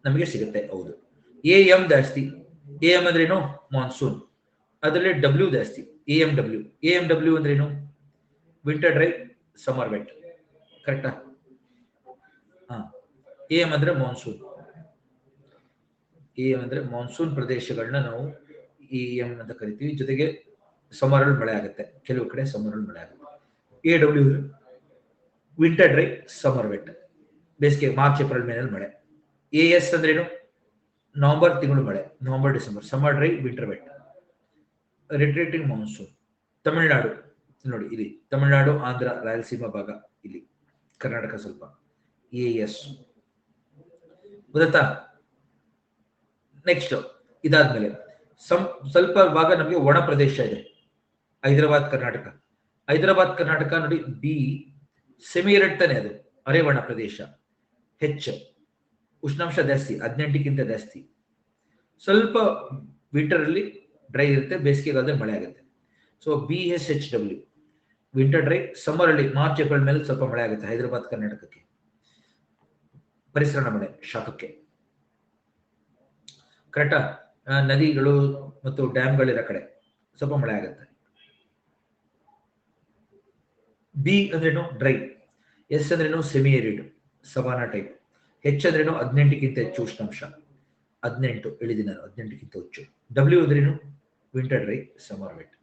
ನಮಗೆ ಸಿಗುತ್ತೆ. ಹೌದು, ಎಂ ಜಾಸ್ತಿ. ಎಂ ಅಂದ್ರೇನು? ಮಾನ್ಸೂನ್. ಅದರಲ್ಲಿ ಡಬ್ಲ್ಯೂ ಜಾಸ್ತಿ, ಎಂ ಡಬ್ಲ್ಯೂ ಅಂದ್ರೇನು? Winter dry, summer wet. ಕರೆಕ್ಟಾ? ಎಂ ಅಂದ್ರೆ ಮಾನ್ಸೂನ್. ಎಂ ಅಂದ್ರೆ ಮಾನ್ಸೂನ್ ಪ್ರದೇಶಗಳನ್ನ ನಾವು ಎಂ ಅಂತ ಕರಿತೀವಿ. ಜೊತೆಗೆ ಸಮ್ಮರ್ ಅಲ್ಲಿ ಮಳೆ ಆಗುತ್ತೆ, ಕೆಲವು ಕಡೆ ಸಮ್ಮರ್ ಅಲ್ಲಿ ಮಳೆ ಆಗುತ್ತೆ. A W winter dry, summer wet, ಬೇಸಿಗೆ ಮಾರ್ಚ್ ಏಪ್ರಿಲ್ ಮೇನಲ್ಲಿ ಮಳೆ. ಎಸ್ ಅಂದ್ರೇನು? ನವೆಂಬರ್ ತಿಂಗಳು ಮಳೆ, November December, summer dry, winter wet. Retreating monsoon. Tamil Nadu ನೋಡಿ, ಇಲ್ಲಿ ತಮಿಳುನಾಡು, ಆಂಧ್ರ, ರಾಯಲಸೀಮಾ ಭಾಗ, ಇಲ್ಲಿ ಕರ್ನಾಟಕ ಸ್ವಲ್ಪ. ಎಸ್ ಗೊತ್ತಾ? ನೆಕ್ಸ್ಟ್ ಇದಾದ್ಮೇಲೆ ಸ್ವಲ್ಪ ಭಾಗ ನಮಗೆ ಒಣ ಪ್ರದೇಶ ಇದೆ. ಹೈದರಾಬಾದ್ ಕರ್ನಾಟಕ. ಹೈದರಾಬಾದ್ ಕರ್ನಾಟಕ ನೋಡಿ, ಬಿ ಸೆಮಿಯರಿಡ್ ತಾನೆ, ಅದು ಅರೆ ಒಣ ಪ್ರದೇಶ. ಹೆಚ್ಚ ಉಷ್ಣಾಂಶ ಜಾಸ್ತಿ, 18ಕ್ಕಿಂತ ಜಾಸ್ತಿ. ಸ್ವಲ್ಪ ವಿಂಟರ್ ಅಲ್ಲಿ ಡ್ರೈ ಇರುತ್ತೆ, ಬೇಸಿಗೆಗಾಲದಲ್ಲಿ ಮಳೆ ಆಗುತ್ತೆ. So BSHW winter dry, summer ಅಲ್ಲಿ ಮಾರ್ಚ್ ಏಪ್ರಿಲ್ ಮೇಲೆ ಸ್ವಲ್ಪ ಮಳೆ ಆಗುತ್ತೆ ಹೈದರಾಬಾದ್ ಕರ್ನಾಟಕಕ್ಕೆ. ಪರಿಸರ ಮಳೆ ಶಾಖಕ್ಕೆ. ಕರೆಕ್ಟಾ? ನದಿಗಳು ಮತ್ತು ಡ್ಯಾಮ್ಗಳಿರೋ ಕಡೆ ಸ್ವಲ್ಪ ಮಳೆ ಆಗುತ್ತೆ. ಬಿ ಅಂದ್ರೇನು? ಡ್ರೈ. ಎಸ್ ಅಂದ್ರೇನು? Semi arid, savanna type. H ಅಂದ್ರೇನು? 18ಕ್ಕಿಂತ ಹೆಚ್ಚು ಉಷ್ಣಾಂಶ, 18 ಇಳಿದಿನ 18ಕ್ಕಿಂತ ಹೆಚ್ಚು. ಡಬ್ಲ್ಯೂ ಅಂದ್ರೇನು? Winter dry, summer wet.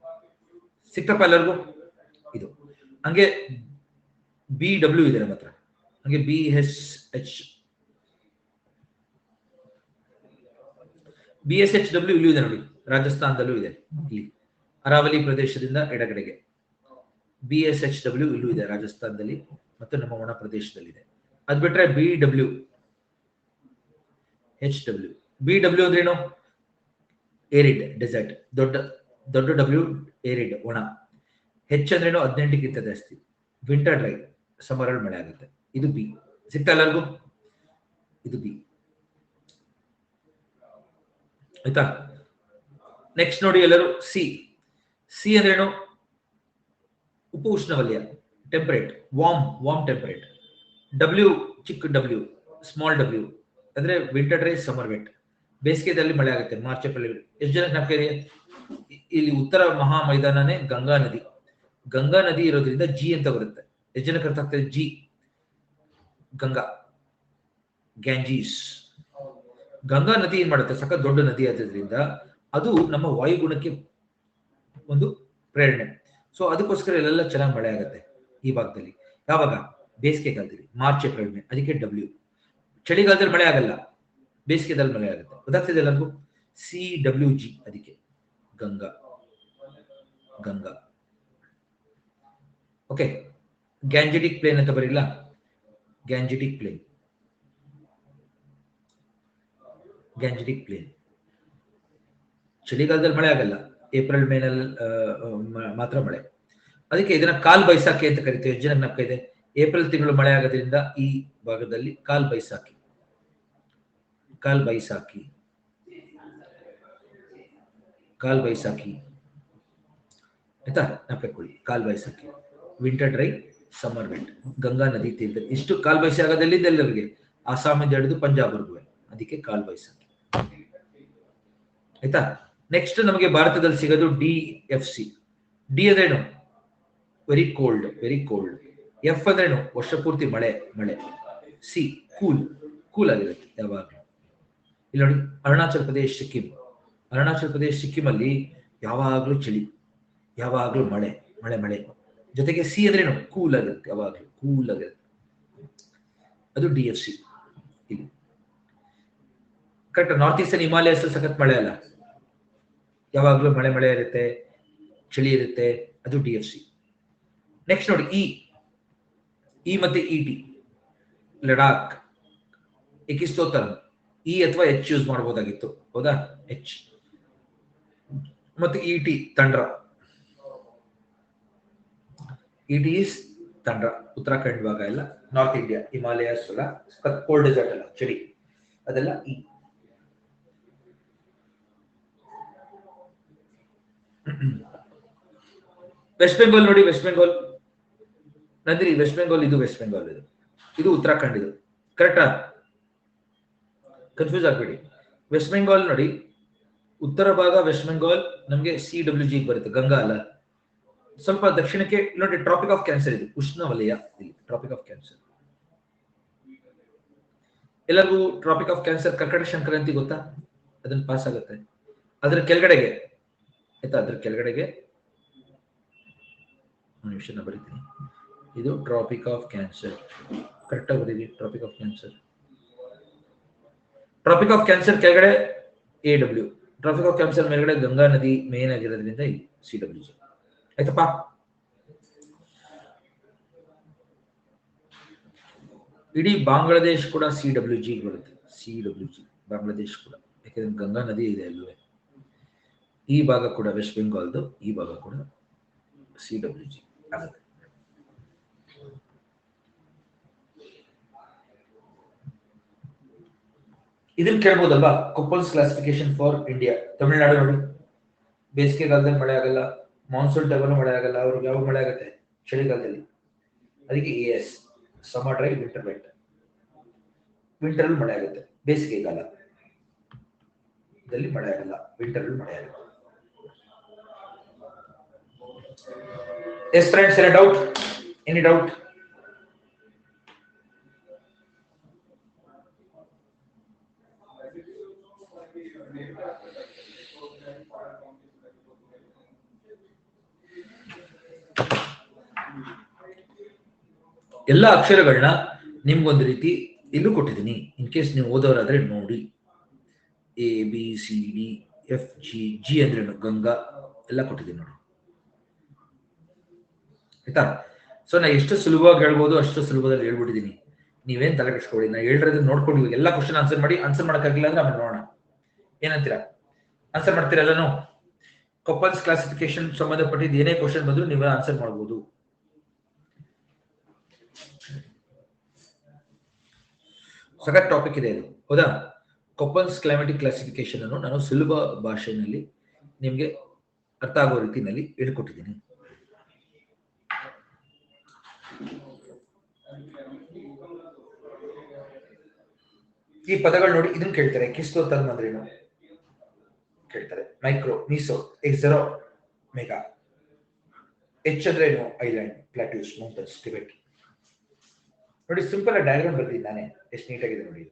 ಸಿಕ್ತಪ್ಪ ಎಲ್ಲರಿಗೂ? ಇದು ಹಂಗೆ BW ಇದೆ ನಮ್ಮ ಹತ್ರ. ಹಂಗೆ BSHW ಇಲ್ಲೂ ಇದೆ ನೋಡಿ, ರಾಜಸ್ಥಾನದಲ್ಲೂ ಇದೆ. ಇಲ್ಲಿ ಅರಾವಲಿ ಪ್ರದೇಶದಿಂದ ಎಡಗಡೆಗೆ BSHW ಇಲ್ಲೂ ಇದೆ, ರಾಜಸ್ಥಾನದಲ್ಲಿ ಮತ್ತು ನಮ್ಮ ಒಣ ಪ್ರದೇಶದಲ್ಲಿದೆ. ಅದ್ ಬಿಟ್ರೆ BW HW. BW ಅಂದ್ರೇನು? Arid, desert. ದೊಡ್ಡ ಡಬ್ಲ್ಯೂ ಏರಿಡ್, ಒಣ. ಹೆಚ್ ಅಂದ್ರೇನು? 18ಕ್ಕಿಂತ ಜಾಸ್ತಿ, ವಿಂಟರ್ ಡ್ರೈ, ಸಮ್ಮರ್ ಅಲ್ಲಿ ಮಳೆ ಆಗುತ್ತೆ. ಇದು ಬಿ. ಸಿಗ್ತಾ ಎಲ್ಲರಿಗೂ? ಇದು ಬಿ. ಆಯ್ತಾ? ನೆಕ್ಸ್ಟ್ ನೋಡಿ ಎಲ್ಲರೂ, ಸಿ ಅಂದ್ರೇನು? ಉಪ ಉಷ್ಣವಲಯ, ಟೆಂಪರೇಟ್, ವಾರ್ಮ್ ಟೆಂಪರೇಟ್. ಡಬ್ಲ್ಯೂ ಚಿಕ್ಕ ಡಬ್ಲ್ಯೂ, ಸ್ಮಾಲ್ ಡಬ್ಲ್ಯೂ ಅಂದ್ರೆ ವಿಂಟರ್ ಡ್ರೈ, ಸಮ್ಮರ್ ವೆಟ್. ಬೇಸಿಗೆದಲ್ಲಿ ಮಳೆ ಆಗುತ್ತೆ ಮಾರ್ಚ್ ಏಪ್ರಿಲ್. ಎಷ್ಟು ಜನ ಜ್ಞಾಪಕ ಇದೆ? ಇಲ್ಲಿ ಉತ್ತರ ಮಹಾ ಮೈದಾನನೇ ಗಂಗಾ ನದಿ. ಗಂಗಾ ನದಿ ಇರೋದ್ರಿಂದ ಜಿ ಅಂತ ಬರುತ್ತೆ. ಎಷ್ಟು ಜನಕ್ಕೆ ಅರ್ಥ ಆಗ್ತದೆ? ಜಿ, ಗಂಗಾ, ಗ್ಯಾಂಜೀಸ್. ಗಂಗಾ ನದಿ ಏನ್ ಮಾಡುತ್ತೆ? ಸಖತ್ ದೊಡ್ಡ ನದಿ ಆದ್ರಿಂದ ಅದು ನಮ್ಮ ವಾಯುಗುಣಕ್ಕೆ ಒಂದು ಪ್ರೇರಣೆ. ಸೊ ಅದಕ್ಕೋಸ್ಕರ ಇಲ್ಲೆಲ್ಲ ಚೆನ್ನಾಗಿ ಮಳೆ ಆಗುತ್ತೆ ಈ ಭಾಗದಲ್ಲಿ. ಯಾವಾಗ? ಬೇಸಿಗೆ ಕಾಲದಲ್ಲಿ, ಮಾರ್ಚ್ ಏಪ್ರಿಲ್ ಮೇ. ಅದಕ್ಕೆ ಡಬ್ಲ್ಯೂ. ಚಳಿಗಾಲದಲ್ಲಿ ಮಳೆ ಆಗಲ್ಲ, ಬೇಸಿಗೆದಲ್ಲಿ ಮಳೆ ಆಗುತ್ತೆ. ಗೊತ್ತಾಗ್ತಿದೆ ಎಲ್ಲರಿಗೂ? CWG, ಅದಕ್ಕೆ ಗಂಗಾ. ಓಕೆ. ಗ್ಯಾಂಜೆಟಿಕ್ ಪ್ಲೇನ್ ಅಂತ ಬರೀಲ್ಲ, ಗ್ಯಾಂಜೆಟಿಕ್ ಪ್ಲೇನ್. ಚಳಿಗಾಲದಲ್ಲಿ ಮಳೆ ಆಗಲ್ಲ, ಏಪ್ರಿಲ್ ಮೇನಲ್ಲಿ ಮಾತ್ರ ಮಳೆ. ಅದಕ್ಕೆ ಇದನ್ನ ಕಾಲ್ ಬೈಸಾಖಿ ಅಂತ ಕರಿತೀವಿ. ಎಷ್ಟು ಜನ ಜ್ಞಾಪಕ ಇದೆ? ಏಪ್ರಿಲ್ ತಿಂಗಳು ಮಳೆ ಆಗೋದ್ರಿಂದ ಈ ಭಾಗದಲ್ಲಿ ಕಾಲ್ ಬೈಸಾಖಿ. ಆಯ್ತಾ? ಜ್ಞಾಪಕಕೊಳ್ಳಿ, Kal Baisakhi, winter dry, summer wet. Ganga ನದಿ ತೀರದ ಇಷ್ಟು ಕಾಲ್ ಬೈಸಾಖಿ ಆಗೋದೆಲ್ಲಿಂದ ಎಲ್ಲರಿಗೆ? ಅಸ್ಸಾಮಿಂದ ಹಿಡಿದು ಪಂಜಾಬ್ವರೆಗೂ, ಅದಕ್ಕೆ ಕಾಲ್ ಬೈಸಾಖಿ. ಆಯ್ತಾ? ನೆಕ್ಸ್ಟ್ ನಮಗೆ ಭಾರತದಲ್ಲಿ ಸಿಗೋದು DFC. ಡಿ ಅಂದ್ರೇನು? Very cold. ಎಫ್ ಅಂದ್ರೇನು? ವರ್ಷ ಪೂರ್ತಿ ಮಳೆ. ಸಿ ಕೂಲ್ ಆಗಿರುತ್ತೆ ಯಾವಾಗಲೂ. ಇಲ್ಲಿ ನೋಡಿ, ಅರುಣಾಚಲ್ ಪ್ರದೇಶ್, ಸಿಕ್ಕಿಂ ಅಲ್ಲಿ ಯಾವಾಗ್ಲೂ ಚಳಿ, ಯಾವಾಗ್ಲೂ ಮಳೆ. ಜೊತೆಗೆ ಸಿ ಅಂದ್ರೇನು? ಕೂಲ್ ಆಗಿರುತ್ತೆ, ಯಾವಾಗ್ಲೂ ಅದು DFC. ಇಲ್ಲಿ ಕರೆಕ್ಟ್. ನಾರ್ತ್ ಈಸ್ಟರ್ನ್ ಹಿಮಾಲಯಸ್ ಸಖತ್ ಮಳೆ ಅಲ್ಲ, ಯಾವಾಗ್ಲೂ ಮಳೆ ಇರುತ್ತೆ, ಚಳಿ ಇರುತ್ತೆ. ಅದು DFC. ನೆಕ್ಸ್ಟ್ ನೋಡಿ, ಇ ಮತ್ತೆ ET. ಲಡಾಖ್, ಎಕಿಸ್ತೋತರ್ಮ್. ಇ ಅಥವಾ ಎಚ್ ಯೂಸ್ ಮಾಡಬಹುದಾಗಿತ್ತು, ಹೌದಾ? ಎಚ್. ಮತ್ತು ಇಟಿ ತಂಡ್ರ. ಇಟಿ ಈಸ್ ತಂಡ್ರ, ಉತ್ತರಾಖಂಡ್ ಭಾಗ ಎಲ್ಲ, ನಾರ್ತ್ ಇಂಡಿಯಾ, ಹಿಮಾಲಯಸ್ ಎಲ್ಲ, ಕೋಲ್ಡ್ ಡೆಸರ್ಟ್ ಎಲ್ಲ, ಚಳಿ ಅದೆಲ್ಲ ಇ. ವೆಸ್ಟ್ ಬೆಂಗಾಲ್ ನೋಡಿ, ವೆಸ್ಟ್ ಬೆಂಗಾಲ್ ನಂದಿರಿ, ವೆಸ್ಟ್ ಬೆಂಗಾಲ್ ಇದು ವೆಸ್ಟ್ ಬೆಂಗಾಲ್, ಇದು ಉತ್ತರಾಖಂಡ್, ಇದು ಕರೆಕ್ಟಾ? ಕನ್ಫ್ಯೂಸ್ ಆಗ್ಬೇಡಿ. ವೆಸ್ಟ್ ಬೆಂಗಾಲ್ ನೋಡಿ, ಉತ್ತರ ಭಾಗ ವೆಸ್ಟ್ ಬೆಂಗಾಲ್ ನಮಗೆ CWG ಬರುತ್ತೆ, ಗಂಗಾ ಅಲ್ಲ. ಸ್ವಲ್ಪ ದಕ್ಷಿಣಕ್ಕೆ ನೋಡಿ ಟ್ರಾಪಿಕ್ ಆಫ್ ಕ್ಯಾನ್ಸರ್, ಇದು ಉಷ್ಣವಲಯ, ಇಲ್ಲಿ ಟ್ರಾಪಿಕ್ ಆಫ್ ಕ್ಯಾನ್ಸರ್. ಎಲ್ಲರಿಗೂ ಟ್ರಾಪಿಕ್ ಆಫ್ ಕ್ಯಾನ್ಸರ್ ಕರ್ಕಟ ಸಂಕ್ರಾಂತಿ ಗೊತ್ತಾ? ಅದನ್ನ ಪಾಸ್ ಆಗುತ್ತೆ. ಅದ್ರ ಕೆಳಗಡೆಗೆ ಆಯ್ತಾ, ಅದ್ರ ಕೆಳಗಡೆಗೆ ನಿಮಿಷ ಬರೀತೀನಿ. ಇದು ಟ್ರಾಪಿಕ್ ಆಫ್ ಕ್ಯಾನ್ಸರ್, ಕರೆಕ್ಟ್ ಆಗಿ ಬರೀರಿ. Tropic of cancer, tropic of cancer ಕೆಳಗಡೆ AW, ಟ್ರಾಪಿಕ್ ಆಫ್ ಕ್ಯಾನ್ಸರ್ ಮೇಲ್ಗಡೆ ಗಂಗಾ ನದಿ ಮೇನ್ ಆಗಿರೋದ್ರಿಂದ ಇಲ್ಲಿ CWG. ಆಯ್ತಪ್ಪ? ಇಡೀ ಬಾಂಗ್ಲಾದೇಶ್ ಕೂಡ CWG ಬರುತ್ತೆ, CWG ಬಾಂಗ್ಲಾದೇಶ್ ಕೂಡ, ಯಾಕಂದ್ರೆ ಗಂಗಾ ನದಿ ಇದೆ ಅಲ್ವೇ. ಈ ಭಾಗ ಕೂಡ ವೆಸ್ಟ್ ಬೆಂಗಾಲ್ದು, ಈ ಭಾಗ ಕೂಡ CWG ಆಗುತ್ತೆ. ಇದನ್ನ ಕೇಳ್ಬೋದಲ್ವಾ, ಕೊಪ್ಪಲ್ಸ್ ಕ್ಲಾಸಿಫಿಕೇಶನ್ ಫಾರ್ ಇಂಡಿಯಾ. ತಮಿಳುನಾಡು ನೋಡಿ, ಬೇಸಿಗೆಗಾಲದಲ್ಲಿ ಮಳೆ ಆಗಲ್ಲ, ಮಾನ್ಸೂನ್ ಟೈಮಲ್ಲೂ ಮಳೆ ಆಗಲ್ಲ. ಅವ್ರಿಗೆ ಯಾವಾಗ ಮಳೆ ಆಗುತ್ತೆ? ಚಳಿಗಾಲದಲ್ಲಿ. ಅದಕ್ಕೆ AS, summer dry, winter wet. Winter ಅಲ್ಲಿ ಮಳೆ ಆಗುತ್ತೆ, ಬೇಸಿಗೆಗಾಲ ದಲ್ಲಿ ಮಳೆ ಆಗಲ್ಲ, ವಿಂಟರ್ ಅಲ್ಲಿ ಮಳೆ ಆಗುತ್ತೆ. S friends, any doubt? Any doubt? ಎಲ್ಲ ಅಕ್ಷರಗಳನ್ನ ನಿಮ್ಗೊಂದು ರೀತಿ ಇಲ್ಲೂ ಕೊಟ್ಟಿದ್ದೀನಿ, ಇನ್ ಕೇಸ್ ನೀವು ಓದೋರಾದ್ರೆ ನೋಡಿ. ABCDFG, ಅಂದ್ರೆ ಗಂಗಾ ಎಲ್ಲ ಕೊಟ್ಟಿದ್ದೀನಿ ನೋಡಿ, ಆಯ್ತಾ? ಸೊ ನಾ ಎಷ್ಟು ಸುಲಭವಾಗಿ ಹೇಳ್ಬೋದು ಅಷ್ಟು ಸುಲಭದಲ್ಲಿ ಹೇಳ್ಬಿಟ್ಟಿದ್ದೀನಿ, ನೀವೇನ್ ತಲೆ ಕೆಡಿಸ್ಕೊಳ್ಳಿ. ನಾ ಹೇಳಿರೋದನ್ನ ನೋಡ್ಕೊಂಡು ಎಲ್ಲ ಕ್ವಶನ್ ಆನ್ಸರ್ ಮಾಡಿ. ಆನ್ಸರ್ ಮಾಡಕ್ಕಾಗಿಲ್ಲ ಅಂದ್ರೆ ಆಮೇಲೆ ನೋಡೋಣ, ಏನಂತೀರಾ? ಆನ್ಸರ್ ಮಾಡ್ತೀರಾ ಎಲ್ಲಾನು? ಕೊಪ್ಪಲ್ಸ್ ಕ್ಲಾಸಿಫಿಕೇಶನ್ ಸಂಬಂಧಪಟ್ಟಿದ್ದು ಏನೇ ಕ್ವಶನ್ ಬಂದ್ರು ನೀವೇ ಆನ್ಸರ್ ಮಾಡ್ಬೋದು. ಸಖತ್ ಟಾಪಿಕ್ ಇದೆ ಇದು, ಹೌದಾ? ಕೊಪ್ಪಲ್ಸ್ ಕ್ಲೈಮ್ಯಾಟಿಕ್ ಕ್ಲಾಸಿಫಿಕೇಶನ್ ಅನ್ನು ನಾನು ಸುಲಭ ಭಾಷೆಯಲ್ಲಿ ನಿಮ್ಗೆ ಅರ್ಥ ಆಗೋ ರೀತಿಯಲ್ಲಿ ಹೇಳ್ಕೊಟ್ಟಿದ್ದೀನಿ. ಈ ಪದಗಳು ನೋಡಿ, ಇದನ್ನ ಕೇಳ್ತಾರೆ. ಕಿಸ್ತೋ ತರ್ಮ್ ಅಂದ್ರೇನು ಕೇಳ್ತಾರೆ. Micro, meso, xero, mega. H ಅಂದ್ರೆ ಏನು? Island, plateaus, mountains, Tibet. ನೋಡಿ, ಸಿಂಪಲ್ ಆಗಿ ಡಯಾಗ್ರಾಮ್ ಬರ್ತೀನಿ ನಾನೇ, ಎಷ್ಟು ನೀಟಾಗಿದೆ ನೋಡಿ.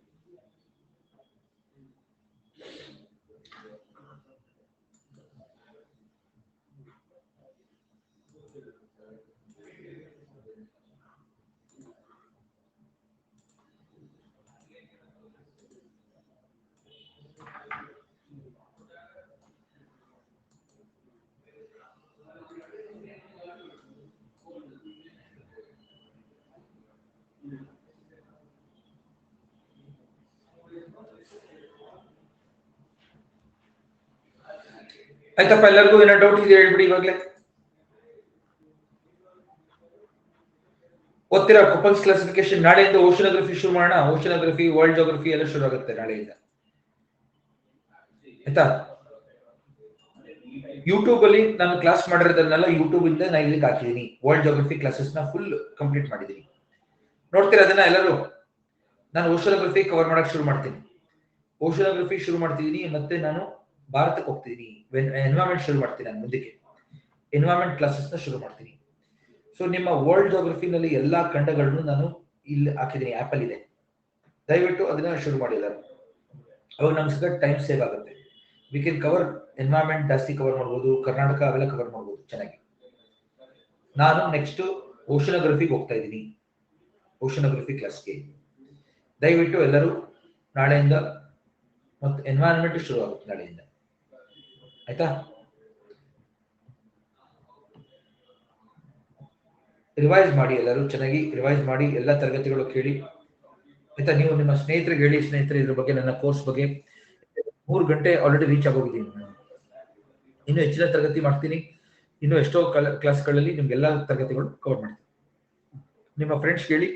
ಆಯ್ತಪ್ಪ, ಎಲ್ಲರಿಗೂ ಏನೋ ಡೌಟ್ ಇದೆ ಹೇಳ್ಬಿಡಿ ಇವಾಗಲೇ. ಓದ್ತೀರಾ ಕೊಪ್ಪಲ್ಸ್ ಕ್ಲಾಸಿಫಿಕೇಶನ್? ನಾಳೆಯಿಂದ ಓಷನೋಗ್ರಫಿ ಶುರು ಮಾಡೋಣ. ಓಷನೋಗ್ರಫಿ, ವರ್ಲ್ಡ್ ಜೋಗ್ರಫಿ ಎಲ್ಲ ಶುರು ಆಗುತ್ತೆ ನಾಳೆಯಿಂದ, ಆಯ್ತಾ? ಯೂಟ್ಯೂಬ್ ಅಲ್ಲಿ ನಾನು ಕ್ಲಾಸ್ ಮಾಡಿರೋದನ್ನೆಲ್ಲ ಯೂಟ್ಯೂಬ್ ಇಂದ ನಾನು ಇಲ್ಲಿ ಹಾಕಿದ್ದೀನಿ. ವರ್ಲ್ಡ್ ಜೋಗ್ರಫಿ ಕ್ಲಾಸಸ್ ನ ಫುಲ್ ಕಂಪ್ಲೀಟ್ ಮಾಡಿದ್ದೀನಿ, ನೋಡ್ತೀರಾ ಅದನ್ನ ಎಲ್ಲರೂ? ನಾನು ಓಷನೋಗ್ರಫಿ ಕವರ್ ಮಾಡಕ್ ಶುರು ಮಾಡ್ತೀನಿ, ಓಷನೋಗ್ರಫಿ ಶುರು ಮಾಡ್ತಿದ್ದೀನಿ. ಮತ್ತೆ ನಾನು ಭಾರತಕ್ಕೆ ಹೋಗ್ತಿದ್ದೀನಿ, ಎನ್ವೈರನ್ಮೆಂಟ್ ಶುರು ಮಾಡ್ತೀನಿ. ನಾನು ಮುಂದಕ್ಕೆ ಎನ್ವೈರನ್ಮೆಂಟ್ ಕ್ಲಾಸಸ್ ನ ಶುರು ಮಾಡ್ತೀನಿ. ಸೊ ನಿಮ್ಮ ವರ್ಲ್ಡ್ ಜೋಗ್ರಫಿನಲ್ಲಿ ಎಲ್ಲಾ ಖಂಡಗಳನ್ನು ನಾನು ಇಲ್ಲಿ ಹಾಕಿದ್ದೀನಿ, ಆಪಲ್ ಇದೆ. ದಯವಿಟ್ಟು ಅದನ್ನ ಶುರು ಮಾಡಿದ್ದಾರೆ, ಅವಾಗ ನಮ್ಗೆ ಟೈಮ್ ಸೇವ್ ಆಗುತ್ತೆ. ವಿ ಕ್ಯಾನ್ ಕವರ್ ಎನ್ವೈರನ್ಮೆಂಟ್ ಜಾಸ್ತಿ ಕವರ್ ಮಾಡ್ಬೋದು, ಕರ್ನಾಟಕ ಅವೆಲ್ಲ ಕವರ್ ಮಾಡ್ಬೋದು ಚೆನ್ನಾಗಿ. ನಾನು ನೆಕ್ಸ್ಟ್ ಓಷನೋಗ್ರಫಿಗೆ ಹೋಗ್ತಾ ಇದ್ದೀನಿ, ಓಷನೋಗ್ರಫಿ ಕ್ಲಾಸ್ಗೆ. ದಯವಿಟ್ಟು ಎಲ್ಲರೂ ನಾಳೆಯಿಂದ ಮತ್ತು ಎನ್ವೈರನ್ಮೆಂಟ್ ಶುರು ಆಗುತ್ತೆ ನಾಳೆಯಿಂದ, ಆಯ್ತಾ? ರಿವೈಸ್ ಮಾಡಿ, ಎಲ್ಲರೂ ಚೆನ್ನಾಗಿ ರಿವೈಸ್ ಮಾಡಿ, ಎಲ್ಲ ತರಗತಿಗಳು ಕೇಳಿ, ಆಯ್ತಾ? ನೀವು ನಿಮ್ಮ ಸ್ನೇಹಿತರಿಗೆ ಹೇಳಿ, ಸ್ನೇಹಿತರೆ ಇದ್ರ ಬಗ್ಗೆ, ನನ್ನ ಕೋರ್ಸ್ ಬಗ್ಗೆ 3 ಗಂಟೆ ಆಲ್ರೆಡಿ ರೀಚ್ ಆಗೋಗಿದ್ದೀನಿ ನಾನು. ಇನ್ನೂ ಹೆಚ್ಚಿನ ತರಗತಿ ಮಾಡ್ತೀನಿ. ಇನ್ನೂ ಎಷ್ಟೋ ಕ್ಲಾಸ್ಗಳಲ್ಲಿ ನಿಮ್ಗೆಲ್ಲ ತರಗತಿಗಳು ಕವರ್ ಮಾಡ್ತೀನಿ. ನಿಮ್ಮ ಫ್ರೆಂಡ್ಸ್ ಹೇಳಿ,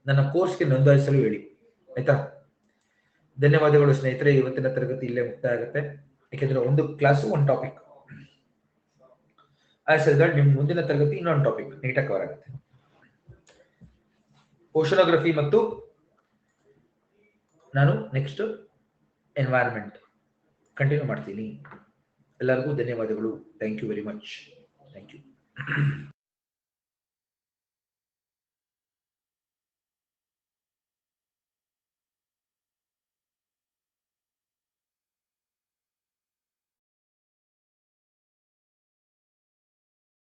ನನ್ನ ಕೋರ್ಸ್ಗೆ ನೋಂದಾಯಿಸಲು ಹೇಳಿ, ಆಯ್ತಾ? ಧನ್ಯವಾದಗಳು ಸ್ನೇಹಿತರೆ. ಇವತ್ತಿನ ತರಗತಿ ಇಲ್ಲೇ ಮುಕ್ತಾಯ ಆಗುತ್ತೆ, ಯಾಕೆಂದ್ರೆ ಒಂದು ಕ್ಲಾಸು ಒಂದು ಟಾಪಿಕ್. ನಿಮ್ಮ ಮುಂದಿನ ತರಗತಿ ಇನ್ನೊಂದು ಟಾಪಿಕ್ ನೀಟಾಗಿ ಕವರ್ ಆಗುತ್ತೆ. ಓಷನೋಗ್ರಫಿ ಮತ್ತು ನಾನು ನೆಕ್ಸ್ಟ್ ಎನ್ವೈರನ್ಮೆಂಟ್ ಕಂಟಿನ್ಯೂ ಮಾಡ್ತೀನಿ. ಎಲ್ಲರಿಗೂ ಧನ್ಯವಾದಗಳು. Thank you very much. Thank you.